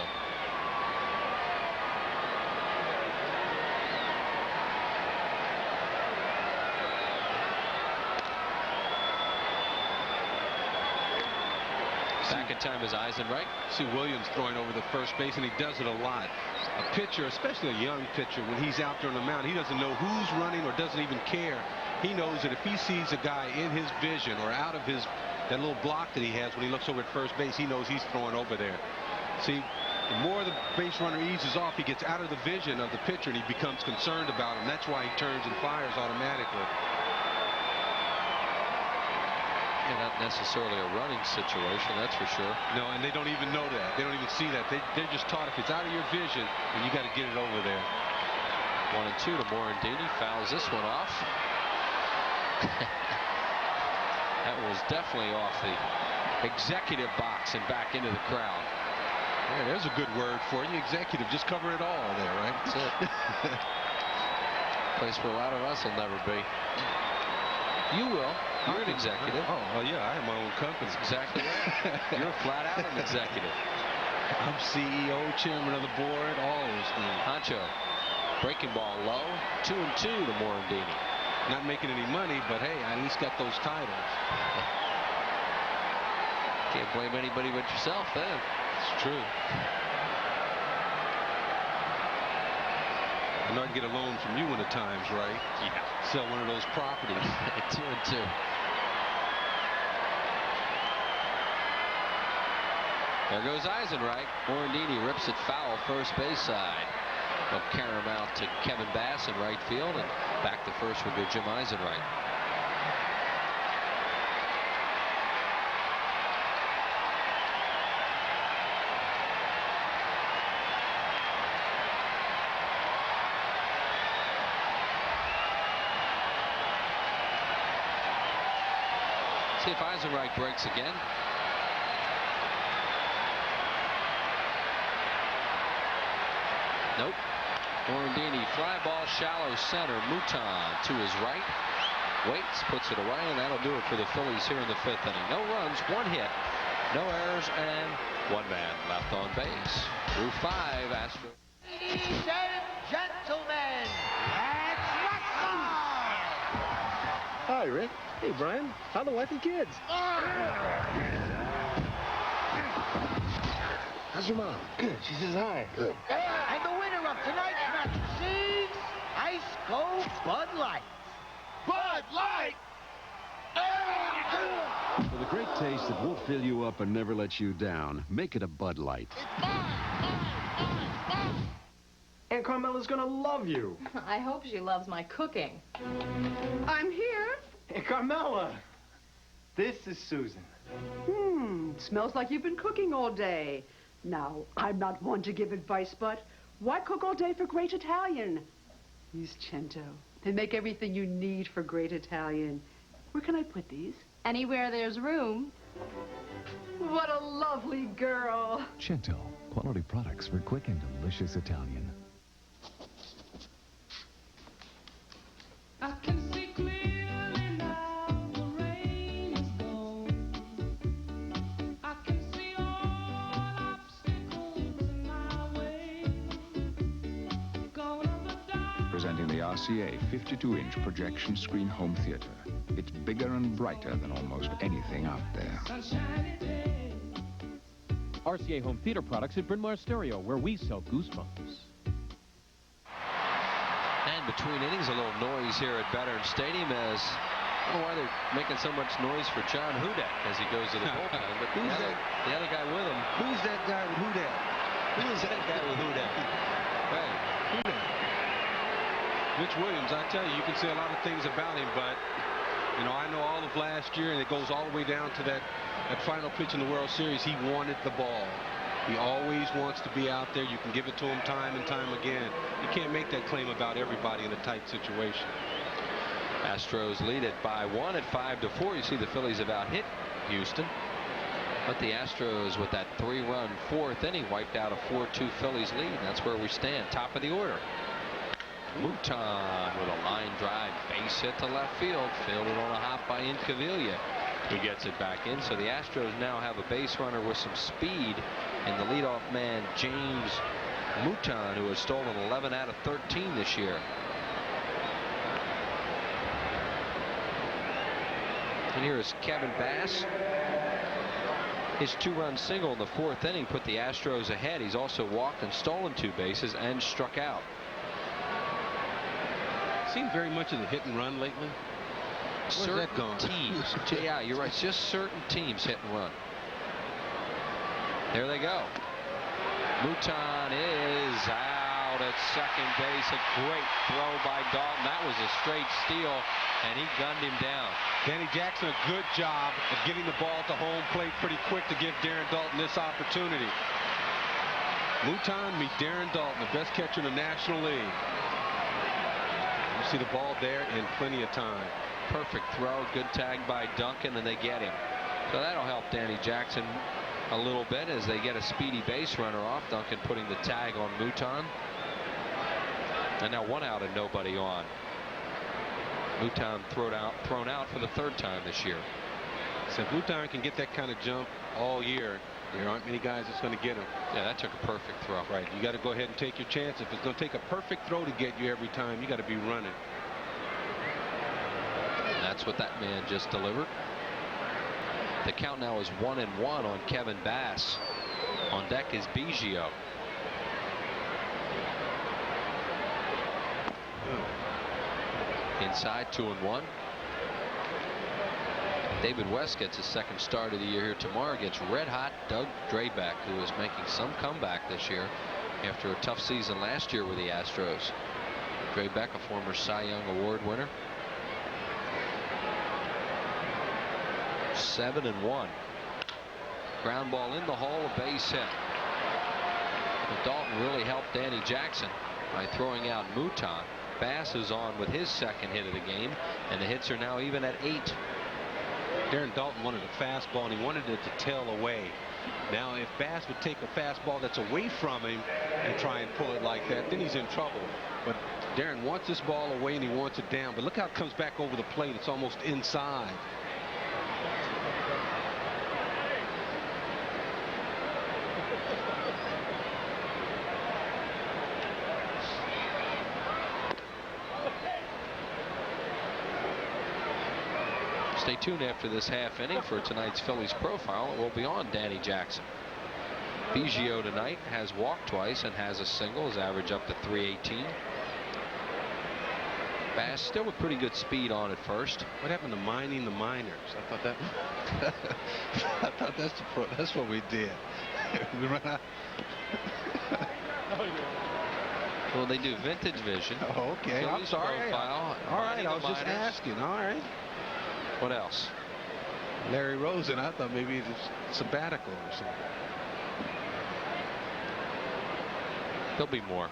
Second time is Eisenreich. See Williams throwing over the first base, and he does it a lot. A pitcher, especially a young pitcher, when he's out there on the mound, he doesn't know who's running or doesn't even care. He knows that if he sees a guy in his vision or out of that little block that he has when he looks over at first base, he knows he's throwing over there. See, the more the base runner eases off, he gets out of the vision of the pitcher, and he becomes concerned about him. That's why he turns and fires automatically. Not necessarily a running situation, that's for sure. No, and they don't even know that. They don't even see that. They're just taught if it's out of your vision, then you got to get it over there. 1-2 to Morandini. Fouls this one off. That was definitely off the executive box and back into the crowd. Yeah, there's a good word for you. Executive. Just cover it all there, right? That's it. Place where a lot of us will never be. You will. You're an executive. Oh, well, yeah, I have my own company. That's exactly right. You're flat out an executive. I'm CEO, chairman of the board, all those things. Honcho, breaking ball low, 2-2 to Morandini. Not making any money, but hey, I at least got those titles. Can't blame anybody but yourself then. It's true. I know I can get a loan from you when the time's right. Yeah. Sell one of those properties. 2-2. There goes Eisenreich. Morandini rips it foul first base side. They'll carry him out to Kevin Bass in right field, and back to first will go Jim Eisenreich. See if Eisenreich breaks again. Nope. Morandini, fly ball, shallow center. Mouton to his right. Waits, puts it away, and that'll do it for the Phillies here in the 5th inning. No runs, 1 hit, no errors, and 1 man left on base. Through 5, Astros. Ladies and gentlemen, let's wrestle! Hi, Rick. Hey, Brian. How the wife and kids? How's your mom? Good. She says hi. Good. And the winner of tonight's match receives Ice Cold Bud Light. Bud Light! With a great taste that won't fill you up and never let you down, make it a Bud Light. Aunt Carmela's gonna love you. I hope she loves my cooking. I'm here. Aunt Carmela, this is Susan. Smells like you've been cooking all day. Now, I'm not one to give advice, but why cook all day for great Italian? Use Cento. They make everything you need for great Italian. Where can I put these? Anywhere there's room. What a lovely girl. Cento. Quality products for quick and delicious Italian. I can see clearly now the rain is gone. presenting the RCA 52-inch projection screen home theater. It's bigger and brighter than almost anything out there. RCA Home Theater products at Bryn Mawr Stereo, where we sell Goosebumps. And between innings, a little noise here at Veterans Stadium as I don't know why they're making so much noise for John Hudak as he goes to the bullpen, but the other guy with him. Who's that guy with Hudak? Who is that guy with Hudak? Right, Hudak. Mitch Williams, I tell you, you can say a lot of things about him, but you know, I know all of last year, and it goes all the way down to that final pitch in the World Series. He wanted the ball. He always wants to be out there. You can give it to him time and time again. You can't make that claim about everybody in a tight situation. Astros lead it by 1 at 5-4. You see the Phillies have out-hit Houston. But the Astros, with that 3-run fourth inning, wiped out a 4-2 Phillies lead. And that's where we stand, top of the order. Mouton with a line drive, base hit to left field, fielded on a hop by Incaviglia, who gets it back in. So the Astros now have a base runner with some speed in the leadoff man James Mouton, who has stolen 11 out of 13 this year. And here is Kevin Bass. His 2-run single in the fourth inning put the Astros ahead. He's also walked and stolen 2 bases and struck out. Seen very much of the hit and run lately. Where's that gone? Teams. Yeah, you're right. Just certain teams hit and run. There they go. Mouton is out at second base. A great throw by Dalton. That was a straight steal, and he gunned him down. Danny Jackson, a good job of getting the ball to home plate pretty quick to give Darren Dalton this opportunity. Mouton meet Darren Dalton, the best catcher in the National League. You see the ball there in plenty of time. Perfect throw, good tag by Duncan, and they get him. So that'll help Danny Jackson a little bit as they get a speedy base runner off. Duncan putting the tag on Mouton. And now 1 out and nobody on. Mouton thrown out for the 3rd time this year. So if Mouton can get that kind of jump all year, there aren't many guys that's going to get him. Yeah, that took a perfect throw. Right. You got to go ahead and take your chance. If it's going to take a perfect throw to get you every time, you got to be running. And that's what that man just delivered. The count now is 1-1 on Kevin Bass. On deck is Biggio. Inside, 2-1. David West gets his 2nd start of the year here tomorrow against red-hot Doug Drabek, who is making some comeback this year after a tough season last year with the Astros. Drabek, a former Cy Young Award winner. 7-1. Ground ball in the hole, a base hit. But Dalton really helped Danny Jackson by throwing out Mouton. Bass is on with his 2nd hit of the game, and the hits are now even at 8. Darren Dalton wanted a fastball, and he wanted it to tail away. Now, if Bass would take a fastball that's away from him and try and pull it like that, then he's in trouble. But Darren wants this ball away, and he wants it down. But look how it comes back over the plate. It's almost inside. Stay tuned after this half inning for tonight's Phillies profile. It will be on Danny Jackson. Biggio tonight has walked twice and has a single. His average up to 318. Bass still with pretty good speed on at first. What happened to mining the minors? I thought that. I thought that's what we did. Well, they do vintage vision. Oh, okay. I'm sorry. Profile, all right, I was just asking. All right. What else? Larry Rosen. I thought maybe it was sabbatical or something. There'll be more.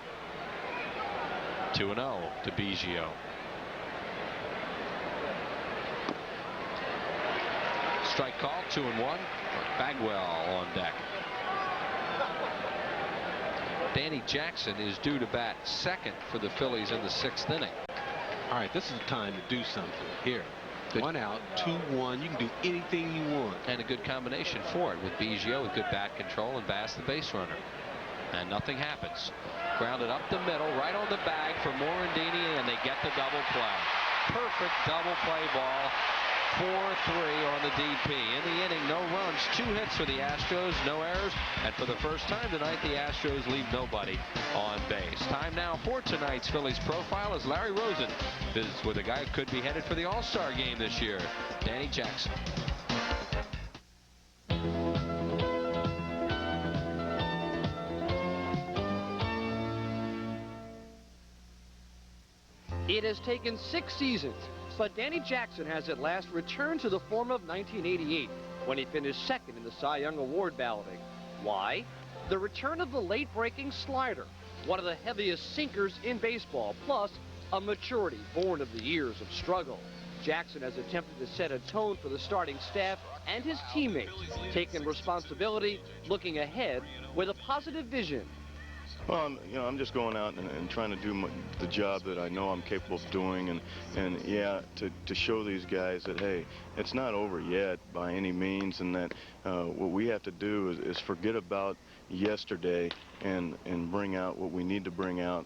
2-0 to Biggio. Strike call, 2-1. Bagwell on deck. Danny Jackson is due to bat 2nd for the Phillies in the 6th inning. All right, this is the time to do something here. Good. 1 out, 2-1. You can do anything you want. And a good combination for it with Biggio with good bat control and Bass the base runner. And nothing happens. Grounded up the middle, right on the bag for Morandini, and they get the double play. Perfect double play ball. 4-3 on the DP. In the inning, no runs, 2 hits for the Astros, no errors, and for the first time tonight, the Astros leave nobody on base. Time now for tonight's Phillies profile as Larry Rosen visits with a guy who could be headed for the All-Star game this year, Danny Jackson. It has taken 6 seasons, but Danny Jackson has at last returned to the form of 1988 when he finished second in the Cy Young Award balloting. Why? The return of the late-breaking slider, one of the heaviest sinkers in baseball, plus a maturity born of the years of struggle. Jackson has attempted to set a tone for the starting staff and his teammates, taking responsibility, looking ahead with a positive vision. Well, I'm just going out and trying to do the job that I know I'm capable of doing, and yeah, to show these guys that, hey, it's not over yet by any means, and that what we have to do is forget about yesterday and bring out what we need to bring out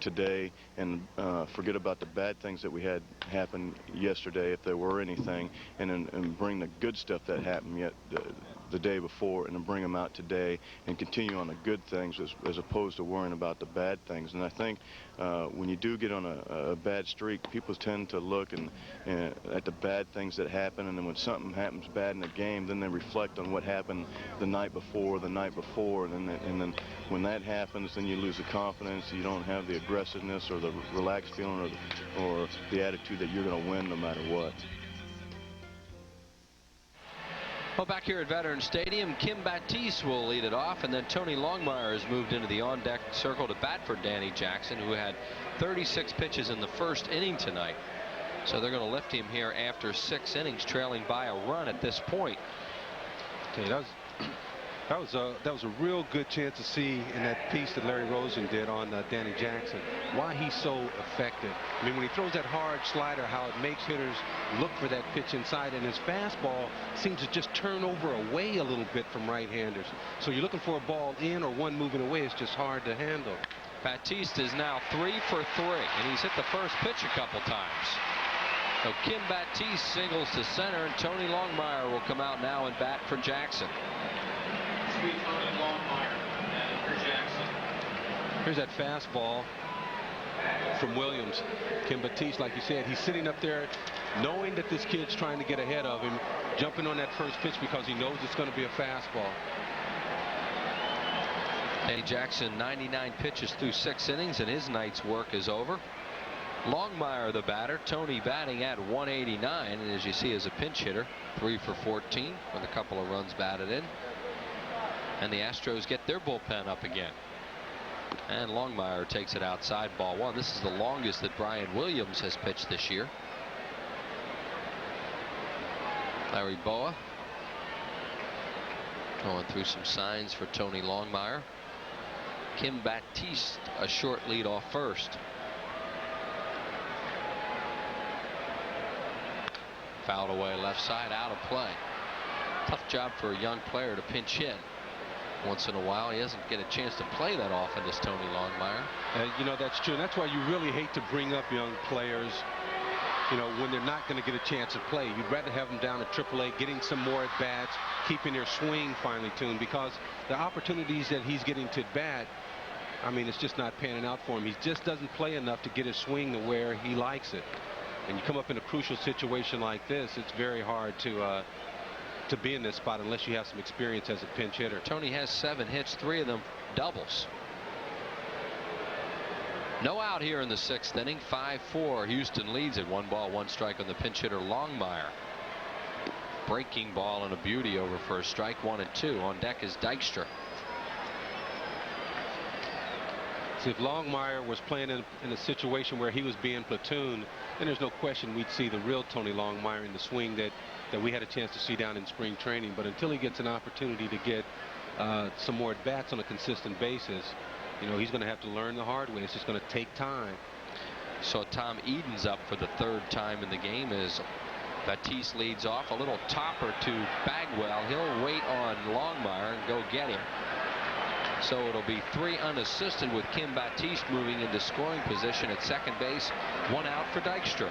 today, and forget about the bad things that we had happen yesterday, if there were anything, and bring the good stuff that happened the day before, and then bring them out today and continue on the good things as opposed to worrying about the bad things. And I think when you do get on a bad streak, people tend to look at the bad things that happen, and then when something happens bad in the game, then they reflect on what happened the night before, and then when that happens, then you lose the confidence. You don't have the aggressiveness or the relaxed feeling or the attitude that you're going to win no matter what. Well, back here at Veterans Stadium, Kim Batiste will lead it off, and then Tony Longmire has moved into the on-deck circle to bat for Danny Jackson, who had 36 pitches in the first inning tonight. So they're going to lift him here after 6 innings, trailing by a run at this point. Okay, that was a real good chance to see in that piece that Larry Rosen did on Danny Jackson, why he's so effective. I mean, when he throws that hard slider, how it makes hitters look for that pitch inside, and his fastball seems to just turn over away a little bit from right-handers. So you're looking for a ball in or one moving away. It's just hard to handle. Batiste is now 3 for 3, and he's hit the first pitch a couple times. So Kim Batiste singles to center, and Tony Longmire will come out now and bat for Jackson. Here's that fastball from Williams. Kim Batiste, like you said, he's sitting up there knowing that this kid's trying to get ahead of him, jumping on that first pitch because he knows it's going to be a fastball. Danny Jackson, 99 pitches through 6 innings, and his night's work is over. Longmire the batter, Tony batting at 189, and as you see, as a pinch hitter, 3 for 14 with a couple of runs batted in. And the Astros get their bullpen up again. And Longmire takes it outside, ball 1. This is the longest that Brian Williams has pitched this year. Larry Boa going through some signs for Tony Longmire. Kim Batiste a short lead off first. Fouled away left side, out of play. Tough job for a young player to pinch hit. Once in a while, he doesn't get a chance to play that often, this Tony Longmire. That's true. That's why you really hate to bring up young players, when they're not going to get a chance to play. You'd rather have them down at AAA, getting some more at-bats, keeping their swing finely tuned, because the opportunities that he's getting to bat, I mean, it's just not panning out for him. He just doesn't play enough to get his swing to where he likes it. And you come up in a crucial situation like this, it's very hard to be in this spot unless you have some experience as a pinch hitter. Tony has 7 hits, 3 of them doubles. No out here in the 6th inning. 5-4. Houston leads at 1 ball, 1 strike on the pinch hitter Longmire. Breaking ball and a beauty over for a strike. 1-2. On deck is Dykstra. See, if Longmire was playing in a situation where he was being platooned, then there's no question we'd see the real Tony Longmire in the swing that we had a chance to see down in spring training. But until he gets an opportunity to get some more at-bats on a consistent basis, he's going to have to learn the hard way. It's just going to take time. So Tom Eden's up for the 3rd time in the game as Batiste leads off. A little topper to Bagwell. He'll wait on Longmire and go get him. So it'll be 3 unassisted with Kim Batiste moving into scoring position at second base. 1 out for Dykstra.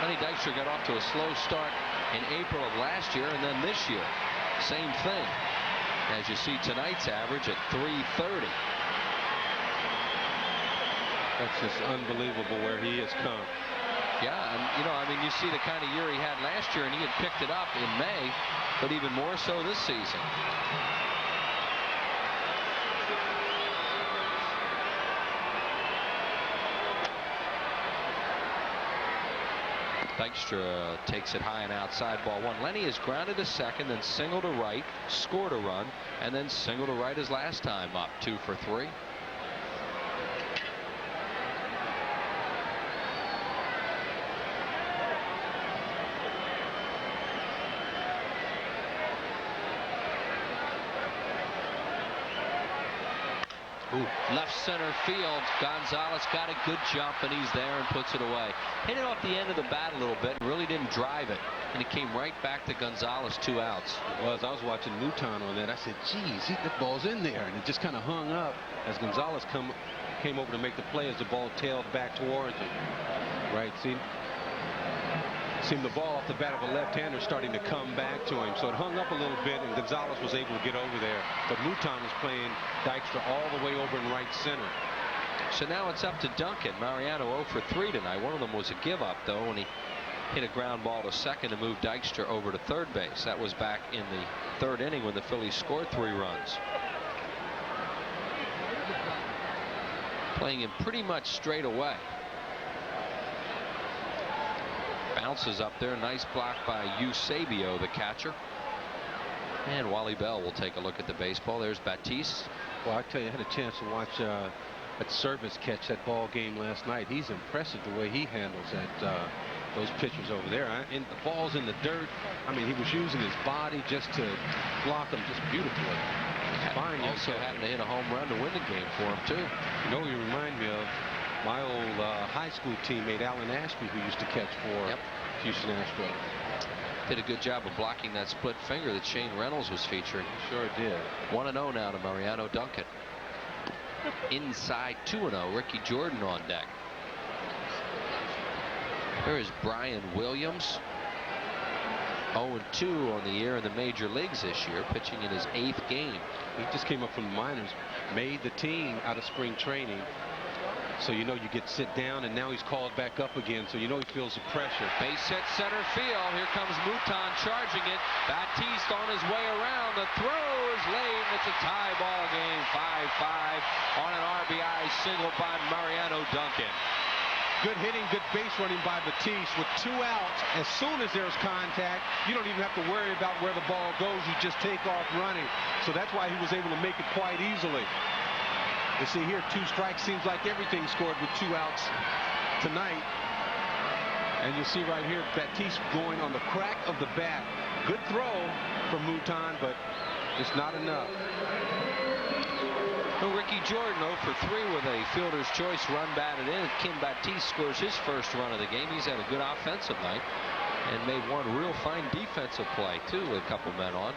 Lenny Dykstra got off to a slow start in April of last year, and then this year, same thing. As you see tonight's average at .330. That's just unbelievable where he has come. Yeah, and I mean, you see the kind of year he had last year, and he had picked it up in May, but even more so this season. Dykstra takes it high and outside, ball 1. Lenny is grounded to second, then single to right, scored a run, and then single to right his last time up. 2 for 3. Ooh, left center field. Gonzalez got a good jump, and he's there and puts it away. Hit it off the end of the bat a little bit and really didn't drive it. And it came right back to Gonzalez. 2 outs. It was. I was watching Mouton on that. I said, geez, that ball's in there. And it just kind of hung up as Gonzalez came over to make the play as the ball tailed back towards him. Right, seemed the ball off the bat of a left-hander starting to come back to him. So it hung up a little bit, and Gonzalez was able to get over there. But Mouton was playing Dykstra all the way over in right center. So now it's up to Duncan. Mariano 0 for 3 tonight. One of them was a give-up, though, when he hit a ground ball to second to move Dykstra over to third base. That was back in the 3rd inning when the Phillies scored 3 runs. Playing him pretty much straight away. Bounces up there. Nice block by Eusebio, the catcher. And Wally Bell will take a look at the baseball. There's Batiste. Well, I tell you, I had a chance to watch that Service catch that ball game last night. He's impressive the way he handles those pitchers over there. And the ball's in the dirt. I mean, he was using his body just to block them just beautifully. Fine. Also happened to hit a home run to win the game for him, too. You know, you remind me of my old high school teammate Alan Ashby, who used to catch for Houston Astros. Did a good job of blocking that split finger that Shane Reynolds was featuring. Sure did. 1-0 now to Mariano Duncan. Inside 2-0. Ricky Jordan on deck. There is Brian Williams. 0-2 on the year in the major leagues this year, pitching in his 8th game. He just came up from the minors, made the team out of spring training. So you know you get sit down, and now he's called back up again, so you know he feels the pressure. Base hit center field. Here comes Mouton charging it. Batiste on his way around. The throw is late. It's a tie ball game. 5-5 on an RBI single by Mariano Duncan. Good hitting, good base running by Batiste with 2 outs. As soon as there's contact, you don't even have to worry about where the ball goes. You just take off running. So that's why he was able to make it quite easily. You see here, 2 strikes. Seems like everything scored with 2 outs tonight. And you see right here, Batiste going on the crack of the bat. Good throw from Mouton, but it's not enough. Well, Ricky Jordan 0 for 3 with a fielder's choice run batted in. Kim Batiste scores his first run of the game. He's had a good offensive night and made one real fine defensive play, too, with a couple men on.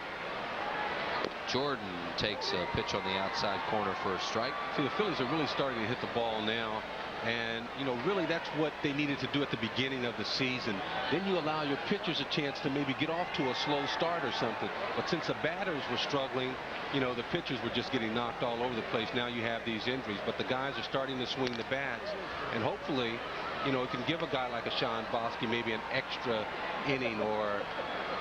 Jordan takes a pitch on the outside corner for a strike. See, the Phillies are really starting to hit the ball now. And, you know, really that's what they needed to do at the beginning of the season. Then you allow your pitchers a chance to maybe get off to a slow start or something. But since the batters were struggling, you know, the pitchers were just getting knocked all over the place. Now you have these injuries. But the guys are starting to swing the bats. And hopefully, you know, it can give a guy like a Sean Bosky maybe an extra inning, or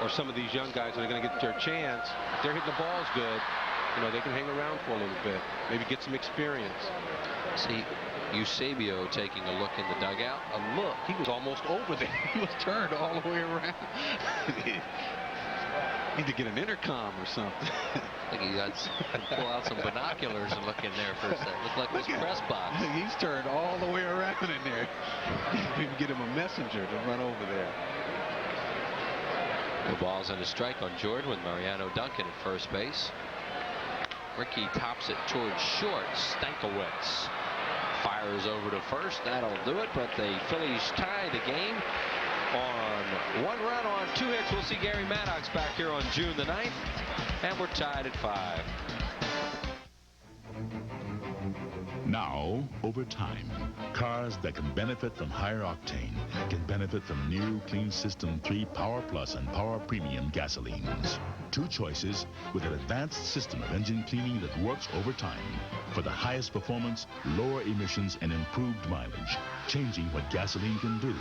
some of these young guys that are going to get their chance. If they're hitting the balls good, you know, they can hang around for a little bit. Maybe get some experience. See, Eusebio taking a look in the dugout. A look. He was almost over there. He was turned all the way around. Need to get an intercom or something. I think he got to pull out some binoculars and look in there for a second. Looked like his press box. He's turned all the way around in there. Maybe get him a messenger to run over there. The ball's in a strike on Jordan with Mariano Duncan at first base. Ricky tops it towards short. Stankiewicz fires over to first. That'll do it, but the Phillies tie the game on 1 run on 2 hits. We'll see Gary Maddox back here on June the 9th, and we're tied at 5. Now, over time, cars that can benefit from higher octane can benefit from new Clean System 3 Power Plus and Power Premium gasolines. 2 choices with an advanced system of engine cleaning that works over time for the highest performance, lower emissions, and improved mileage, changing what gasoline can do.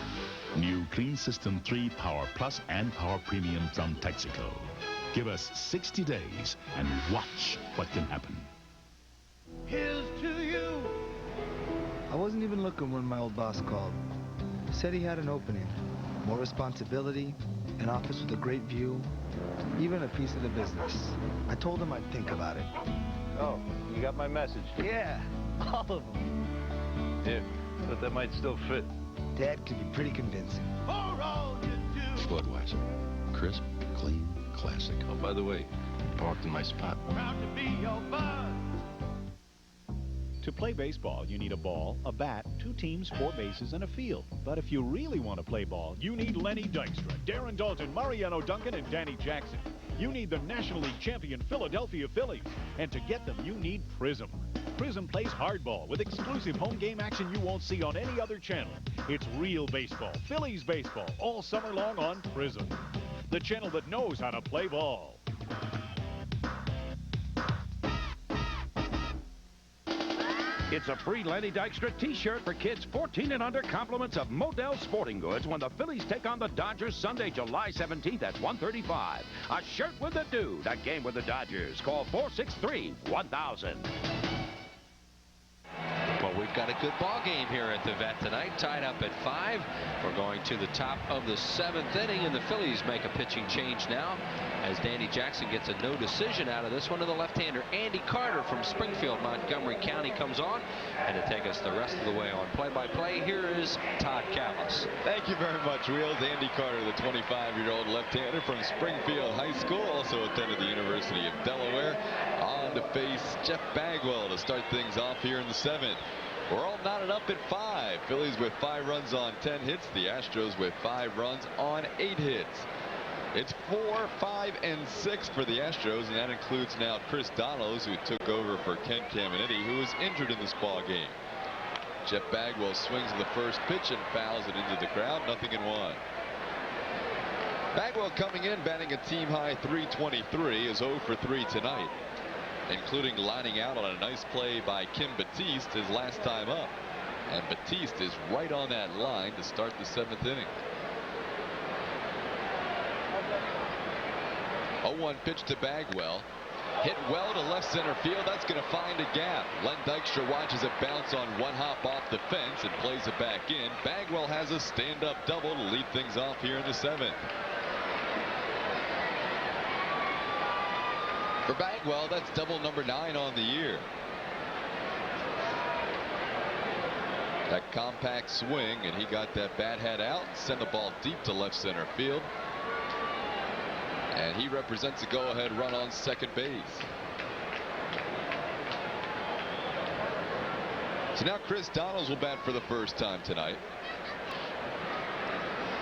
New Clean System 3 Power Plus and Power Premium from Texaco. Give us 60 days and watch what can happen. Here's to you. I wasn't even looking when my old boss called. He said he had an opening, more responsibility, an office with a great view, even a piece of the business. I told him I'd think about it. Oh, you got my message? Yeah, all of them. Yeah, but that might still fit. Dad can be pretty convincing. Budweiser. Crisp, clean, classic. Oh, by the way, parked in my spot. Proud to be your bud. To play baseball, you need a ball, a bat, 2 teams, 4 bases, and a field. But if you really want to play ball, you need Lenny Dykstra, Darren Dalton, Mariano Duncan, and Danny Jackson. You need the National League champion Philadelphia Phillies. And to get them, you need Prism. Prism plays hardball with exclusive home game action you won't see on any other channel. It's real baseball, Phillies baseball, all summer long on Prism. The channel that knows how to play ball. It's a free Lenny Dykstra T-shirt for kids 14 and under. Compliments of Modell Sporting Goods when the Phillies take on the Dodgers Sunday, July 17th at 1:35. A shirt with the dude. A game with the Dodgers. Call 463-1000. Well, we've got a good ball game here at the Vet tonight, tied up at 5. We're going to the top of the 7th inning, and the Phillies make a pitching change now as Danny Jackson gets a no decision out of this one to the left-hander. Andy Carter from Springfield, Montgomery County comes on, and to take us the rest of the way on play-by-play, here is Todd Callis. Thank you very much, Wheels. Andy Carter, the 25-year-old left-hander from Springfield High School, also attended the University of Delaware, on to face Jeff Bagwell to start things off here in the 7th. We're all knotted up at 5. Phillies with 5 runs on 10 hits. The Astros with 5 runs on 8 hits. It's 4, 5, and 6 for the Astros, and that includes now Chris Donalds, who took over for Ken Caminiti, who was injured in this ball game. Jeff Bagwell swings the first pitch and fouls it into the crowd. 0-1. Bagwell coming in, batting a team-high .323, is 0 for 3 tonight, including lining out on a nice play by Kim Batiste his last time up. And Batiste is right on that line to start the 7th inning. 0-1 pitch to Bagwell. Hit well to left center field. That's going to find a gap. Len Dykstra watches it bounce on one hop off the fence and plays it back in. Bagwell has a stand-up double to lead things off here in the 7th. For Bagwell, that's double number 9 on the year. That compact swing, and he got that bat head out, sent the ball deep to left center field. And he represents a go-ahead run on second base. So now Chris Donalds will bat for the first time tonight.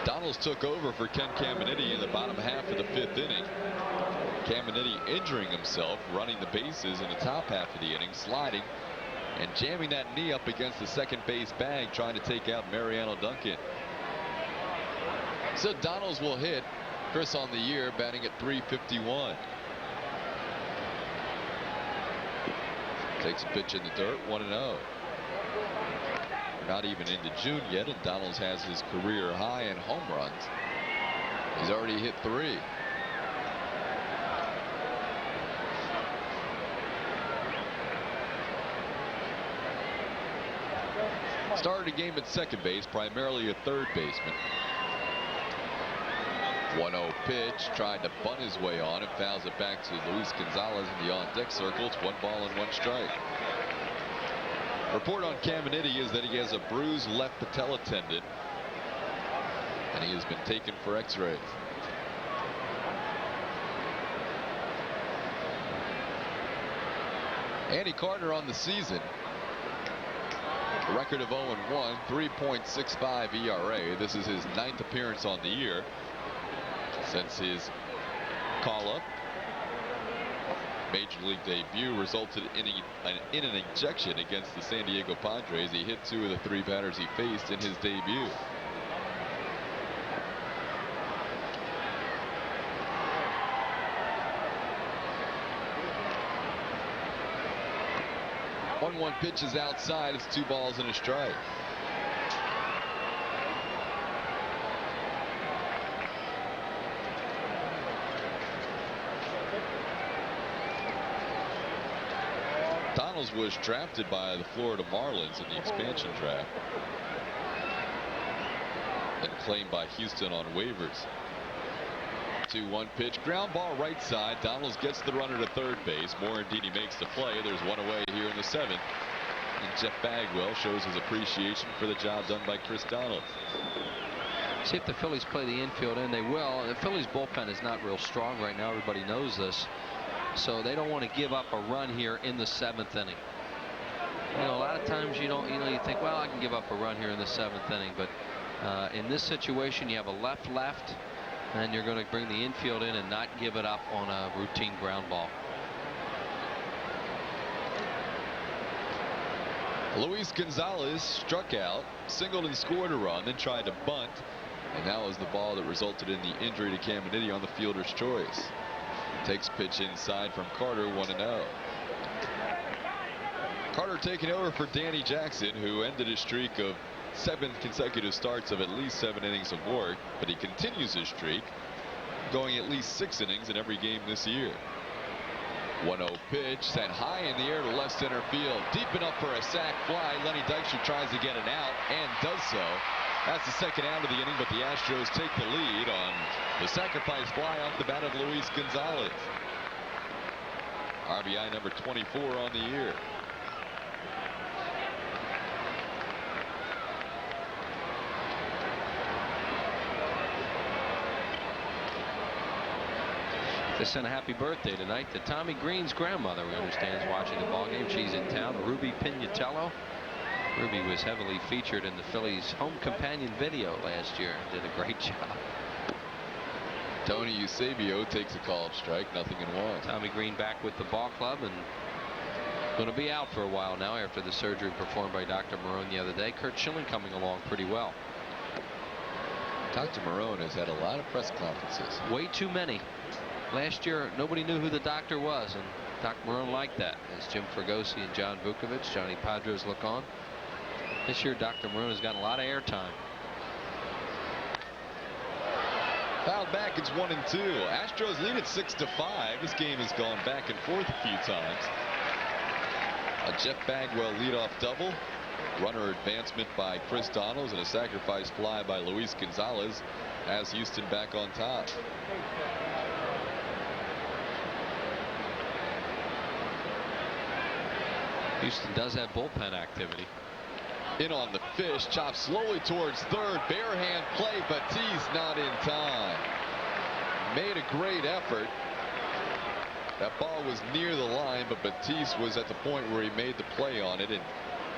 Donalds took over for Ken Caminiti in the bottom half of the 5th inning. Caminiti injuring himself, running the bases in the top half of the inning, sliding and jamming that knee up against the second base bag, trying to take out Mariano Duncan. So Donalds will hit. Chris on the year batting at .351. Takes a pitch in the dirt, 1-0. Not even into June yet, and Donalds has his career high in home runs. He's already hit 3. Started a game at second base, primarily a third baseman. 1-0 pitch, tried to bunt his way on and fouls it back to Luis Gonzalez in the on-deck circle. It's 1 ball and 1 strike. Report on Caminiti is that he has a bruised left patella tendon, and he has been taken for x-rays. Andy Carter on the season A record of 0-1, 3.65 ERA. This is his 9th appearance on the year since his call-up. Major League debut resulted in an ejection against the San Diego Padres. He hit 2 of the 3 batters he faced in his debut. One pitch is outside. It's 2 balls and a strike. Donalds was drafted by the Florida Marlins in the expansion draft and claimed by Houston on waivers. 2-1 pitch, ground ball right side. Donalds gets the runner to third base. Morandini makes the play. There's 1 away here in the 7th. And Jeff Bagwell shows his appreciation for the job done by Chris Donalds. See if the Phillies play the infield, and they will. The Phillies bullpen is not real strong right now. Everybody knows this. So they don't want to give up a run here in the 7th inning. You know, a lot of times you think, well, I can give up a run here in the 7th inning, but in this situation you have a left, and you're going to bring the infield in and not give it up on a routine ground ball. Luis Gonzalez struck out, singled and scored a run, then tried to bunt, and that was the ball that resulted in the injury to Caminiti on the fielder's choice. Takes pitch inside from Carter, 1-0. Carter taking over for Danny Jackson, who ended his streak of 7 consecutive starts of at least 7 innings of work, but he continues his streak, going at least 6 innings in every game this year. 1-0 pitch sent high in the air to left center field, deep enough for a sac fly. Lenny Dykstra tries to get an out and does so. That's the 2nd out of the inning, but the Astros take the lead on the sacrifice fly off the bat of Luis Gonzalez. RBI number 24 on the year. They sent a happy birthday tonight to Tommy Green's grandmother, we understand, is watching the ball game. She's in town. Ruby Pignatello. Ruby was heavily featured in the Phillies' home companion video last year. Did a great job. Tony Eusebio takes a called strike, 0-1. Tommy Green back with the ball club and going to be out for a while now after the surgery performed by Dr. Marone the other day. Curt Schilling coming along pretty well. Dr. Marone has had a lot of press conferences. Way too many. Last year, nobody knew who the doctor was, and Dr. Marone liked that. As Jim Fregosi and John Vukovich, Johnny Padres look on. This year, Dr. Marone has gotten a lot of airtime. Fouled back, it's 1-2. Astros lead at 6-5. This game has gone back and forth a few times. A Jeff Bagwell leadoff double. Runner advancement by Chris Donalds and a sacrifice fly by Luis Gonzalez has Houston back on top. Houston does have bullpen activity. In on the fish, chopped slowly towards third, bare hand play, Batiste not in time. Made a great effort. That ball was near the line, but Batiste was at the point where he made the play on it and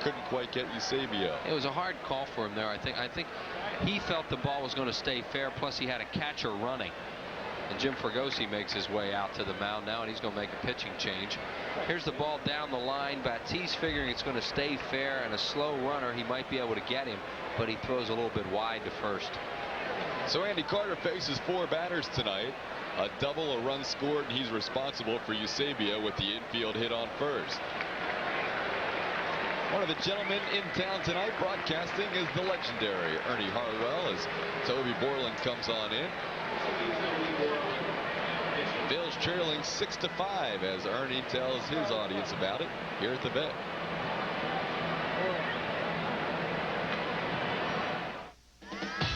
couldn't quite get Eusebio. It was a hard call for him there. I think he felt the ball was going to stay fair, plus he had a catcher running. And Jim Fregosi makes his way out to the mound now, and he's going to make a pitching change. Here's the ball down the line. Batiste figuring it's going to stay fair, and a slow runner, he might be able to get him, but he throws a little bit wide to first. So Andy Carter faces 4 batters tonight. A double, a run scored, and he's responsible for Eusebio with the infield hit on first. One of the gentlemen in town tonight broadcasting is the legendary Ernie Harwell as Toby Borland comes on in. Bill's trailing 6-5 as Ernie tells his audience about it here at the vet.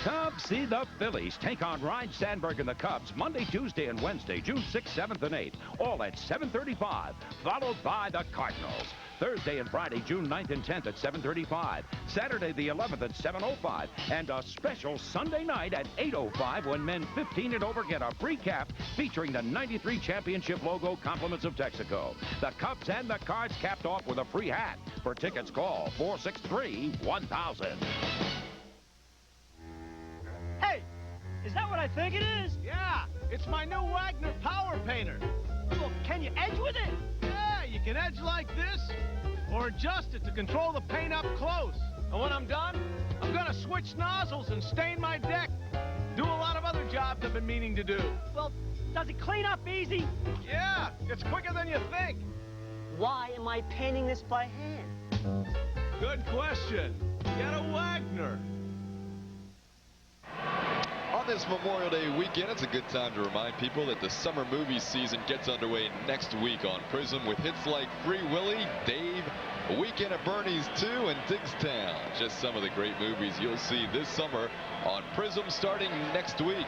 Top Come see the Phillies take on Ryan Sandberg and the Cubs Monday, Tuesday, and Wednesday, June 6th, 7th, and 8th, all at 7:35, followed by the Cardinals. Thursday and Friday, June 9th and 10th at 7:35. Saturday the 11th at 7:05. And a special Sunday night at 8:05 when men 15 and over get a free cap featuring the 93 championship logo, compliments of Texaco. The Cubs and the Cards capped off with a free hat. For tickets, call 463-1000. Hey, is that what I think it is? Yeah, it's my new Wagner Power Painter. Well, can you edge with it? Yeah, you can edge like this, or adjust it to control the paint up close. And when I'm done, I'm gonna switch nozzles and stain my deck. Do a lot of other jobs I've been meaning to do. Well, does it clean up easy? Yeah, it's quicker than you think. Why am I painting this by hand? Good question. Get a Wagner. On this Memorial Day weekend, it's a good time to remind people that the summer movie season gets underway next week on Prism with hits like Free Willy, Dave, Weekend at Bernie's 2, and Diggstown. Just some of the great movies you'll see this summer on Prism starting next week.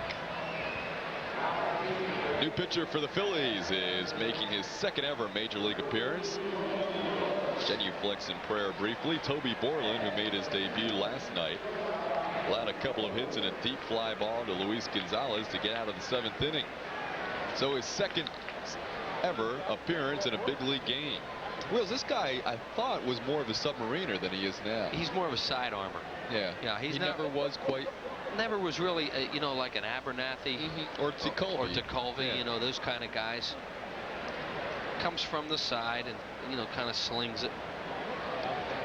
New pitcher for the Phillies is making his second ever Major League appearance. Genuflex in prayer briefly. Toby Borland, who made his debut last night, allowed a couple of hits and a deep fly ball to Luis Gonzalez to get out of the 7th inning. So his second ever appearance in a big league game. Wills, this guy I thought was more of a submariner than he is now. He's more of a side armor. Yeah. Yeah, he never was quite. Never was really, you know, like an Abernathy or Tekulve. Or Tekulve, yeah. You know, those kind of guys. Comes from the side and, you know, kind of slings it.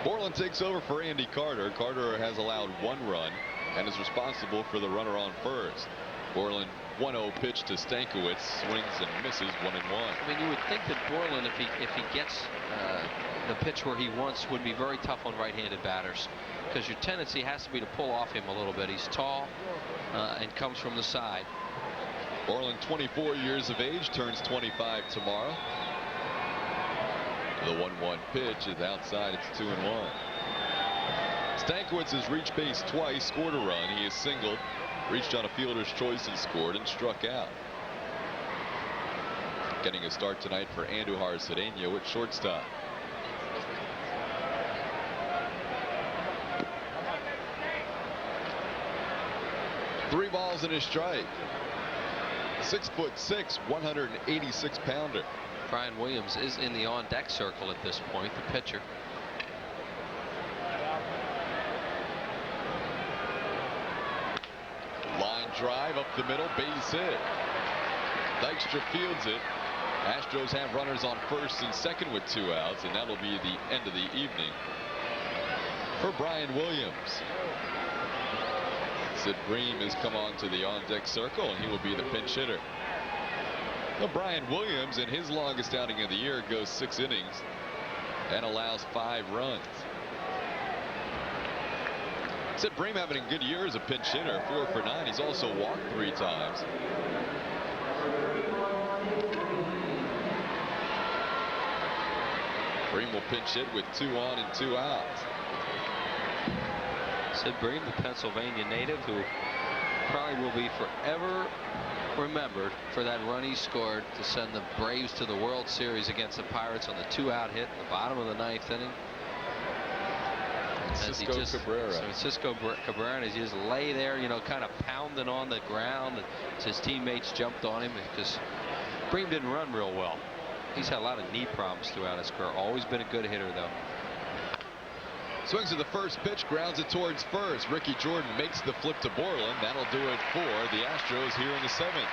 Borland takes over for Andy Carter. Carter has allowed 1 run and is responsible for the runner on first. Borland 1-0 pitch to Stankiewicz, swings and misses 1-1. I mean, you would think that Borland, if he gets the pitch where he wants, would be very tough on right-handed batters, because your tendency has to be to pull off him a little bit. He's tall and comes from the side. Borland, 24 years of age, turns 25 tomorrow. The 1-1 pitch is outside. It's 2-1. Stankiewicz has reached base twice, scored a run. He has singled, reached on a fielder's choice and scored, and struck out. Getting a start tonight for Andujar Cedeno at shortstop. Three balls and a strike. 6'6", 186-pounder. Brian Williams is in the on-deck circle at this point, the pitcher. Line drive up the middle, base hit. Dykstra fields it. Astros have runners on first and second with 2 outs, and that'll be the end of the evening for Brian Williams. Sid Bream has come on to the on-deck circle, and he will be the pinch hitter. Well, Brian Williams, in his longest outing of the year, goes 6 innings and allows 5 runs. Sid Bream having a good year as a pinch hitter, 4 for 9. He's also walked 3 times. Bream will pinch hit with 2 on and 2 out. Sid Bream, the Pennsylvania native, who probably will be forever remembered for that run he scored to send the Braves to the World Series against the Pirates on the 2-out hit in the bottom of the 9th inning. Francisco Cabrera, and he just lay there, you know, kind of pounding on the ground, and his teammates jumped on him because Bream didn't run real well. He's had a lot of knee problems throughout his career. Always been a good hitter, though. Swings at the first pitch, grounds it towards first. Ricky Jordan makes the flip to Borland. That'll do it for the Astros here in the 7th.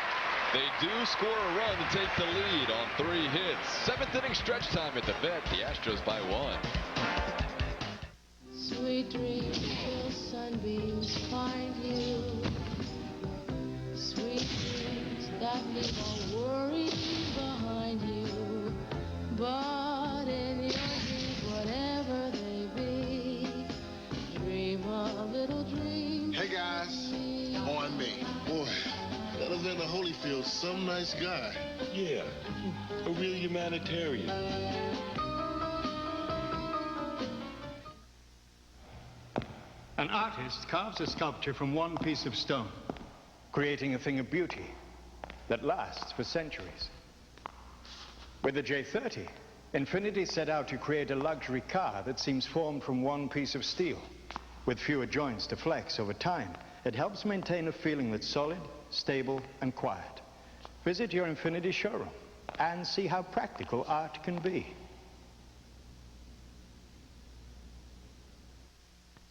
They do score a run to take the lead on 3 hits. 7th inning stretch time at the vet. The Astros by 1. Sweet dreams till sunbeams find you. Sweet dreams that leave all worries behind you. But in your dreams, whatever they be, dream a little dream. Hey guys, on me. Boy, Alexander Holyfield's some nice guy. Yeah, a real humanitarian. An artist carves a sculpture from one piece of stone, creating a thing of beauty that lasts for centuries. With the J30, Infiniti set out to create a luxury car that seems formed from one piece of steel. With fewer joints to flex over time, it helps maintain a feeling that's solid, stable, and quiet. Visit your Infiniti showroom and see how practical art can be.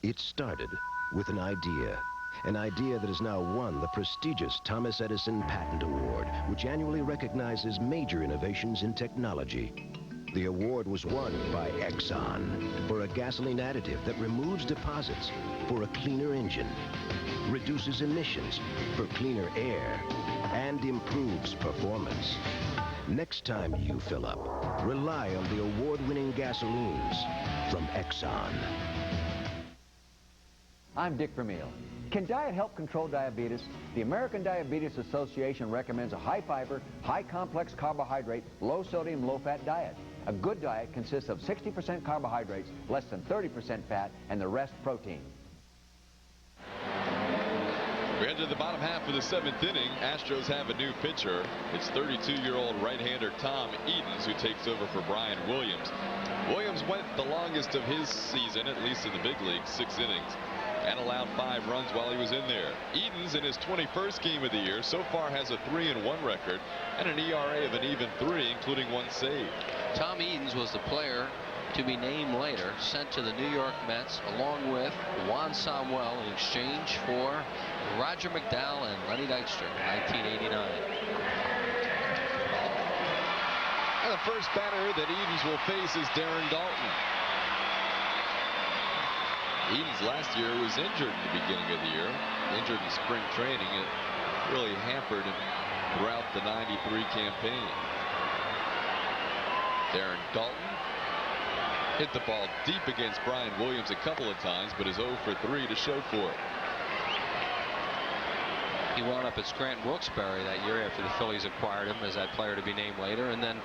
It started with an idea that has now won the prestigious Thomas Edison Patent Award, which annually recognizes major innovations in technology. The award was won by Exxon for a gasoline additive that removes deposits for a cleaner engine, reduces emissions for cleaner air, and improves performance. Next time you fill up, rely on the award-winning gasolines from Exxon. I'm Dick Vermeil. Can diet help control diabetes? The American Diabetes Association recommends a high-fiber, high-complex carbohydrate, low-sodium, low-fat diet. A good diet consists of 60% carbohydrates, less than 30% fat, and the rest protein. We enter the bottom half of the 7th inning. Astros have a new pitcher. It's 32-year-old right-hander Tom Edens, who takes over for Brian Williams. Williams went the longest of his season, at least in the big leagues, 6 innings, and allowed 5 runs while he was in there. Edens, in his 21st game of the year, so far has a 3-1 record and an ERA of an even 3, including 1 save. Tom Edens was the player to be named later, sent to the New York Mets along with Juan Samuel in exchange for Roger McDowell and Lenny Dykstra in 1989. And the first batter that Edens will face is Darren Dalton. Edens last year was injured at the beginning of the year, injured in spring training. It really hampered him throughout the '93 campaign. Darren Dalton hit the ball deep against Brian Williams a couple of times, but is 0 for 3 to show for it. He wound up at Scranton Wilkes-Barre that year after the Phillies acquired him as that player to be named later, and then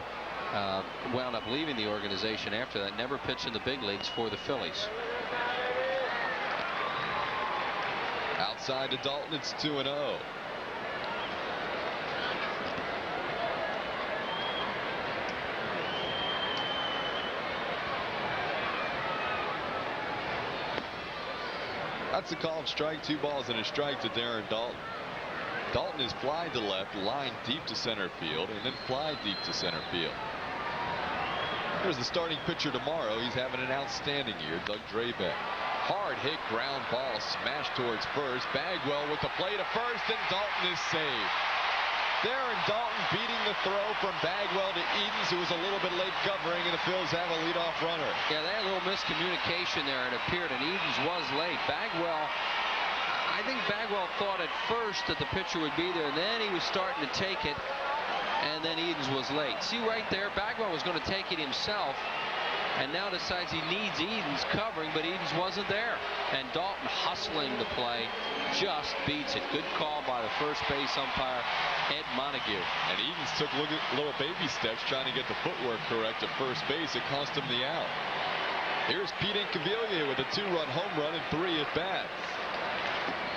wound up leaving the organization after that. Never pitched in the big leagues for the Phillies. Outside to Dalton, it's 2-0. That's a called strike. 2 balls and a strike to Darren Dalton. Dalton is fly to left, line deep to center field, and then fly deep to center field. Here's the starting pitcher tomorrow. He's having an outstanding year, Doug Drabek. Hard hit ground ball smashed towards first. Bagwell with the play to first, and Dalton is saved. Darren Dalton beating the throw from Bagwell to Edens, who was a little bit late covering, and the Phillies have a leadoff runner. Yeah, they had a little miscommunication there, it appeared, and Edens was late. I think Bagwell thought at first that the pitcher would be there, and then he was starting to take it, and then Edens was late. See right there, Bagwell was going to take it himself, and now decides he needs Edens covering, but Edens wasn't there. And Dalton, hustling the play, just beats it. Good call by the first base umpire, Ed Montague. And Edens took little baby steps trying to get the footwork correct at first base. It cost him the out. Here's Pete Incaviglia with a 2-run home run and 3 at-bats.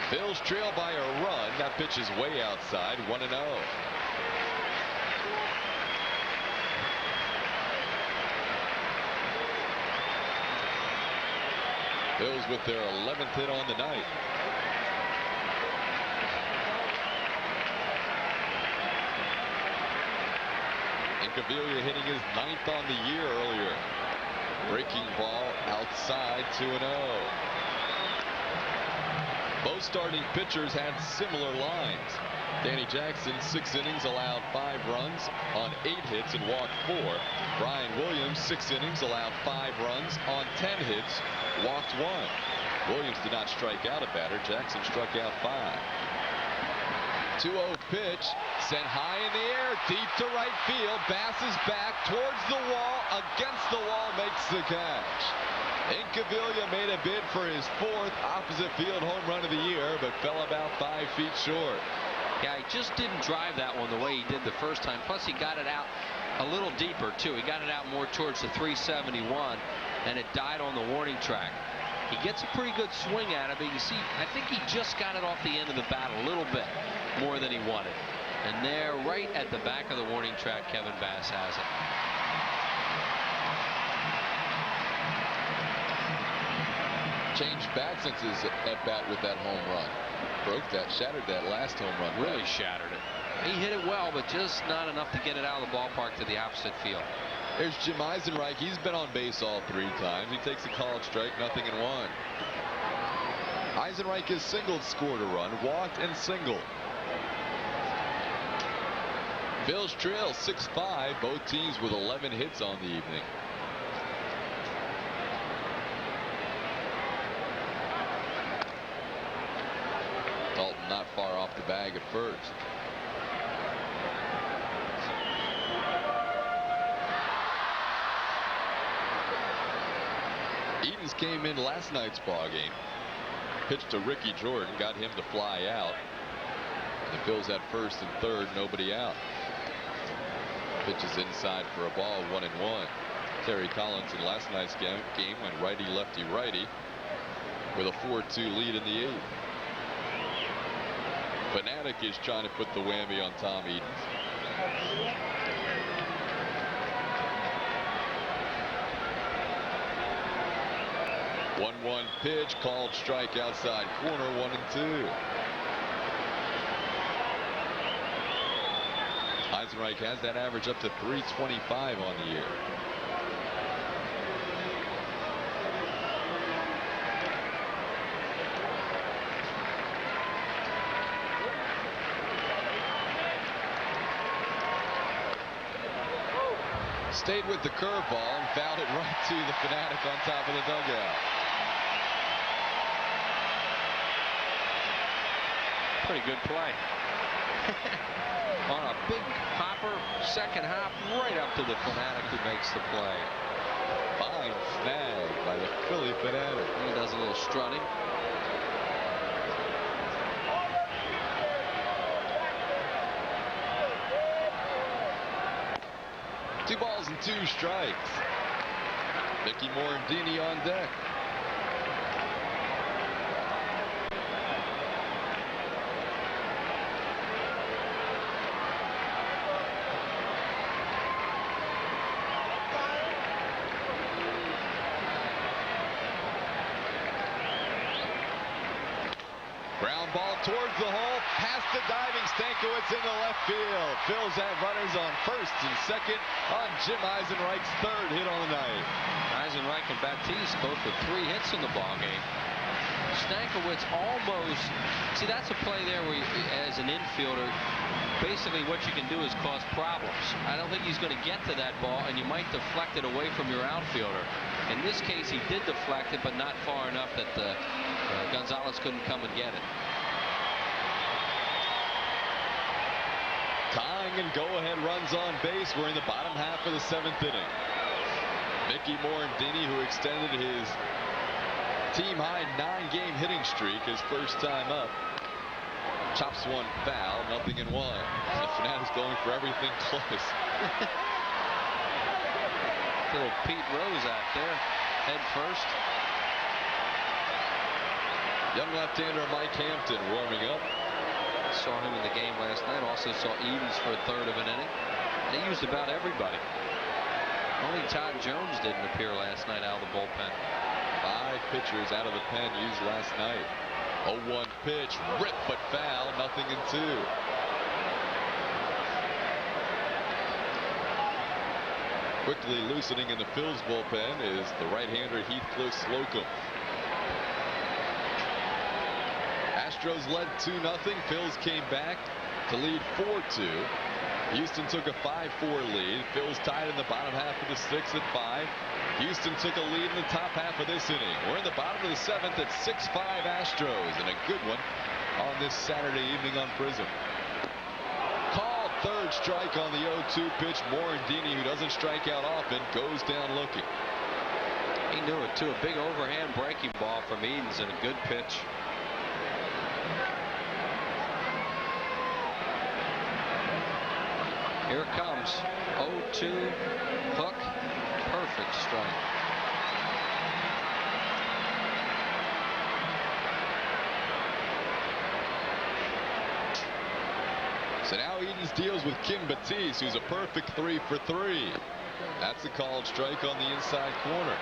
Phil's trail by a run. That pitch is way outside, 1-0. Phil's with their 11th hit on the night. Incaviglia hitting his 9th on the year earlier. Breaking ball outside, 2-0. Both starting pitchers had similar lines. Danny Jackson, 6 innings, allowed 5 runs on 8 hits and walked 4. Brian Williams, 6 innings, allowed 5 runs on 10 hits, walked 1. Williams did not strike out a batter. Jackson struck out 5. 2-0 pitch, sent high in the air, deep to right field. Bass is back towards the wall, against the wall, makes the catch. Incaviglia made a bid for his 4th opposite field home run of the year, but fell about 5 feet short. Yeah, he just didn't drive that one the way he did the first time. Plus, he got it out a little deeper, too. He got it out more towards the 371, and it died on the warning track. He gets a pretty good swing at it, but you see, I think he just got it off the end of the bat a little bit more than he wanted. And there, right at the back of the warning track, Kevin Bass has it. Changed bat since his at bat with that home run. Broke that, shattered that last home run. Really shattered it. He hit it well, but just not enough to get it out of the ballpark to the opposite field. There's Jim Eisenreich. He's been on base all 3 times. He takes a called strike, nothing in 1. Eisenreich has singled, scored a run, walked, and singled. Phillies trail 6-5. Both teams with 11 hits on the evening. Dalton not far off the bag at first. Edens came in last night's ball game. Pitched to Ricky Jordan, got him to fly out. The Phillies at first and third, nobody out. Pitches inside for a ball, 1-1. Terry Collins in last night's game went righty, lefty, righty with a 4-2 lead in the 8th. Fanatic is trying to put the whammy on Tom Edens. One pitch, called strike outside corner, 1-2. Eisenreich has that average up to 325 on the year. Stayed with the curveball and fouled it right to the Fanatic on top of the dugout. Pretty good play. On a big hopper, second hop, right up to the Fanatic who makes the play. Fine snag by the Philly Fanatic. He does a little strutting. Two balls and 2 strikes. Mickey Morandini on deck. Ground ball towards the hole, past the diving Stankiewicz into left field. Phillies have runners on first and second on Jim Eisenreich's 3rd hit on the night. Eisenreich and Baptiste both with 3 hits in the ballgame. Stankiewicz almost, see, that's a play there where you, as an infielder, basically what you can do is cause problems. I don't think he's going to get to that ball, and you might deflect it away from your outfielder. In this case, he did deflect it, but not far enough that Gonzalez couldn't come and get it. Tying and go-ahead runs on base. We're in the bottom half of the 7th inning. Mickey Morandini, who extended his team-high 9-game hitting streak, his first time up, chops one foul, nothing in 1. The Fanatic's going for everything close. Little Pete Rose out there, head first. Young left-hander Mike Hampton warming up. Saw him in the game last night. Also saw Edens for a 3rd of an inning. They used about everybody. Only Todd Jones didn't appear last night out of the bullpen. 5 pitchers out of the pen used last night. 0-1 pitch, ripped but foul, nothing in 2. Quickly loosening in the Phillies bullpen is the right-hander Heathcliff Slocum. Astros led 2-0. Phillies came back to lead 4-2. Houston took a 5-4 lead. Phillies tied in the bottom half of the 6th at 5. Houston took a lead in the top half of this inning. We're in the bottom of the 7th at 6-5 Astros, and a good one on this Saturday evening on Prism. Called 3rd strike on the 0-2 pitch. Morandini, who doesn't strike out often, goes down looking. He knew it too. A big overhand breaking ball from Edens and a good pitch. Here it comes. 0-2 hook. Perfect strike. So now Edens deals with Kim Batiste, who's a perfect 3 for 3. That's a called strike on the inside corner.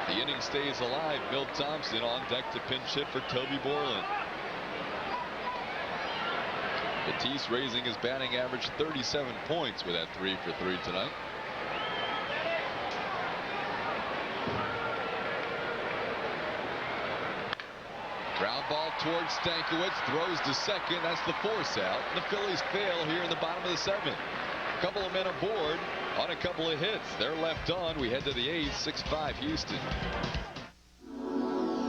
The inning stays alive. Milt Thompson on deck to pinch hit for Toby Borland. Batiste raising his batting average 37 points with that 3 for 3 tonight. Ground ball towards Stankiewicz, throws to second. That's the force out. The Phillies fail here in the bottom of the 7th. A couple of men aboard on a couple of hits. They're left on. We head to the 8th, 6-5 Houston.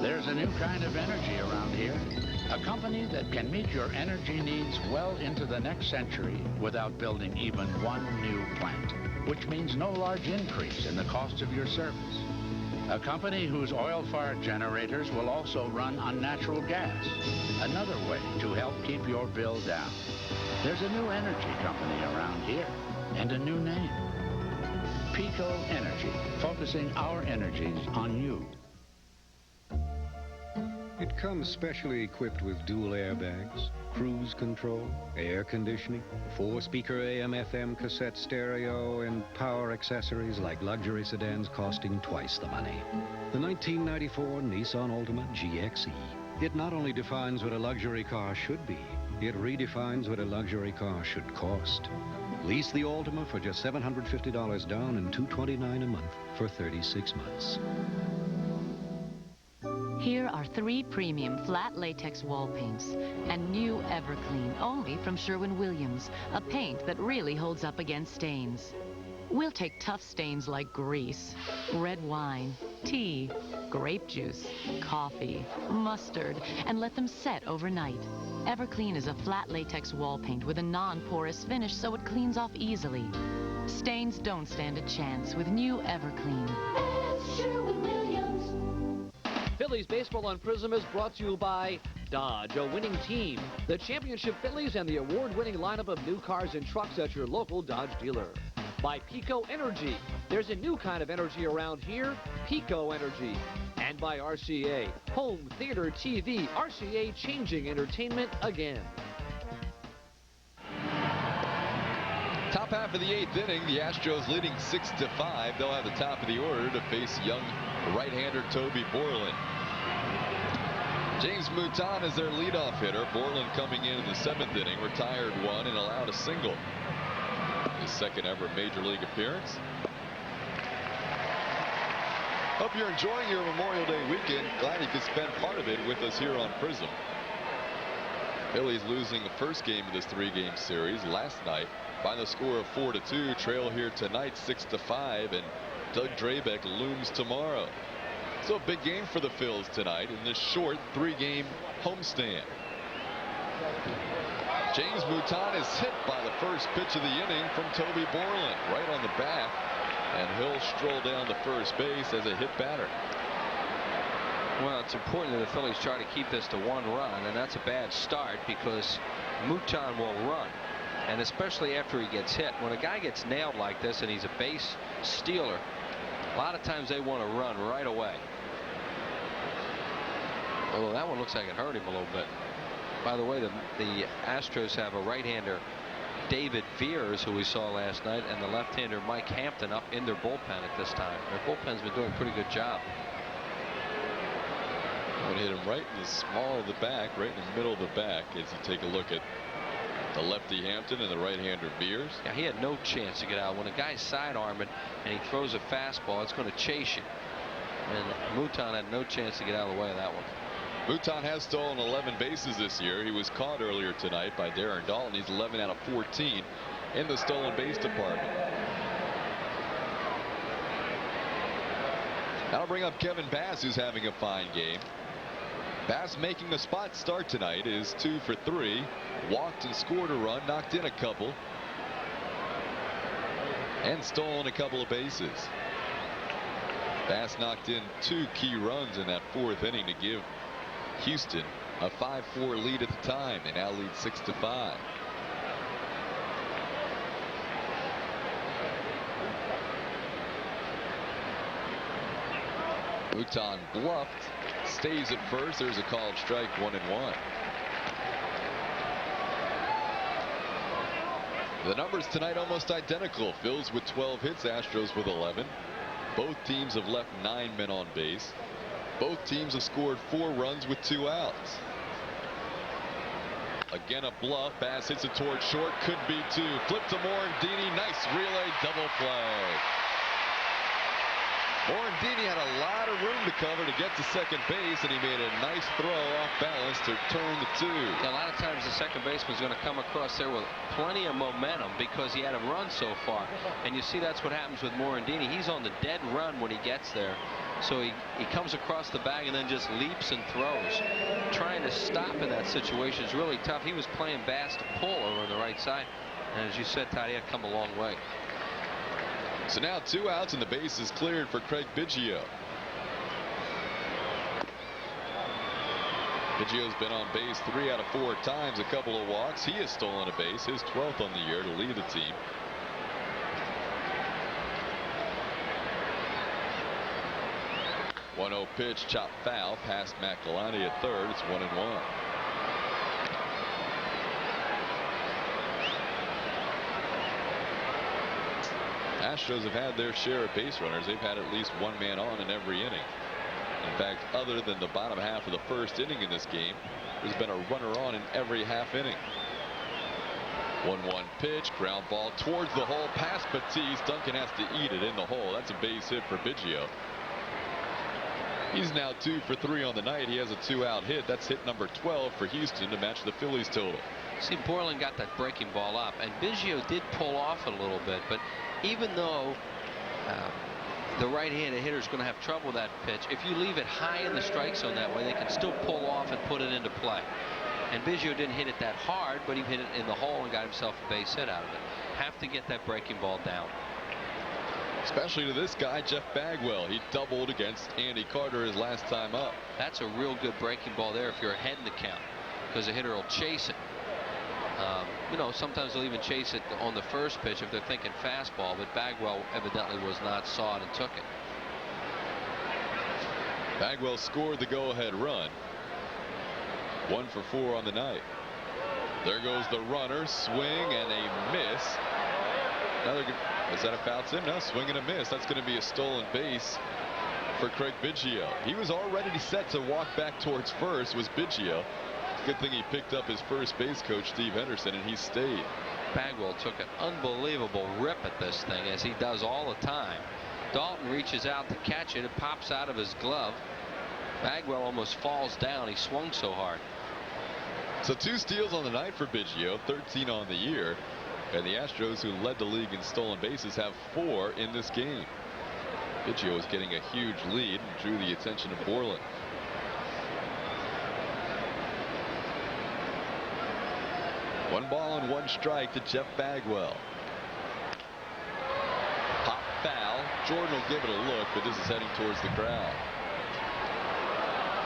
There's a new kind of energy around here. A company that can meet your energy needs well into the next century without building even one new plant, which means no large increase in the cost of your service. A company whose oil-fired generators will also run on natural gas. Another way to help keep your bill down. There's a new energy company around here and a new name. Pico Energy, focusing our energies on you. It comes specially equipped with dual airbags, cruise control, air conditioning, 4-speaker AM/FM cassette stereo, and power accessories like luxury sedans costing twice the money. The 1994 Nissan Altima GXE. It not only defines what a luxury car should be, it redefines what a luxury car should cost. Lease the Altima for just $750 down and $229 a month for 36 months. Here are 3 premium flat latex wall paints and new Everclean, only from Sherwin-Williams, a paint that really holds up against stains. We'll take tough stains like grease, red wine, tea, grape juice, coffee, mustard, and let them set overnight. Everclean is a flat latex wall paint with a non-porous finish, so it cleans off easily. Stains don't stand a chance with new Everclean. It's Sherwin-Williams. Phillies Baseball on Prism is brought to you by Dodge, a winning team, the championship Phillies, and the award-winning lineup of new cars and trucks at your local Dodge dealer. By Pico Energy. There's a new kind of energy around here, Pico Energy. And by RCA, home theater TV, RCA changing entertainment again. Top half of the 8th inning, the Astros leading 6-5. They'll have the top of the order to face young right-hander Toby Borland. James Mouton is their leadoff hitter. Borland coming in the 7th inning, retired 1 and allowed a single. His second ever Major League appearance. Hope you're enjoying your Memorial Day weekend. Glad you could spend part of it with us here on Prism. Phillies losing the first game of this 3-game series last night by the score of 4-2. Trail here tonight 6-5, and Doug Drabek looms tomorrow. So a big game for the Phils tonight in this short 3-game homestand. James Mouton is hit by the first pitch of the inning from Toby Borland, right on the bat, and he'll stroll down to first base as a hit batter. Well, it's important that the Phillies try to keep this to 1 run, and that's a bad start because Mouton will run, and especially after he gets hit. When a guy gets nailed like this and he's a base stealer, a lot of times they want to run right away. Although that one looks like it hurt him a little bit. By the way, the Astros have a right-hander, David Veers, who we saw last night, and the left-hander Mike Hampton up in their bullpen at this time. Their bullpen's been doing a pretty good job. Going to hit him right in the small of the back, right in the middle of the back, as you take a look at the lefty Hampton and the right-hander Veers. Yeah, he had no chance to get out. When a guy's sidearming and he throws a fastball, it's going to chase you. And Mouton had no chance to get out of the way of that one. Mouton has stolen 11 bases this year. He was caught earlier tonight by Darren Dalton. He's 11 out of 14 in the stolen base department. That'll bring up Kevin Bass, who's having a fine game. Bass making a spot start tonight is 2 for 3. Walked and scored a run, knocked in a couple, and stolen a couple of bases. Bass knocked in 2 key runs in that 4th inning to give Houston a 5-4 lead at the time. They now lead 6-5. Mouton bluffed, stays at first. There's a called strike, 1-1. The numbers tonight almost identical. Phils with 12 hits, Astros with 11. Both teams have left 9 men on base. Both teams have scored 4 runs with 2 outs. Again, a bluff pass, hits it towards short, could be 2. Flip to Morandini, nice relay double play. Morandini had a lot of room to cover to get to second base, and he made a nice throw off balance to turn the 2. Yeah, a lot of times the second baseman's going to come across there with plenty of momentum because he had a run so far. And you see that's what happens with Morandini. He's on the dead run when he gets there. So he comes across the bag and then just leaps and throws. Trying to stop in that situation is really tough. He was playing bass to pull over on the right side. And as you said, Todd, he had come a long way. So now 2 outs and the base is cleared for Craig Biggio. Biggio's been on base 3 out of 4 times, a couple of walks. He has stolen a base, his 12th on the year to lead the team. .1-0 pitch, chop foul past McElhinney at third. It's 1-1. Astros have had their share of base runners. They've had at least 1 man on in every inning. In fact, other than the bottom half of the first inning in this game, there's been a runner on in every half inning. 1-1 pitch, ground ball towards the hole, past Batiste. Duncan has to eat it in the hole. That's a base hit for Biggio. He's now 2 for 3 on the night. He has a 2-out hit. That's hit number 12 for Houston to match the Phillies total. See, Borland got that breaking ball up, and Biggio did pull off a little bit, but even though the right-handed hitter is going to have trouble with that pitch, if you leave it high in the strike zone that way, they can still pull off and put it into play. And Biggio didn't hit it that hard, but he hit it in the hole and got himself a base hit out of it. Have to get that breaking ball down. Especially to this guy, Jeff Bagwell. He doubled against Andy Carter his last time up. That's a real good breaking ball there if you're ahead in the count, because the hitter will chase it. You know, sometimes they'll even chase it on the first pitch if they're thinking fastball, but Bagwell evidently was not, saw it and took it. Bagwell scored the go-ahead run. 1 for 4 on the night. There goes the runner, swing and a miss. Is that a foul tip? No, swing and a miss. That's going to be a stolen base for Craig Biggio. He was already set to walk back towards first, was Biggio. Good thing he picked up his first base coach, Steve Henderson, and he stayed. Bagwell took an unbelievable rip at this thing, as he does all the time. Dalton reaches out to catch it. It pops out of his glove. Bagwell almost falls down. He swung so hard. So 2 steals on the night for Biggio, 13 on the year. And the Astros, who led the league in stolen bases, have 4 in this game. Biggio is getting a huge lead and drew the attention of Borland. One ball and 1 strike to Jeff Bagwell. Pop foul. Jordan will give it a look, but this is heading towards the crowd.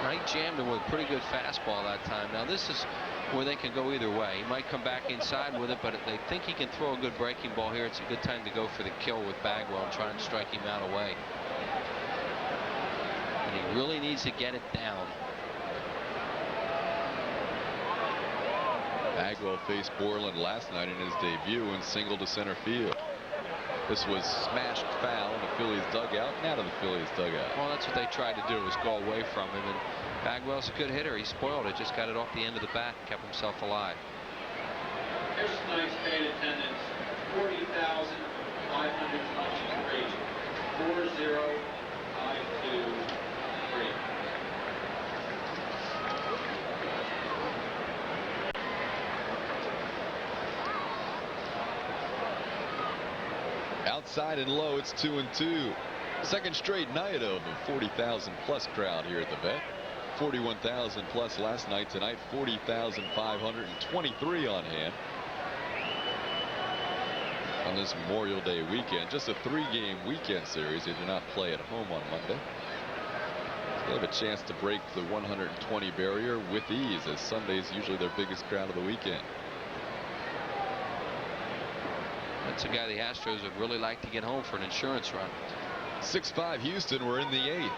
Right, jammed him with a pretty good fastball that time. Now this is where they can go either way. He might come back inside with it, but if they think he can throw a good breaking ball here, it's a good time to go for the kill with Bagwell and try and strike him out away. And he really needs to get it down. Bagwell faced Borland last night in his debut and singled to center field. This was smashed foul in the Phillies dugout and out of the Phillies dugout. Well, that's what they tried to do, was go away from him. And Bagwell's a good hitter. He spoiled it, just got it off the end of the bat and kept himself alive. Here's tonight's paid attendance: 40,523. 40523. Outside and low, it's 2-2. Second straight night of a 40,000 plus crowd here at the Vet. 41,000 plus last night. Tonight, 40,523 on hand. On this Memorial Day weekend, just a 3-game weekend series. They do not play at home on Monday. They have a chance to break the 120 barrier with ease, as Sunday's usually their biggest crowd of the weekend. That's a guy the Astros would really like to get home for an insurance run. 6-5 Houston. We're in the 8th.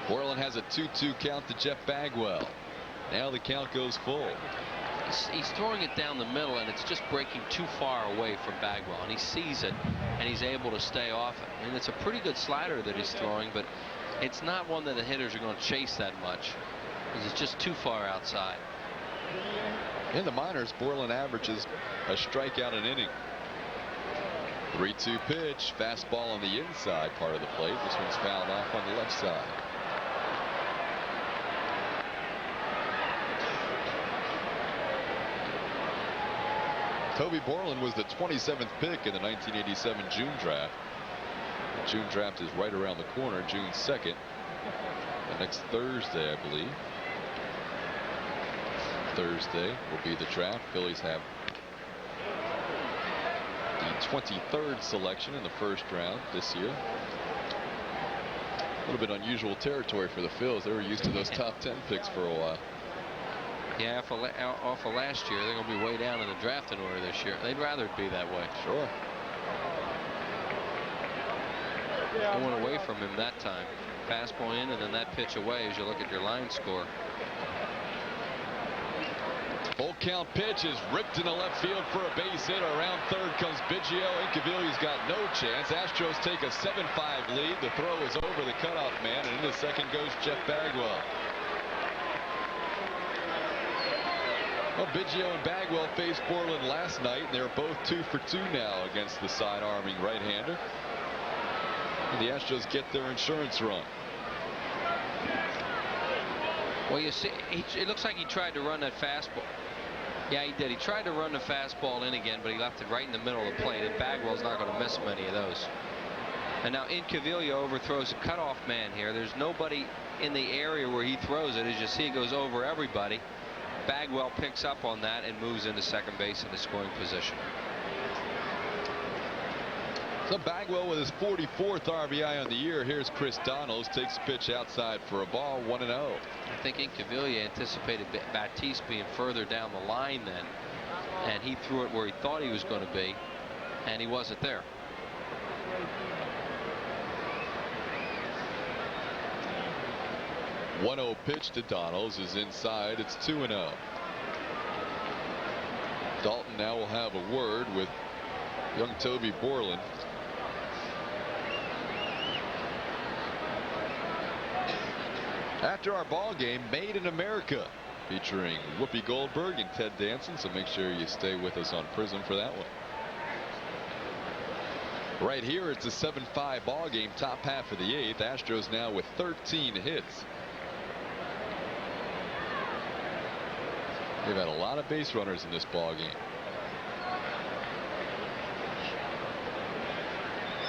Borland has a 2-2 count to Jeff Bagwell. Now the count goes full. He's throwing it down the middle, and it's just breaking too far away from Bagwell, and he sees it, and he's able to stay off it. And it's a pretty good slider that he's throwing, but it's not one that the hitters are going to chase that much, because it's just too far outside. In the minors, Borland averages a strikeout an inning. 3-2 pitch, fastball on the inside part of the plate. This one's fouled off on the left side. Toby Borland was the 27th pick in the 1987 June draft. The June draft is right around the corner, June 2nd. Next Thursday, I believe. Thursday will be the draft. Phillies have the 23rd selection in the first round this year. A little bit unusual territory for the Phils. They were used to those top 10 picks for a while. Yeah, off of last year, they're going to be way down in the drafting order this year. They'd rather it be that way. Sure. I went away from him that time. Fastball in, and then that pitch away as you look at your line score. Full count pitch is ripped into left field for a base hit. Around third comes Biggio. Incaviglia's got no chance. Astros take a 7-5 lead. The throw is over the cutoff man, and in the second goes Jeff Bagwell. Well, Biggio and Bagwell faced Borland last night, and they're both 2 for 2 now against the side-arming right-hander. And the Astros get their insurance run. Well, you see, it looks like he tried to run that fastball. Yeah, he did. He tried to run the fastball in again, but he left it right in the middle of the plate, and Bagwell's not going to miss many of those. And now Incaviglia overthrows a cutoff man here. There's nobody in the area where he throws it. As you see, it goes over everybody. Bagwell picks up on that and moves into second base in the scoring position. So Bagwell with his 44th RBI on the year. Here's Chris Donalds, takes a pitch outside for a ball, 1-0. I think Incaviglia anticipated Batiste being further down the line then, and he threw it where he thought he was going to be, and he wasn't there. .1-0 pitch to Donalds is inside. It's 2-0. Dalton now will have a word with young Toby Borland. After our ball game, Made in America, featuring Whoopi Goldberg and Ted Danson, so make sure you stay with us on Prism for that one. Right here, it's a 7-5 ball game, top half of the 8th. Astros now with 13 hits. They've had a lot of base runners in this ball game.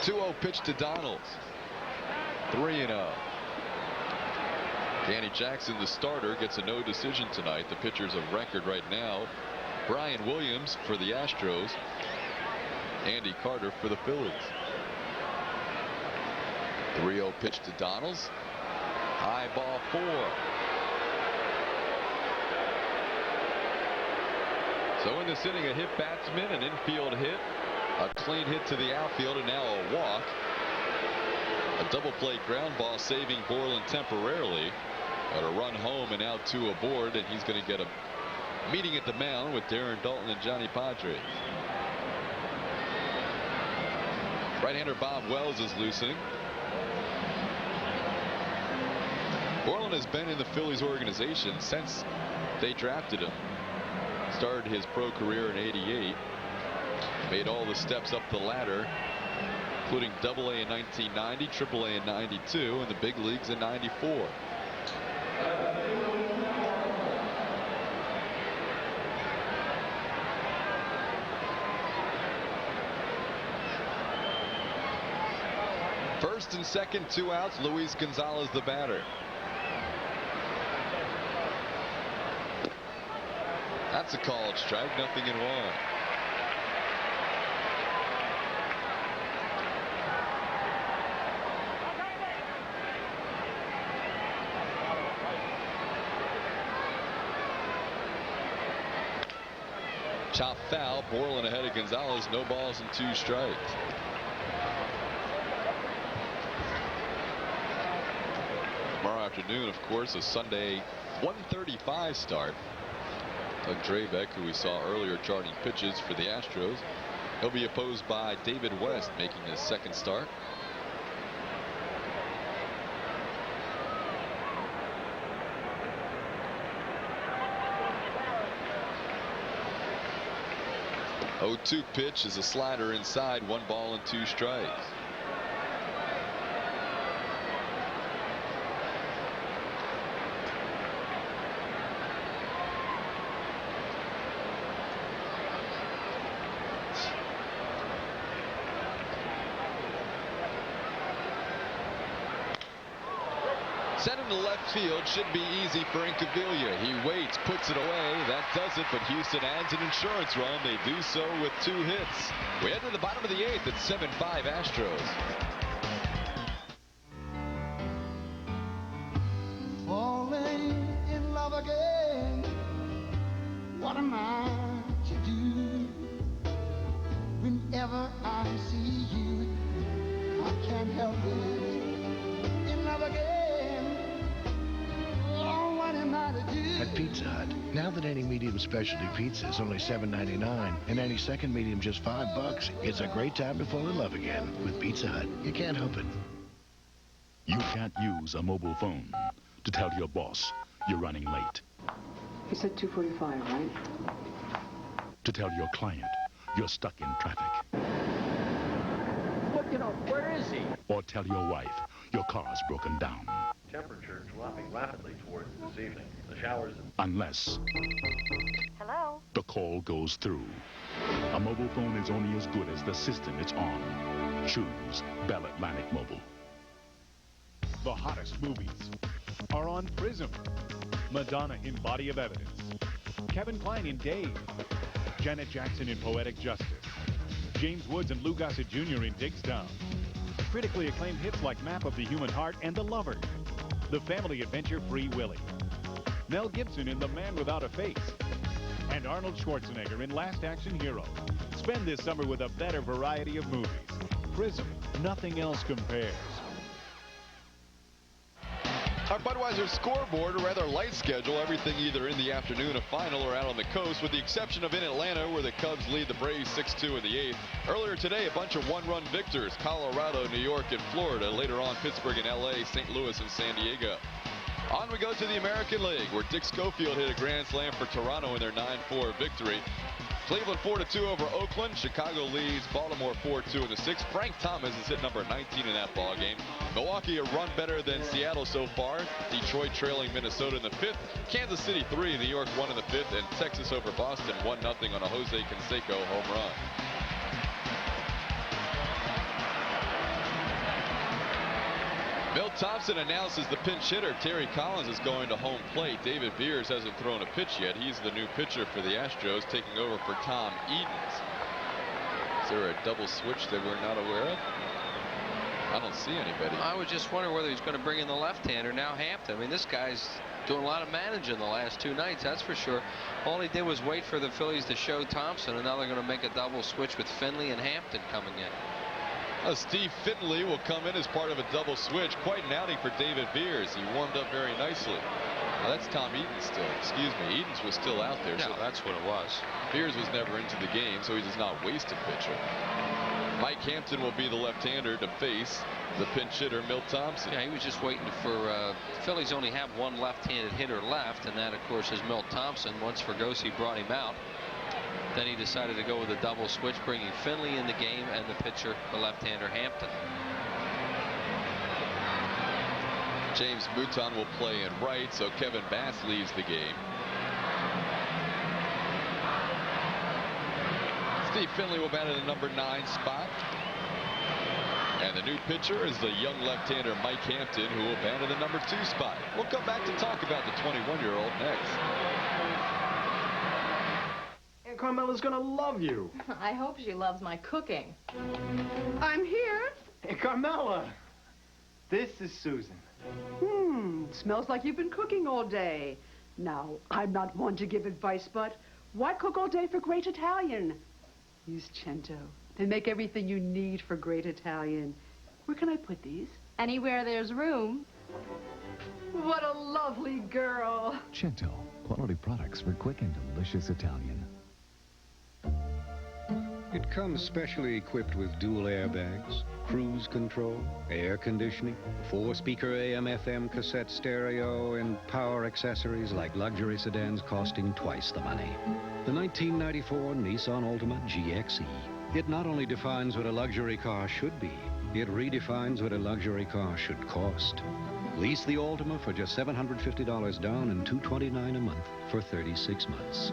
2-0 pitch to Donalds. 3-0. Danny Jackson, the starter, gets a no decision tonight. The pitcher's of record right now. Brian Williams for the Astros. Andy Carter for the Phillies. 3-0 pitch to Donalds. High ball 4. So in this inning, a hit batsman, an infield hit, a clean hit to the outfield, and now a walk. A double play ground ball saving Borland temporarily. But a run home and now 2 aboard, and he's going to get a meeting at the mound with Darren Dalton and Johnny Padres. Right-hander Bob Wells is loosening. Borland has been in the Phillies organization since they drafted him. Started his pro career in '88. Made all the steps up the ladder, including AA in 1990, AAA in '92, and the big leagues in '94. First and second, 2 outs. Luis Gonzalez, the batter. That's a called strike, 0-1. Chop foul. Borland ahead of Gonzalez. No balls and 2 strikes. Tomorrow afternoon, of course, a Sunday 1:35 start. Doug Drabek, who we saw earlier charting pitches for the Astros. He'll be opposed by David West, making his second start. Oh, 2 pitch is a slider inside, 1 ball and 2 strikes. Sent him to left field, should be easy for Incaviglia. He waits, puts it away. That does it, but Houston adds an insurance run. They do so with 2 hits. We head to the bottom of the 8th. It's 7-5 Astros. Falling in love again. What am I to do? Whenever I see you, I can't help it. In love again. At Pizza Hut, now that any medium specialty pizza is only $7.99 and any second medium just $5, it's a great time to fall in love again. With Pizza Hut, you can't help it. You can't use a mobile phone to tell your boss you're running late. You said 2:45, right? To tell your client you're stuck in traffic. Look, where is he? Or tell your wife your car's broken down. Temperature dropping rapidly towards this evening. The showers. Unless Hello? the call goes through. A mobile phone is only as good as the system it's on. Choose Bell Atlantic Mobile. The hottest movies are on Prism. Madonna in Body of Evidence. Kevin Kline in Dave. Janet Jackson in Poetic Justice. James Woods and Lou Gossett Jr. in Digstown. Critically acclaimed hits like Map of the Human Heart and The Lover. The family adventure Free Willy. Mel Gibson in The Man Without a Face. And Arnold Schwarzenegger in Last Action Hero. Spend this summer with a better variety of movies. Prism, nothing else compares. Our Budweiser scoreboard, a rather light schedule, everything either in the afternoon, a final, or out on the coast, with the exception of in Atlanta, where the Cubs lead the Braves 6-2 in the 8th. Earlier today, a bunch of one-run victors, Colorado, New York, and Florida. Later on, Pittsburgh and L.A., St. Louis, and San Diego. On we go to the American League, where Dick Schofield hit a grand slam for Toronto in their 9-4 victory. Cleveland 4-2 over Oakland. Chicago leads Baltimore 4-2 in the 6th. Frank Thomas has hit number 19 in that ball game. Milwaukee a run better than Seattle so far. Detroit trailing Minnesota in the 5th. Kansas City 3, New York 1 in the 5th, and Texas over Boston 1-0 on a Jose Canseco home run. Milt Thompson announces the pinch hitter. Terry Collins is going to home plate. David Beers hasn't thrown a pitch yet. He's the new pitcher for the Astros, taking over for Tom Edens. Is there a double switch that we're not aware of? I don't see anybody. I was just wondering whether he's going to bring in the left-hander. Now Hampton. I mean, this guy's doing a lot of managing the last 2 nights, that's for sure. All he did was wait for the Phillies to show Thompson, and now they're going to make a double switch with Finley and Hampton coming in. Steve Finley will come in as part of a double switch. Quite an outing for David Beers. He warmed up very nicely. Now that's Tom Edens still. Excuse me. Edens was still out there. No, so that's what it was. Beers was never into the game, so he does not waste a pitcher. Mike Hampton will be the left-hander to face the pinch hitter, Milt Thompson. Yeah, he was just waiting for Phillies only have one left-handed hitter left, and that, of course, is Milt Thompson. Once Fergosi brought him out, then he decided to go with a double switch, bringing Finley in the game and the pitcher, the left-hander, Hampton. James Mouton will play in right, so Kevin Bass leaves the game. Steve Finley will bat at the number 9 spot. And the new pitcher is the young left-hander Mike Hampton, who will bat at the number 2 spot. We'll come back to talk about the 21-year-old next. Aunt Carmela's gonna love you. I hope she loves my cooking. I'm here. Aunt Carmela, this is Susan. Smells like you've been cooking all day. Now, I'm not one to give advice, but why cook all day for great Italian? Use Cento. They make everything you need for great Italian. Where can I put these? Anywhere there's room. What a lovely girl. Cento, quality products for quick and delicious Italian. It comes specially equipped with dual airbags, cruise control, air conditioning, 4-speaker AM/FM cassette stereo, and power accessories like luxury sedans costing twice the money. The 1994 Nissan Altima GXE. It not only defines what a luxury car should be, it redefines what a luxury car should cost. Lease the Altima for just $750 down and $229 a month for 36 months.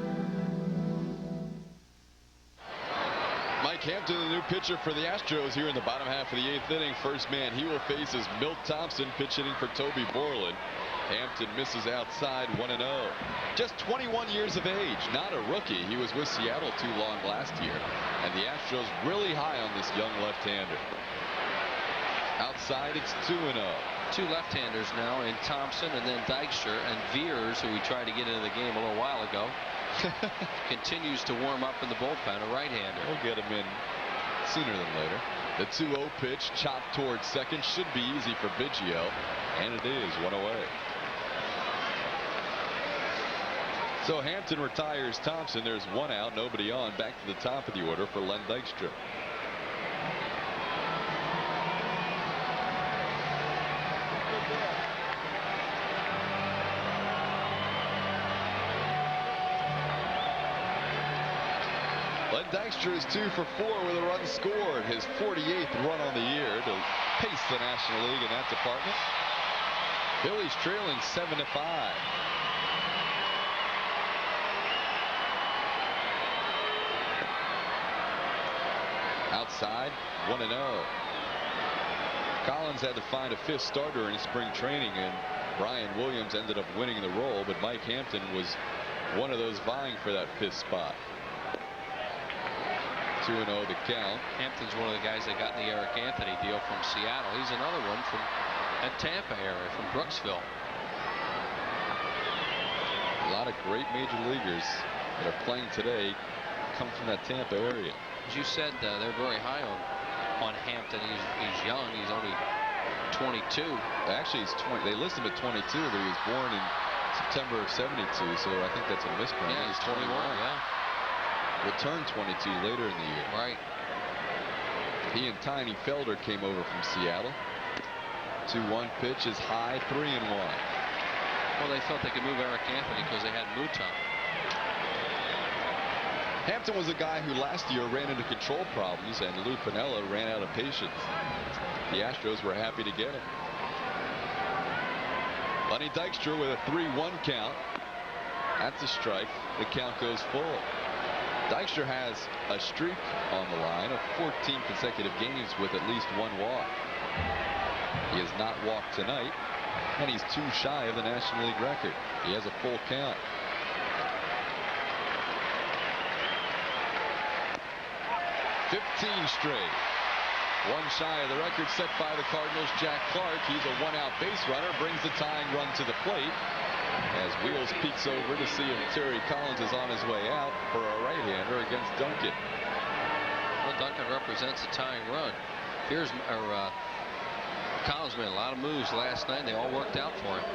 Mike Hampton, the new pitcher for the Astros here in the bottom half of the 8th inning. First man he will face is Milt Thompson, pitch hitting for Toby Borland. Hampton misses outside, 1-0. Just 21 years of age, not a rookie. He was with Seattle too long last year. And the Astros really high on this young left-hander. Outside, it's 2-0. Two left-handers now in Thompson and then Dykstra, and Veers, who we tried to get into the game a little while ago, continues to warm up in the bullpen, a right-hander. We'll get him in sooner than later. The 2-0 pitch chopped towards second, should be easy for Biggio, and it is, one away. So Hampton retires Thompson. There's one out, nobody on. Back to the top of the order for Len Dykstra. Len Dykstra is 2 for 4 with a run scored. His 48th run on the year to pace the National League in that department. Phillies trailing 7-5. Outside, 1-0. Collins had to find a 5th starter in spring training, and Brian Williams ended up winning the role, but Mike Hampton was one of those vying for that 5th spot. 2-0 to count. Hampton's one of the guys that got in the Eric Anthony deal from Seattle. He's another one from that Tampa area, from Brooksville. A lot of great major leaguers that are playing today come from that Tampa area. As you said, they're very high on Hampton. He's young. He's only 22. Actually, he's 20. They list him at 22, but he was born in September of '72, so I think that's a misprint. Yeah, he's 21. Yeah. Will turn 22 later in the year. Right. He and Tiny Felder came over from Seattle. 2-1 pitch is high, 3-1. Well, they thought they could move Eric Anthony because they had Mouton. Hampton was a guy who last year ran into control problems, and Lou Piniella ran out of patience. The Astros were happy to get him. Lenny Dykstra with a 3-1 count. That's a strike. The count goes full. Dykstra has a streak on the line of 14 consecutive games with at least one walk. He has not walked tonight, and he's 2 shy of the National League record. He has a full count. Straight. 1 shy of the record set by the Cardinals. Jack Clark, he's a 1-out base runner, brings the tying run to the plate as Wheels peeks over to see if Terry Collins is on his way out for a right-hander against Duncan. Well, Duncan represents a tying run. Collins made a lot of moves last night, and they all worked out for him.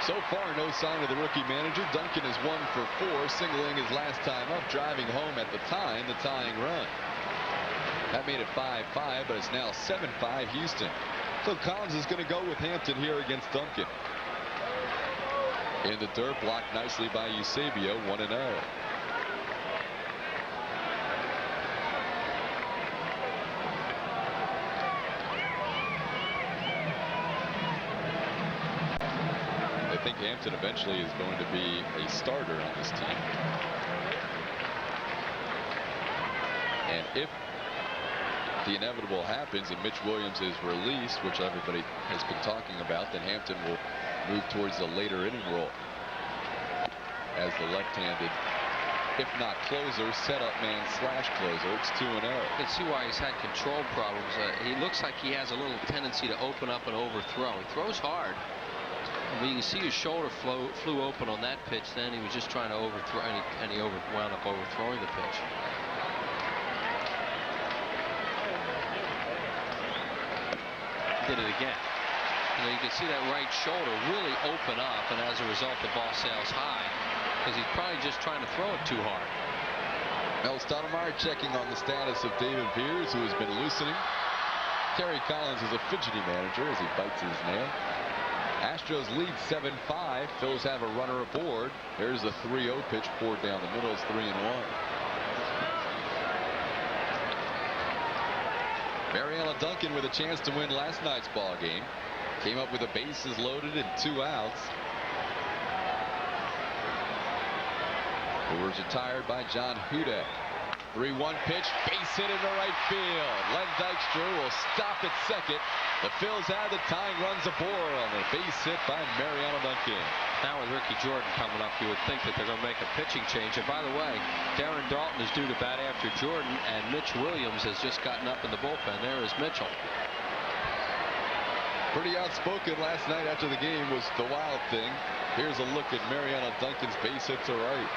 So far, no sign of the rookie manager. Duncan is 1 for 4, singling his last time up, driving home at the time the tying run. That made it 5-5, but it's now 7-5 Houston. So Collins is going to go with Hampton here against Duncan. In the dirt, blocked nicely by Eusebio, 1-0. I think Hampton eventually is going to be a starter on this team. And if the inevitable happens and Mitch Williams is released, which everybody has been talking about, then Hampton will move towards the later inning role as the left-handed, if not closer, setup man / closer. It's 2-0. You can see why he's had control problems. He looks like he has a little tendency to open up and overthrow. He throws hard. I mean, you can see his shoulder flew open on that pitch. Then he was just trying to overthrow, and he wound up overthrowing the pitch. did it again. You can see that right shoulder really open up, and as a result, the ball sails high because he's probably just trying to throw it too hard. Mel Stoudemire checking on the status of David Pierce, who has been loosening. Terry Collins is a fidgety manager as he bites his nail. Astros lead 7-5. Phillies have a runner aboard. There's a 3-0 pitch poured down the middle. It's 3-1. Mariano Duncan with a chance to win last night's ball game. Came up with the bases loaded and 2 outs. Brewers retired by John Hudak. 3-1 pitch, base hit into right field. Len Dykstra will stop at second. The Phils have the tying runs aboard on the base hit by Mariano Duncan. Now with Ricky Jordan coming up, you would think that they're going to make a pitching change. And by the way, Darren Dalton is due to bat after Jordan, and Mitch Williams has just gotten up in the bullpen. There is Mitchell. Pretty outspoken last night after the game was the Wild thing. Here's a look at Mariano Duncan's base hit to right.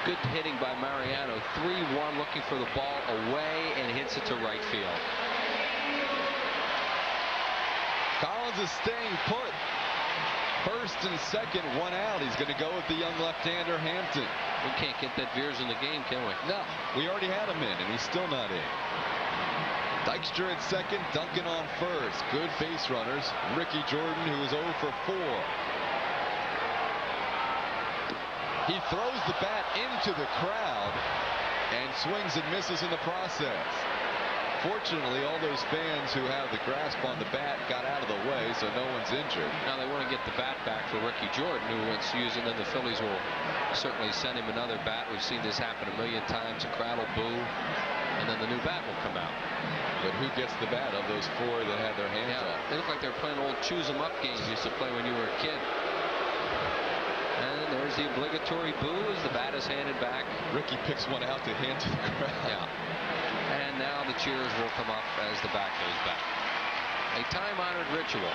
Good hitting by Mariano. 3-1, looking for the ball away, and hits it to right field. Collins is staying put. First and second, 1 out. He's going to go with the young left-hander Hampton. We can't get that Veers in the game, can we? No, we already had him in, and he's still not in. Dykstra at second, Duncan on first. Good base runners. Ricky Jordan, who is 0 for 4. He throws the bat into the crowd and swings and misses in the process. Fortunately, all those fans who have the grasp on the bat got out of the way, so no one's injured. Now they want to get the bat back for Ricky Jordan, who wants to use it, and then the Phillies will certainly send him another bat. We've seen this happen a million times. A crowd will boo, and then the new bat will come out. But who gets the bat of those 4 that had their hands up? They look like they're playing old choose 'em up games you used to play when you were a kid. And there's the obligatory boo as the bat is handed back. Ricky picks one out to hand to the crowd. Yeah. And now the cheers will come up as the bat goes back. A time-honored ritual.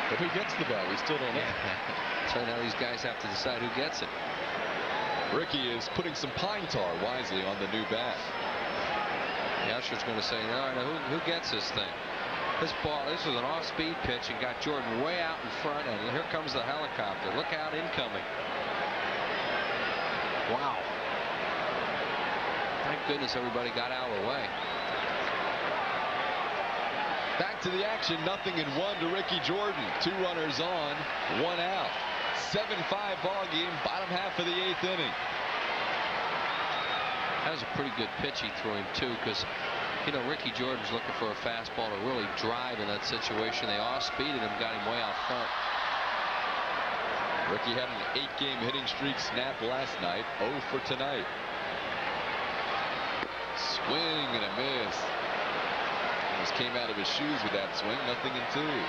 But who gets the bat? We still don't know. So now these guys have to decide who gets it. Ricky is putting some pine tar wisely on the new bat. The usher's going to say, no, who gets this thing? This was an off-speed pitch and got Jordan way out in front, and here comes the helicopter. Look out, incoming. Wow. Thank goodness everybody got out of the way. Back to the action, 0-1 to Ricky Jordan. 2 runners on, 1 out. 7-5 ball game, bottom half of the 8th inning. That was a pretty good pitch he threw him too, because Ricky Jordan's looking for a fastball to really drive in that situation. They off-speeded him, got him way out front. Ricky had an 8-game hitting streak snap last night, 0 for tonight. Swing and a miss. Almost came out of his shoes with that swing. 0-2.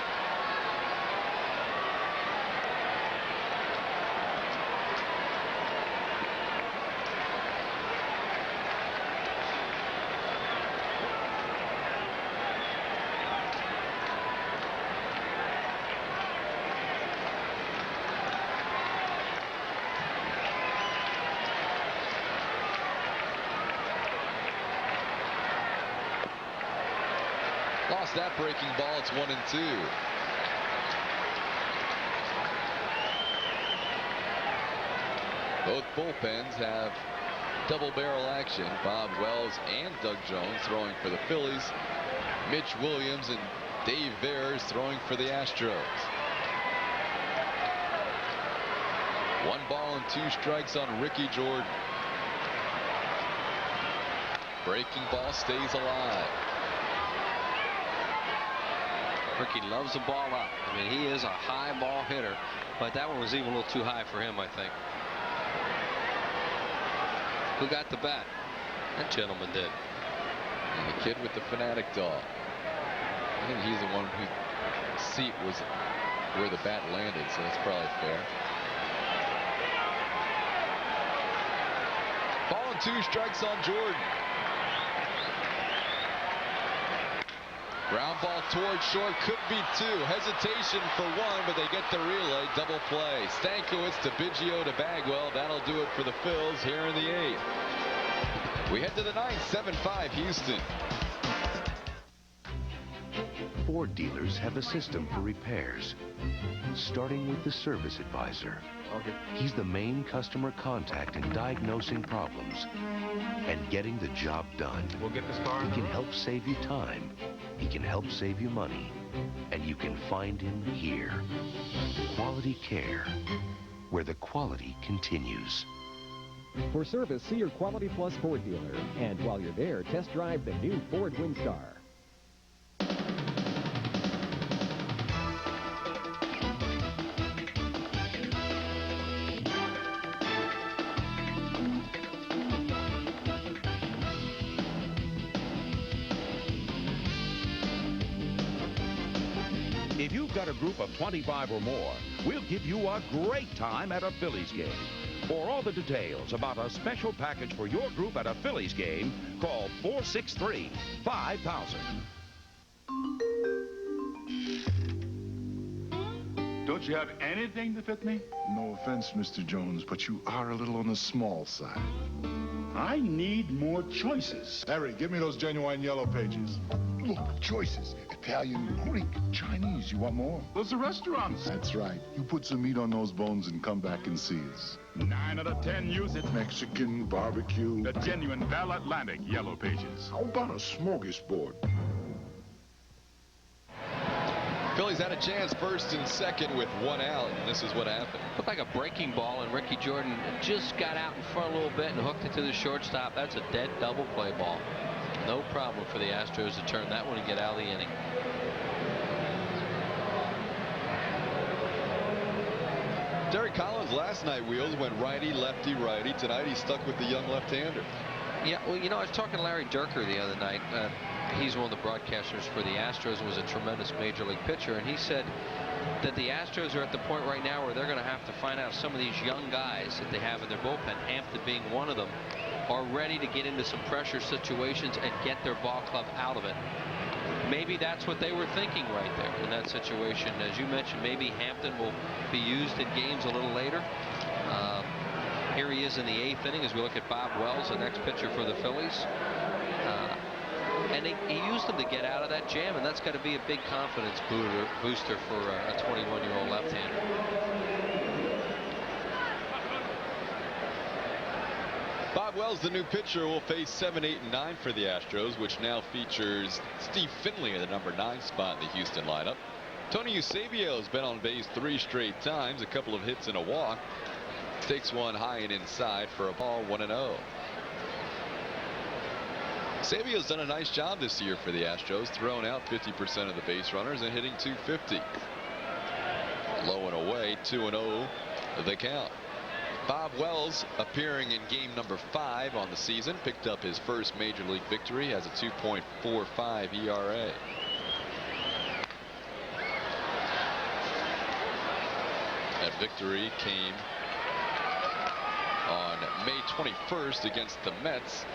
Lost that breaking ball. It's 1-2. Both bullpens have double barrel action. Bob Wells and Doug Jones throwing for the Phillies. Mitch Williams and Dave Veers throwing for the Astros. 1 ball and 2 strikes on Ricky Jordan. Breaking ball stays alive. Ricky loves the ball up. I mean, he is a high ball hitter, but that one was even a little too high for him, I think. Who got the bat? That gentleman did. And the kid with the fanatic dog. I think he's the one whose seat was where the bat landed, so that's probably fair. Ball and 2 strikes on Jordan. Ground ball towards short, could be 2. Hesitation for 1, but they get the relay. Double play. Stankiewicz to Biggio to Bagwell. That'll do it for the Phils here in the 8th. We head to the 9th, 7-5 Houston. Ford dealers have a system for repairs, starting with the service advisor. Okay. He's the main customer contact in diagnosing problems and getting the job done. We'll get this car. He can help save you time. He can help save you money. And you can find him here. Quality care, where the quality continues. For service, see your Quality Plus Ford dealer. And while you're there, test drive the new Ford Windstar. If you've got a group of 25 or more, we'll give you a great time at a Phillies game. For all the details about a special package for your group at a Phillies game, call 463-5000. Don't you have anything to fit me? No offense, Mr. Jones, but you are a little on the small side. I need more choices. Harry, give me those genuine yellow pages. Look, choices. Italian, Greek, Chinese. You want more? Those are restaurants. That's right. You put some meat on those bones and come back and see us. 9 out of 10 use it. Mexican, barbecue. The genuine Bell Atlantic yellow pages. How about a smorgasbord? Phillies had a chance first and second with one out, and this is what happened. Looked like a breaking ball, and Ricky Jordan just got out in front a little bit and hooked it to the shortstop. That's a dead double play ball. No problem for the Astros to turn that one and get out of the inning. Derek Collins last night, Wheels, went righty, lefty, righty. Tonight he's stuck with the young left-hander. Yeah, well, you know, I was talking to Larry Durker the other night. He's one of the broadcasters for the Astros and was a tremendous major league pitcher, and he said that the Astros are at the point right now where they're going to have to find out some of these young guys that they have in their bullpen, Hampton being one of them, are ready to get into some pressure situations and get their ball club out of it. Maybe that's what they were thinking right there in that situation. As you mentioned, maybe Hampton will be used in games a little later. Here he is in the 8th inning as we look at Bob Wells, the next pitcher for the Phillies. And he used him to get out of that jam, and that's got to be a big confidence booster for a 21-year-old left-hander. Bob Wells, the new pitcher, will face 7, 8, and 9 for the Astros, which now features Steve Finley in the number 9 spot in the Houston lineup. Tony Eusebio has been on base 3 straight times, a couple of hits and a walk. Takes one high and inside for a ball, 1-0. Eusebio's done a nice job this year for the Astros, thrown out 50% of the base runners and hitting .250. Low and away, 2-0 the count. Bob Wells, appearing in game number 5 on the season, picked up his first major league victory, has a 2.45 ERA. That victory came on May 21st against the Mets.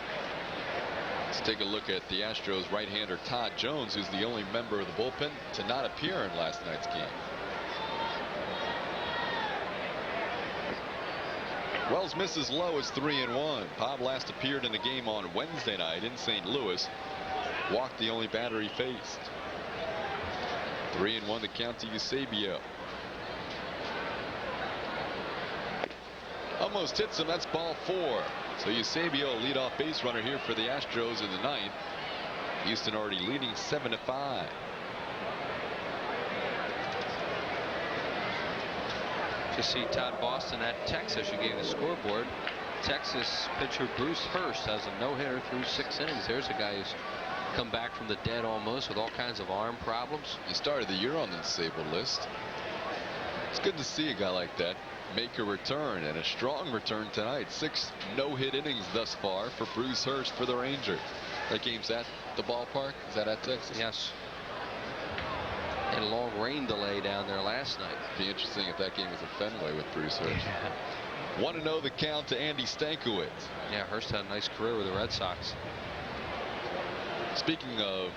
Let's take a look at the Astros right-hander Todd Jones, who's the only member of the bullpen to not appear in last night's game. Wells misses low as 3-1. Bob last appeared in a game on Wednesday night in St. Louis. Walked the only batter he faced. 3-1 the count to Eusebio. Almost hits him. That's ball 4. So Eusebio, leadoff base runner here for the Astros in the 9th. Houston already leading 7-5. To see Todd Boston at Texas, you gave the scoreboard. Texas pitcher Bruce Hurst has a no-hitter through 6 innings. There's a guy who's come back from the dead almost with all kinds of arm problems. He started the year on the disabled list. It's good to see a guy like that make a return, and a strong return tonight. 6 no-hit innings thus far for Bruce Hurst for the Rangers. That game's at the ballpark. Is that at Texas? Yes. And a long rain delay down there last night. Be interesting if that game was at Fenway with Bruce Hurst. 1-0 the count to Andy Stankiewicz. Yeah, Hurst had a nice career with the Red Sox. Speaking of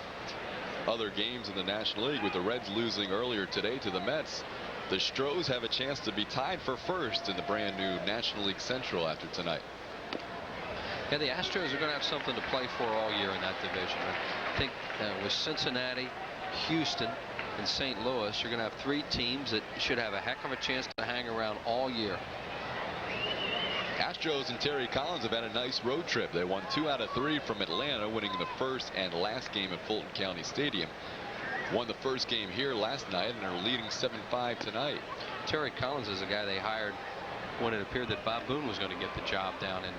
other games in the National League, with the Reds losing earlier today to the Mets, the Astros have a chance to be tied for first in the brand new National League Central after tonight. Yeah, the Astros are going to have something to play for all year in that division. I think with Cincinnati Houston, and St. Louis. You're going to have 3 teams that should have a heck of a chance to hang around all year. Astros and Terry Collins have had a nice road trip. They won 2 out of 3 from Atlanta, winning the first and last game at Fulton County Stadium. Won the first game here last night and are leading 7-5 tonight. Terry Collins is a guy they hired when it appeared that Bob Boone was going to get the job down in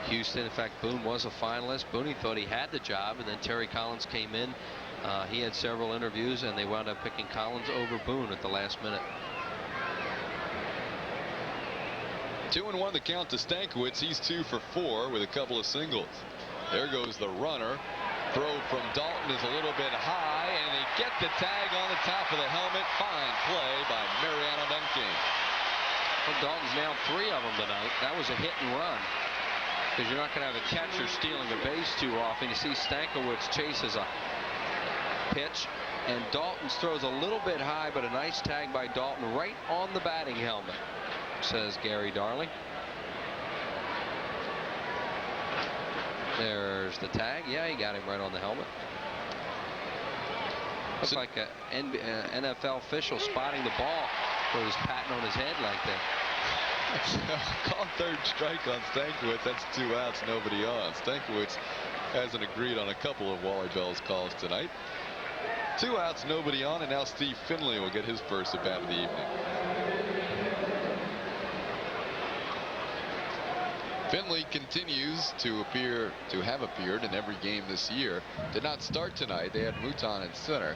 Houston. In fact, Boone was a finalist. Boone thought he had the job, and then Terry Collins came in. He had several interviews, and they wound up picking Collins over Boone at the last minute. 2-1 the count to Stankiewicz. He's 2 for 4 with a couple of singles. There goes the runner. Throw from Dalton is a little bit high, and they get the tag on the top of the helmet. Fine play by Mariano Duncan. Well, Dalton's nailed 3 of them tonight. That was a hit and run, because you're not going to have a catcher stealing a base too often. You see Stankiewicz chases a pitch, and Dalton throws a little bit high, but a nice tag by Dalton right on the batting helmet, says Gary Darling. There's the tag. Yeah, he got him right on the helmet. Looks like an NFL official spotting the ball, where he's patting on his head like that. Call 3rd strike on Stankiewicz. That's 2 outs, nobody on. Stankiewicz hasn't agreed on a couple of Wally Bell's calls tonight. 2 outs, nobody on, and now Steve Finley will get his first at bat of the evening. Finley continues to have appeared in every game this year. Did not start tonight. They had Mouton in center.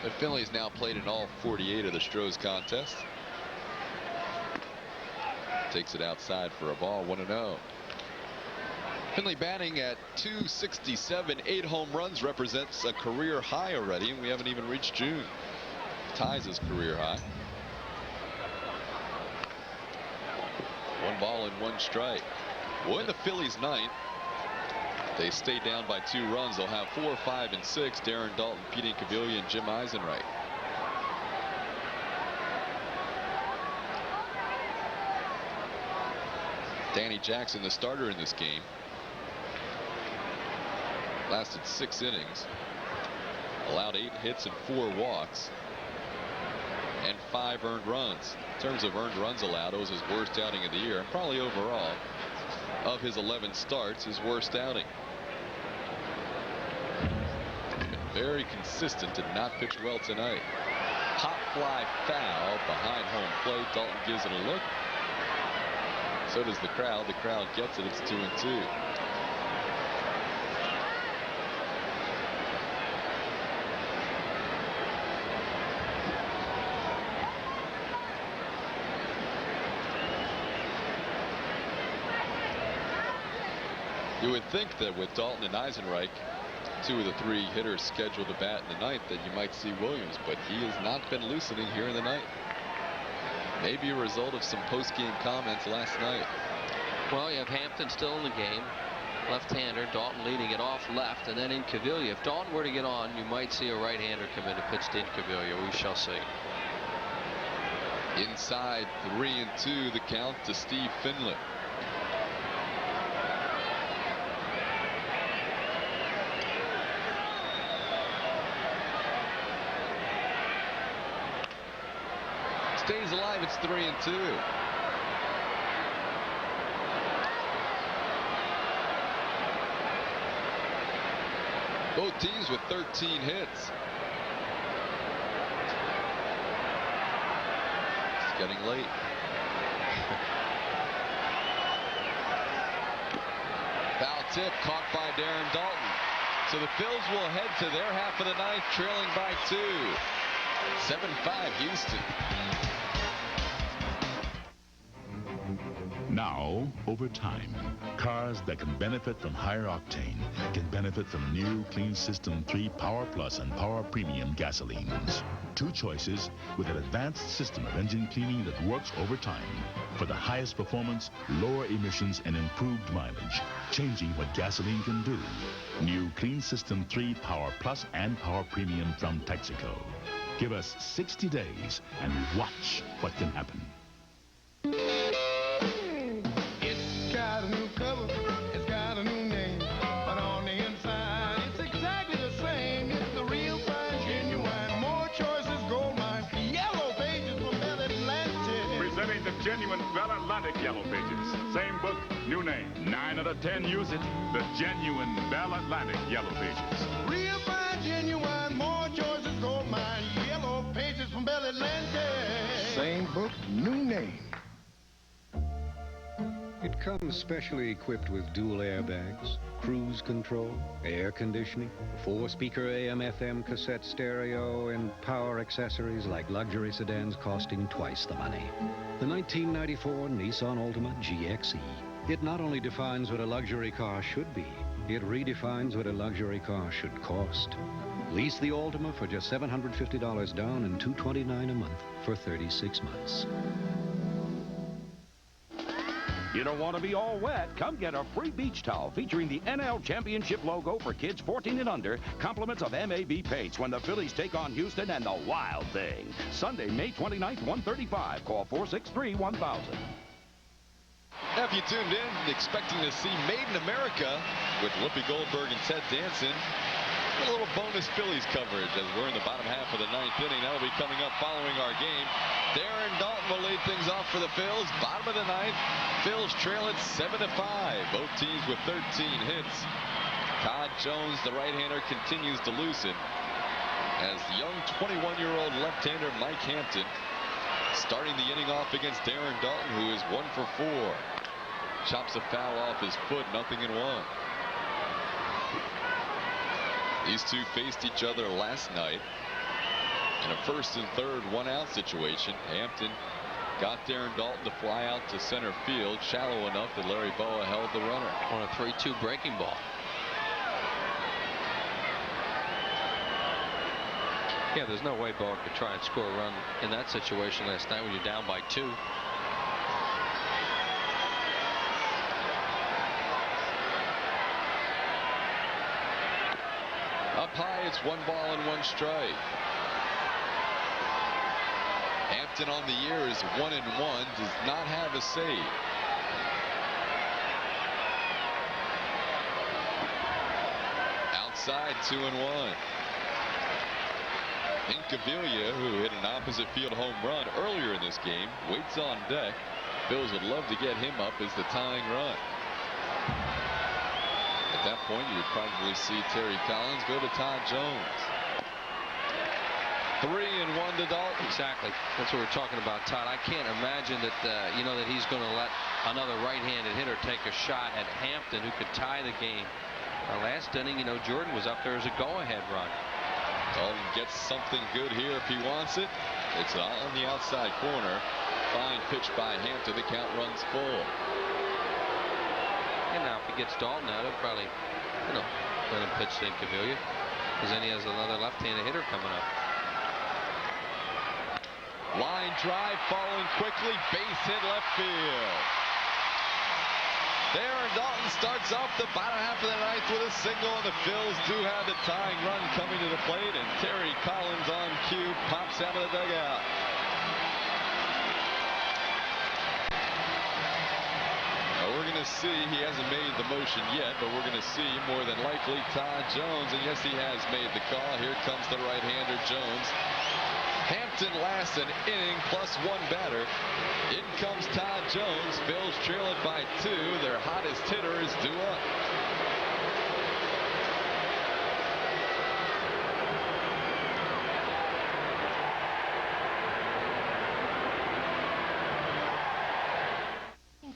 But Finley's now played in all 48 of the Astros contests. Takes it outside for a ball, 1-0. Finley batting at .267, 8 home runs, represents a career high already, and we haven't even reached June. Ties his career high. 1 ball and 1 strike. Well, in the Phillies' ninth, they stay down by 2 runs. They'll have 4, 5, and 6. Darren Dalton, Pete Incaviglia, and Jim Eisenreich. Danny Jackson, the starter in this game, lasted 6 innings, allowed 8 hits and 4 walks, and 5 earned runs. In terms of earned runs allowed, it was his worst outing of the year, and probably overall, of his 11 starts, his worst outing. Been very consistent and not pitched well tonight. Hot fly foul behind home plate. Dalton gives it a look. So does the crowd. The crowd gets it. It's 2-2. You would think that with Dalton and Eisenreich, 2 of the 3 hitters scheduled to bat in the ninth, that you might see Williams, but he has not been loosening here in the ninth. Maybe a result of some post-game comments last night. Well, you have Hampton still in the game, left-hander. Dalton leading it off left, and then Incaviglia. If Dalton were to get on, you might see a right-hander come in to pitch to Incaviglia. We shall see. Inside, 3-2 the count to Steve Finley. Stays alive. It's 3-2. Both teams with 13 hits. It's getting late. Foul tip caught by Darren Dalton. So the Phils will head to their half of the ninth, trailing by 2. 7-5 Houston. Now, over time, cars that can benefit from higher octane can benefit from new Clean System 3 Power Plus and Power Premium gasolines. 2 choices with an advanced system of engine cleaning that works over time for the highest performance, lower emissions, and improved mileage, changing what gasoline can do. New Clean System 3 Power Plus and Power Premium from Texaco. Give us 60 days and watch what can happen. It's got a new cover, it's got a new name, but on the inside, it's exactly the same. It's the real fine, genuine Yellow Pages. Same book, new name. 9 out of 10 use it. The genuine Bell Atlantic Yellow Pages. Real fine, genuine, more choices, gold mine. Yellow Pages from Bell Atlantic. Same book, new name. It comes specially equipped with dual airbags, cruise control, air conditioning, 4-speaker AM/FM cassette stereo, and power accessories like luxury sedans costing twice the money. The 1994 Nissan Altima GXE. It not only defines what a luxury car should be, it redefines what a luxury car should cost. Lease the Altima for just $750 down and $229 a month for 36 months. You don't want to be all wet? Come get a free beach towel featuring the NL Championship logo for kids 14 and under. Compliments of MAB Paints when the Phillies take on Houston and the Wild Thing. Sunday, May 29th, 1:35. Call 463-1000. If you tuned in expecting to see Made in America with Whoopi Goldberg and Ted Danson, a little bonus Phillies coverage as we're in the bottom half of the 9th inning. That'll be coming up following our game. Darren Dalton will lead things off for the Phils. Bottom of the 9th. Phils trail it 7-5. Both teams with 13 hits. Todd Jones, the right-hander, continues to loosen as the young 21-year-old left-hander Mike Hampton starting the inning off against Darren Dalton, who is 1 for 4. Chops a foul off his foot, 0-1. These two faced each other last night in a 1st and 3rd 1-out situation. Hampton got Darren Dalton to fly out to center field, shallow enough that Larry Boa held the runner on a 3-2 breaking ball. Yeah, there's no way Boa could try and score a run in that situation last night when you're down by 2. Up high, it's 1 ball and 1 strike. Hampton on the year is 1-1, does not have a save. Outside, 2-1. Incaviglia, who hit an opposite field home run earlier in this game, waits on deck. Phils would love to get him up as the tying run. At that point, you would probably see Terry Collins go to Todd Jones. 3-1 to Dalton. Exactly. That's what we're talking about, Todd. I can't imagine that, that he's going to let another right-handed hitter take a shot at Hampton, who could tie the game. Last inning, Jordan was up there as a go-ahead run. Dalton gets something good here if he wants it. It's on the outside corner. Fine pitch by Hampton. The count runs full. And now if he gets Dalton out, he'll probably, let him pitch to Incaviglia, because then he has another left-handed hitter coming up. Line drive falling quickly. Base hit left field. Darren Dalton starts off the bottom half of the 9th with a single, and the Phils do have the tying run coming to the plate, and Terry Collins on cue pops out of the dugout. We're going to see, he hasn't made the motion yet, but we're going to see more than likely Todd Jones, and yes, he has made the call. Here comes the right-hander Jones. Hampton lasts an inning plus 1 batter. In comes Todd Jones. Phils trail it by 2. Their hottest hitter is due up.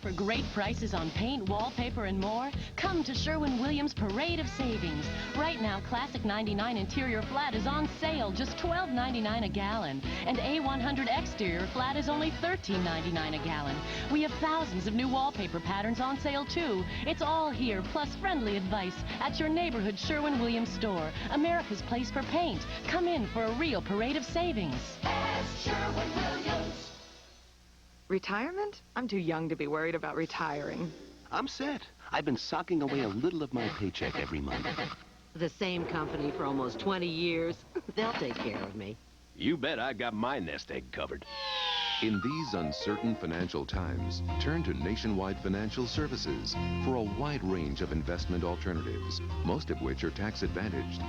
For great prices on paint, wallpaper, and more, come to Sherwin-Williams Parade of Savings. Right now, Classic 99 Interior Flat is on sale, just $12.99 a gallon. And A100 Exterior Flat is only $13.99 a gallon. We have thousands of new wallpaper patterns on sale, too. It's all here, plus friendly advice at your neighborhood Sherwin-Williams store. America's place for paint. Come in for a real parade of savings. Sherwin-Williams. Retirement? I'm too young to be worried about retiring. I'm set. I've been socking away a little of my paycheck every month. The same company for almost 20 years. They'll take care of me. You bet I got my nest egg covered. In these uncertain financial times, turn to Nationwide Financial Services for a wide range of investment alternatives, most of which are tax advantaged.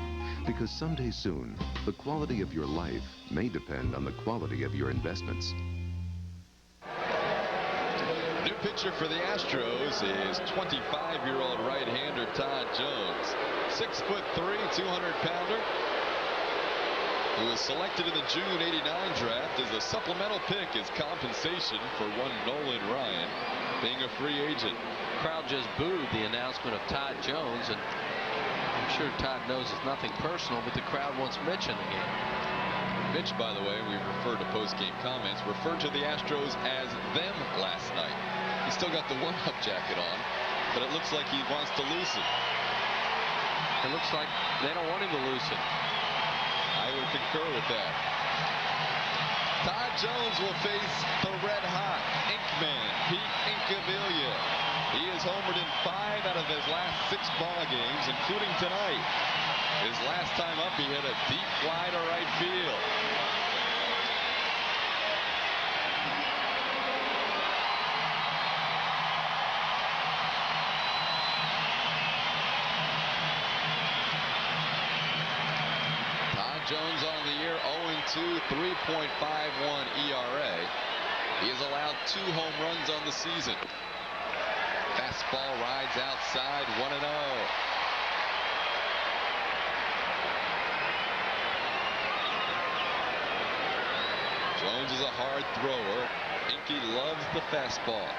Because someday soon, the quality of your life may depend on the quality of your investments. New pitcher for the Astros is 25-year-old right-hander Todd Jones. 6'3", 200-pounder. Who was selected in the June '89 draft as a supplemental pick as compensation for one Nolan Ryan being a free agent. Crowd just booed the announcement of Todd Jones, and I'm sure Todd knows it's nothing personal, but the crowd wants Mitch in the game. Mitch, by the way, we referred to post-game comments, referred to the Astros as them last night. He's still got the warm-up jacket on, but it looks like he wants to loosen. It looks like they don't want him to loosen. I would concur with that. Todd Jones will face the red-hot Inkman, Pete Incaviglia. He has homered in 5 out of his last 6 ball games, including tonight. His last time up, he hit a deep fly to right field. Jones on the year, 0-2, 3.51 ERA. He has allowed 2 home runs on the season. Fastball rides outside, 1-0. Jones is a hard thrower. Inky loves the fastball.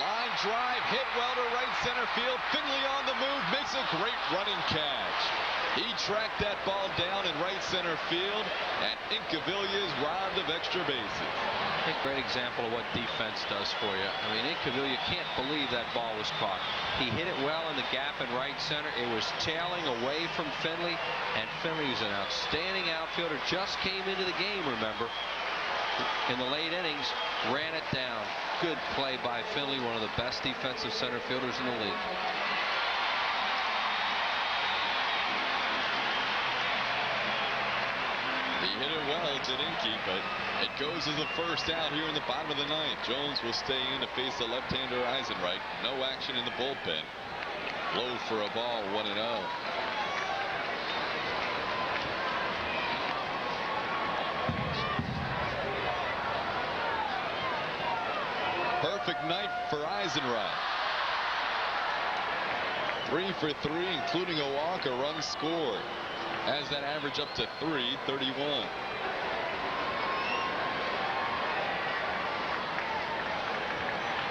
Line drive, hit well to right center field. Finley on the move, makes a great running catch. He tracked that ball down in right center field, and Incaviglia is robbed of extra bases. A great example of what defense does for you. I mean, Incaviglia can't believe that ball was caught. He hit it well in the gap in right center. It was tailing away from Finley, and Finley is an outstanding outfielder. Just came into the game, remember, in the late innings, ran it down. Good play by Finley, one of the best defensive center fielders in the league. He hit it well to Inky, but it goes as a first out here in the bottom of the 9th. Jones will stay in to face the left-hander Eisenreich. No action in the bullpen. Low for a ball, 1-0. Perfect night for Eisenreich. 3 for 3, including a walk, a run scored. Has that average up to 331.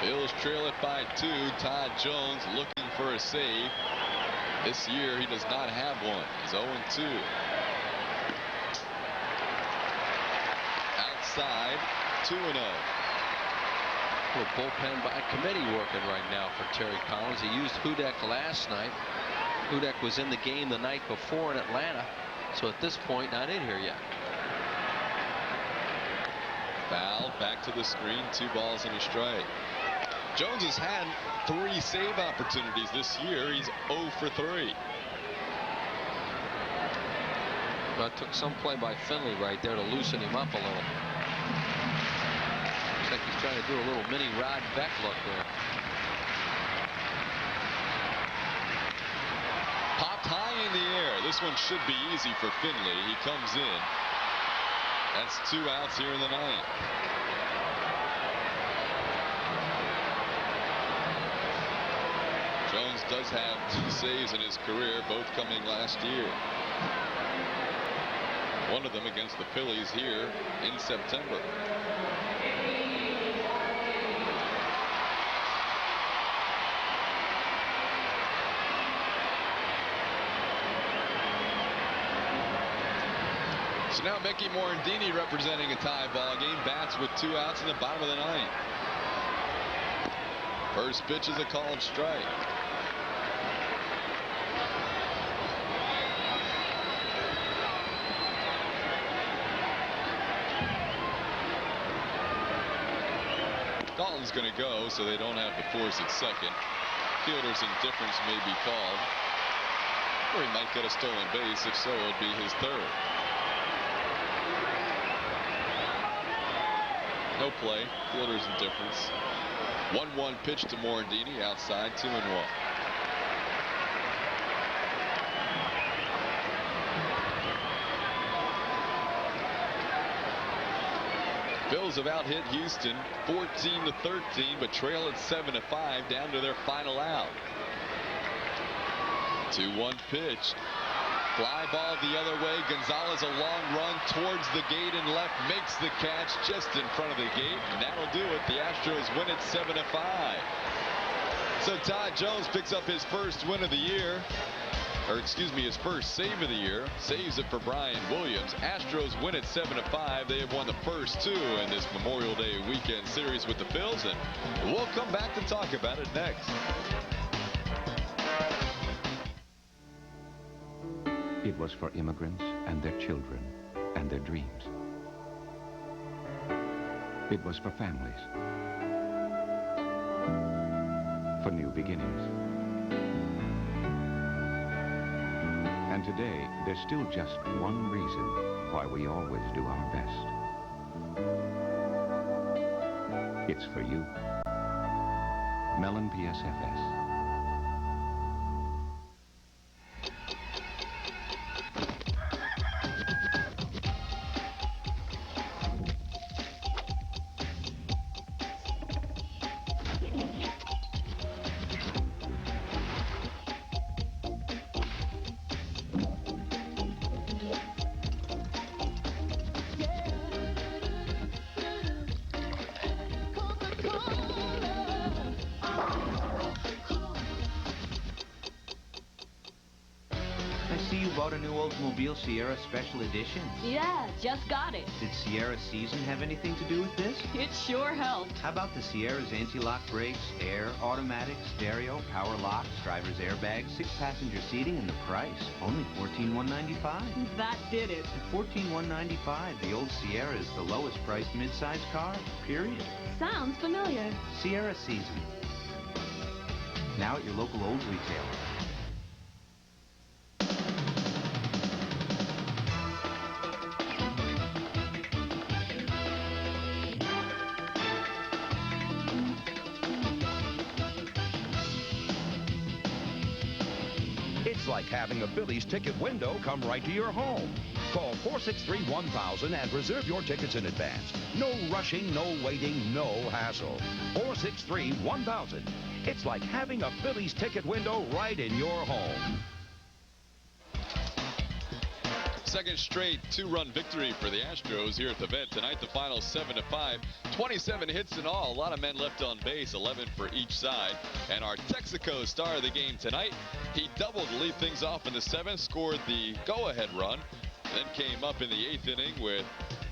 Bills trail it by 2. Todd Jones looking for a save. This year he does not have one. He's 0-2. Outside, 2-0. A little bullpen by committee working right now for Terry Collins. He used Hudek last night. Hudek was in the game the night before in Atlanta, so at this point not in here yet. Foul, back to the screen, 2 balls and a strike. Jones has had 3 save opportunities this year. He's 0 for 3. But took some play by Finley right there to loosen him up a little. Looks like he's trying to do a little mini Rod Beck look there. Popped high in the air. This one should be easy for Finley. He comes in. That's 2 outs here in the 9th. Jones does have 2 saves in his career, both coming last year. One of them against the Phillies here in September. So now Mickey Morandini representing a tie ball game. Bats with 2 outs in the bottom of the 9th. First pitch is a called strike. Dalton's going to go, so they don't have to force at second. Fielder's indifference may be called. Or he might get a stolen base. If so, it'll be his 3rd. No play. Fielder's indifference. 1-1 pitch to Morandini outside, 2-1. Phillies have out-hit Houston 14-13, but trail at 7-5 down to their final out. 2-1 pitch. Fly ball the other way. Gonzalez, a long run towards the gate and left, makes the catch just in front of the gate, and that'll do it. The Astros win it 7-5. So Todd Jones picks up his first win of the year, or excuse me, his first save of the year. Saves it for Brian Williams. Astros win it 7-5. They have won the first two in this Memorial Day weekend series with the Phils, and we'll come back to talk about it next. It was for immigrants and their children and their dreams. It was for families, for new beginnings. And today, there's still just one reason why we always do our best. It's for you. Mellon PSFS. Bought a new Oldsmobile Sierra Special Edition? Yeah, just got it. Did Sierra season have anything to do with this? It sure helped. How about the Sierra's anti-lock brakes, air, automatic, stereo, power locks, driver's airbag, 6-passenger seating, and the price? Only $14,195. That did it. At $14,195, the old Sierra is the lowest priced mid-size car, period. Sounds familiar. Sierra season. Now at your local Olds retailer. It's like having a Phillies ticket window come right to your home. Call 463-1000 and reserve your tickets in advance. No rushing, no waiting, no hassle. 463-1000. It's like having a Phillies ticket window right in your home. Second straight two-run victory for the Astros here at the Vet. Tonight the final 7-5. 27 hits in all. A lot of men left on base, 11 for each side. And our Texaco star of the game tonight, he doubled to lead things off in the 7th, scored the go-ahead run, then came up in the 8th inning with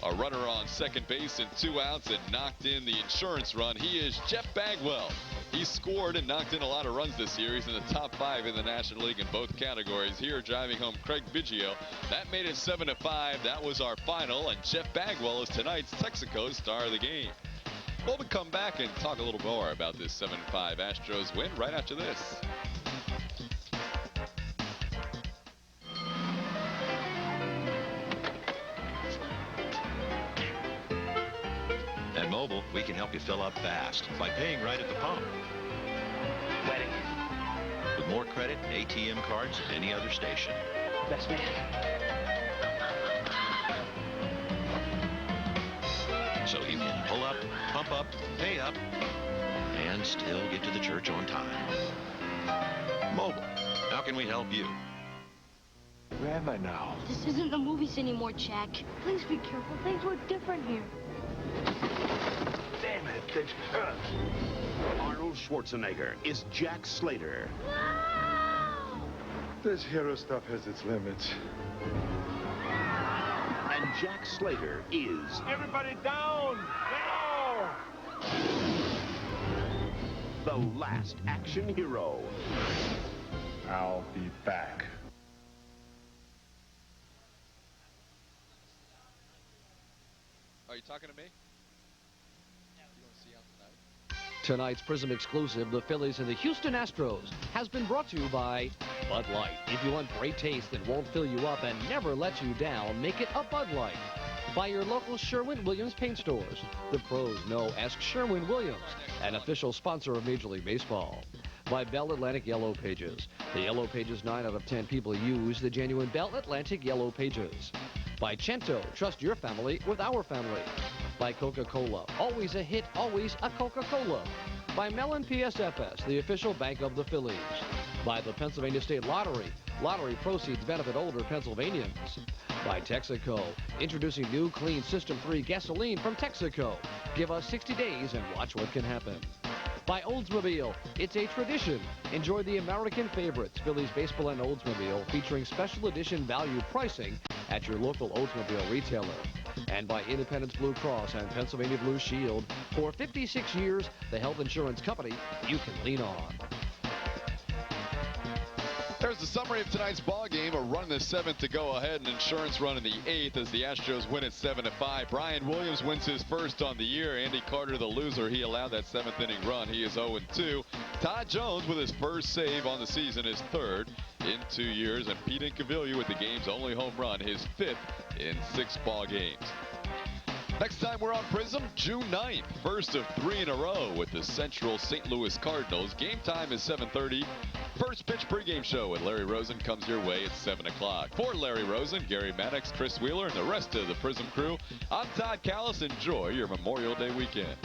a runner on second base and 2 outs and knocked in the insurance run. He is Jeff Bagwell. He scored and knocked in a lot of runs this year. He's in the top 5 in the National League in both categories. Here driving home Craig Biggio. That made it 7-5. That was our final, and Jeff Bagwell is tonight's Texaco star of the game. We'll come back and talk a little more about this 7-5 Astros win right after this. At Mobile, we can help you fill up fast by paying right at the pump. Wedding. With more credit and ATM cards than any other station. Best man. So you can pull up, pump up, pay up, and still get to the church on time. Mobile. How can we help you? Where am I now? This isn't the movies anymore, Jack. Please be careful. Things look different here. Damn it, things hurt. Arnold Schwarzenegger is Jack Slater. This hero stuff has its limits. And Jack Slater is... Everybody down! Now! the last action hero. I'll be back. Are you talking to me? Tonight's Prism exclusive, the Phillies and the Houston Astros, has been brought to you by Bud Light. If you want great taste that won't fill you up and never let you down, make it a Bud Light. By your local Sherwin-Williams paint stores. The pros know Ask Sherwin-Williams, an official sponsor of Major League Baseball. By Bell Atlantic Yellow Pages. The Yellow Pages 9 out of 10 people use the genuine Bell Atlantic Yellow Pages. By Cento, trust your family with our family. By Coca-Cola, always a hit, always a Coca-Cola. By Mellon PSFS, the official bank of the Phillies. By the Pennsylvania State Lottery, lottery proceeds benefit older Pennsylvanians. By Texaco, introducing new clean System 3 gasoline from Texaco. Give us 60 days and watch what can happen. By Oldsmobile, it's a tradition. Enjoy the American favorites, Phillies Baseball and Oldsmobile, featuring special edition value pricing at your local Oldsmobile retailer. And by Independence Blue Cross and Pennsylvania Blue Shield, for 56 years, the health insurance company you can lean on. There's the summary of tonight's ball game. A run in the 7th to go ahead, an insurance run in the 8th as the Astros win at 7-5. Brian Williams wins his first on the year. Andy Carter, the loser, he allowed that 7th inning run. He is 0-2. Todd Jones with his first save on the season, his third in 2 years. And Pete Incaviglia with the game's only home run, his 5th in 6 ball games. Next time we're on Prism, June 9th, first of 3 in a row with the Central St. Louis Cardinals. Game time is 7:30. First pitch pregame show with Larry Rosen comes your way at 7 o'clock. For Larry Rosen, Gary Maddox, Chris Wheeler, and the rest of the Prism crew, I'm Todd Callis. Enjoy your Memorial Day weekend.